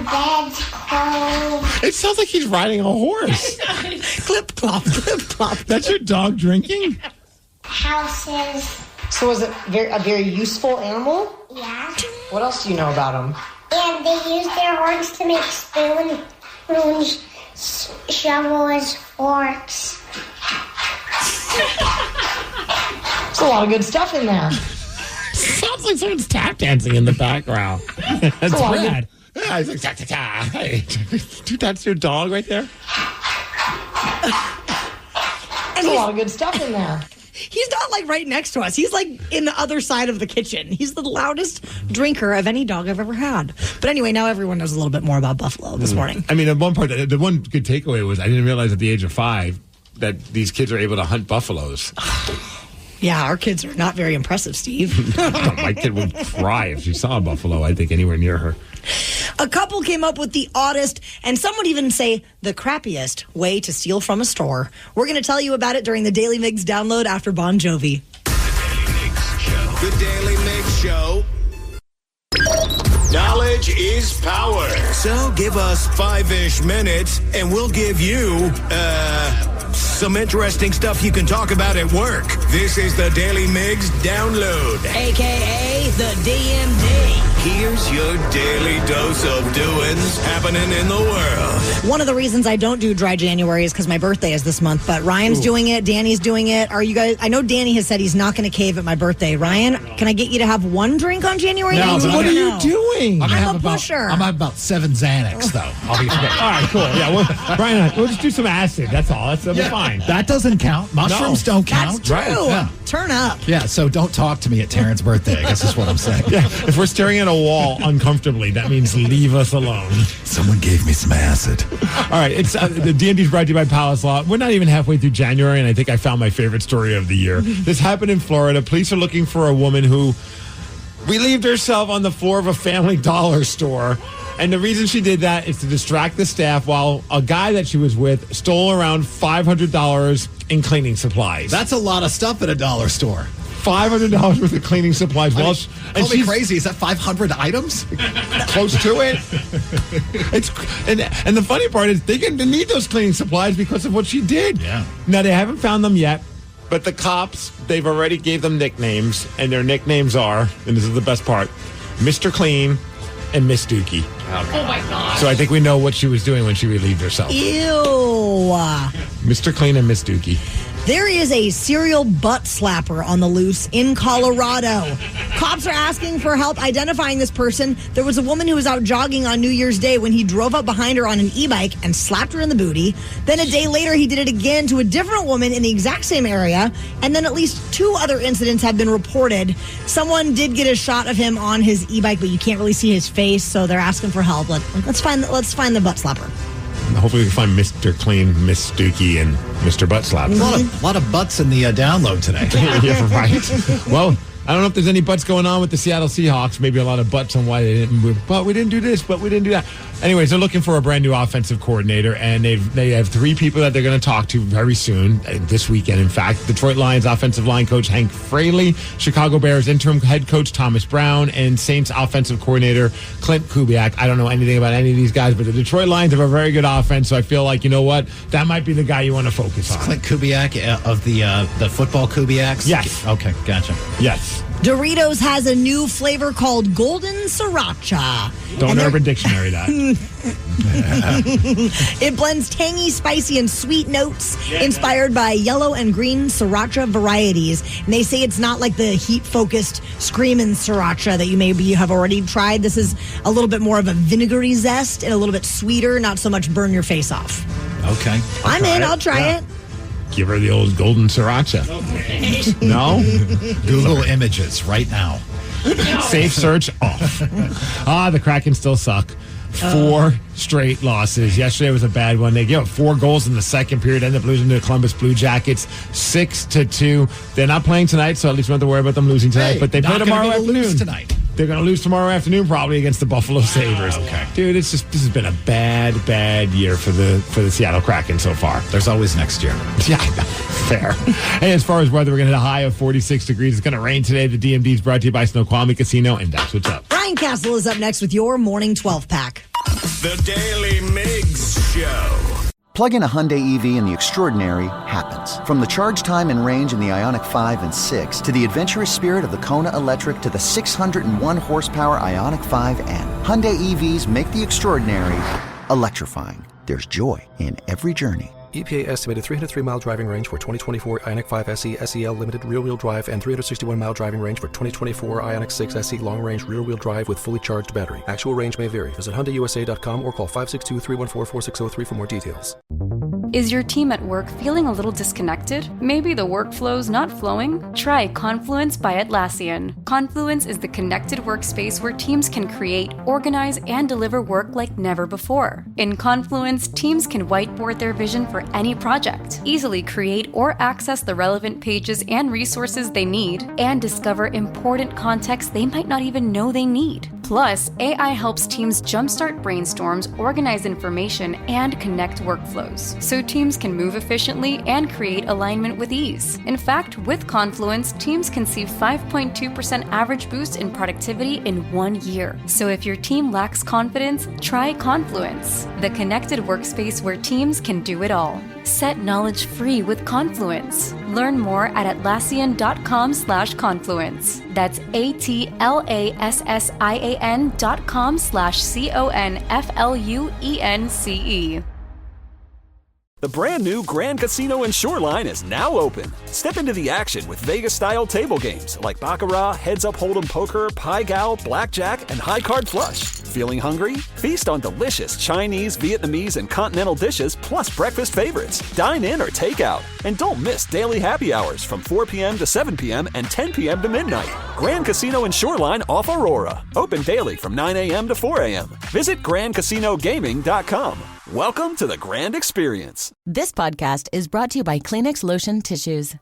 beds, clove. It sounds like he's riding a horse. Clip clop, clip clop. That's your dog drinking? Houses. So is it a very useful animal? Yeah. What else do you know about them? And they use their horns to make spoons, shovels, forks. There's a lot of good stuff in there. Sounds like someone's tap dancing in the background. That's a lot of Brad. Yeah, he's like, ta-ta-ta. Hey, dude, that's your dog right there? There's a lot of good stuff in there. He's not like right next to us. He's like in the other side of the kitchen. He's the loudest drinker of any dog I've ever had. But anyway, now everyone knows a little bit more about buffalo this morning. I mean, at one part, the one good takeaway was I didn't realize at the age of 5 that these kids are able to hunt buffaloes. Yeah, our kids are not very impressive, Steve. My kid would cry if she saw a buffalo, I think, anywhere near her. A couple came up with the oddest, and some would even say the crappiest, way to steal from a store. We're going to tell you about it during the Daily Migs download after Bon Jovi. The Daily Migs Show. Knowledge is power. So give us 5-ish minutes, and we'll give you, some interesting stuff you can talk about at work. This is the Daily Migs download. AKA the DMD. Here's your daily dose of doings happening in the world. One of the reasons I don't do dry January is because my birthday is this month, but Ryan's doing it. Danny's doing it. Are you guys? I know Danny has said he's not going to cave at my birthday. Ryan, can I get you to have one drink on January 19th? What are you doing? I'm a pusher. I'm about 7 Xanax, though. I'll be fine. All right, cool. Yeah, Brian, we'll just do some acid. That's all. That'll be fine. That doesn't count. Mushrooms don't count. That's true. Yeah. Turn up. Yeah, so don't talk to me at Taryn's birthday, I guess is what I'm saying. Yeah, if we're staring at a wall uncomfortably, that means leave us alone. Someone gave me some acid. All right, it's the D&D's brought to you by Palace Law. We're not even halfway through January, and I think I found my favorite story of the year. This happened in Florida. Police are looking for a woman who relieved herself on the floor of a Family Dollar store. And the reason she did that is to distract the staff while a guy that she was with stole around $500 in cleaning supplies. That's a lot of stuff at a dollar store. $500 worth of cleaning supplies. Call me crazy. Is that 500 items? Close to it. And the funny part is they need those cleaning supplies because of what she did. Yeah. Now, they haven't found them yet, but the cops, they've already gave them nicknames, and their nicknames are, and this is the best part, Mr. Clean and Miss Dookie. Oh, my God. So I think we know what she was doing when she relieved herself. Ew. Mr. Clean and Miss Dookie. There is a serial butt slapper on the loose in Colorado. Cops are asking for help identifying this person. There was a woman who was out jogging on New Year's Day when he drove up behind her on an e-bike and slapped her in the booty. Then a day later, he did it again to a different woman in the exact same area. And then at least 2 other incidents have been reported. Someone did get a shot of him on his e-bike, but you can't really see his face, so they're asking for help. Let's find the butt slapper. Hopefully we can find Mr. Clean, Miss Dookie, and Mr. Butt Slap. A lot of butts in the download today. Yeah, right. Well, I don't know if there's any butts going on with the Seattle Seahawks. Maybe a lot of butts on why they didn't move. But we didn't do this, but we didn't do that. Anyways, they're looking for a brand new offensive coordinator, and they have 3 people that they're going to talk to very soon, this weekend, in fact. Detroit Lions offensive line coach Hank Fraley, Chicago Bears interim head coach Thomas Brown, and Saints offensive coordinator Clint Kubiak. I don't know anything about any of these guys, but the Detroit Lions have a very good offense, so I feel like, you know what? That might be the guy you want to focus on. Clint Kubiak of the football Kubiaks? Yes. Okay, gotcha. Yes. Doritos has a new flavor called Golden Sriracha. Don't Urban Dictionary that. It blends tangy, spicy, and sweet notes inspired by yellow and green Sriracha varieties. And they say it's not like the heat-focused Screamin' Sriracha that you maybe have already tried. This is a little bit more of a vinegary zest and a little bit sweeter, not so much burn your face off. Okay. I'll try it. Give her the old Golden Sriracha. No? Google images right now. Safe search off. The Kraken still suck. 4 straight losses. Yesterday was a bad one. They gave up 4 goals in the second period, ended up losing to the Columbus Blue Jackets 6-2. They're not playing tonight, so at least we don't have to worry about them losing tonight. But they play tomorrow afternoon. They're going to lose tomorrow afternoon, probably against the Buffalo Sabres. Okay, dude, this has been a bad year for the Seattle Kraken so far. There's always next year. Yeah, fair. Hey, as far as weather, we're going to hit a high of 46 degrees. It's going to rain today. The DMD is brought to you by Snoqualmie Casino, and that's what's up. Ryan Castle is up next with your morning 12-pack. The Daily Migs Show. Plug in a Hyundai EV and the extraordinary happens. From the charge time and range in the Ioniq 5 and 6 to the adventurous spirit of the Kona Electric to the 601 horsepower Ioniq 5N. Hyundai EVs make the extraordinary electrifying. There's joy in every journey. EPA estimated 303-mile driving range for 2024 Ioniq 5 SE SEL limited rear-wheel drive and 361-mile driving range for 2024 Ioniq 6 SE long-range rear-wheel drive with fully charged battery. Actual range may vary. Visit HyundaiUSA.com or call 562-314-4603 for more details. Is your team at work feeling a little disconnected? Maybe the workflow's not flowing? Try Confluence by Atlassian. Confluence is the connected workspace where teams can create, organize, and deliver work like never before. In Confluence, teams can whiteboard their vision for any project, easily create or access the relevant pages and resources they need, and discover important context they might not even know they need. Plus, AI helps teams jumpstart brainstorms, organize information, and connect workflows, so teams can move efficiently and create alignment with ease. In fact, with Confluence, teams can see 5.2% average boost in productivity in 1 year. So if your team lacks confidence, try Confluence, the connected workspace where teams can do it all. Set knowledge free with Confluence. Learn more at Atlassian.com/confluence. That's Atlassian.com/CONFLUENCE. The brand new Grand Casino and Shoreline is now open. Step into the action with Vegas-style table games like Baccarat, Heads Up Hold'em Poker, Pai Gow, Blackjack, and High Card Flush. Feeling hungry? Feast on delicious Chinese, Vietnamese, and continental dishes plus breakfast favorites. Dine in or take out. And don't miss daily happy hours from 4 p.m. to 7 p.m. and 10 p.m. to midnight. Grand Casino and Shoreline off Aurora. Open daily from 9 a.m. to 4 a.m. Visit GrandCasinoGaming.com. Welcome to the Grand Experience. This podcast is brought to you by Kleenex Lotion Tissues.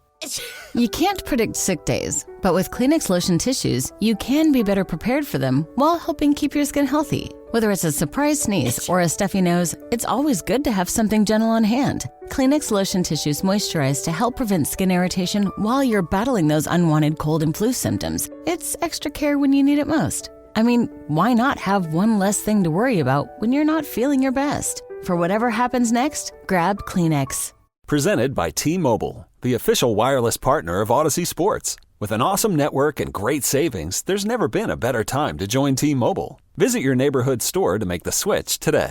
You can't predict sick days, but with Kleenex Lotion Tissues, you can be better prepared for them while helping keep your skin healthy. Whether it's a surprise sneeze or a stuffy nose, it's always good to have something gentle on hand. Kleenex Lotion Tissues moisturize to help prevent skin irritation while you're battling those unwanted cold and flu symptoms. It's extra care when you need it most. I mean, why not have one less thing to worry about when you're not feeling your best? For whatever happens next, grab Kleenex. Presented by T-Mobile, the official wireless partner of Odyssey Sports. With an awesome network and great savings, there's never been a better time to join T-Mobile. Visit your neighborhood store to make the switch today.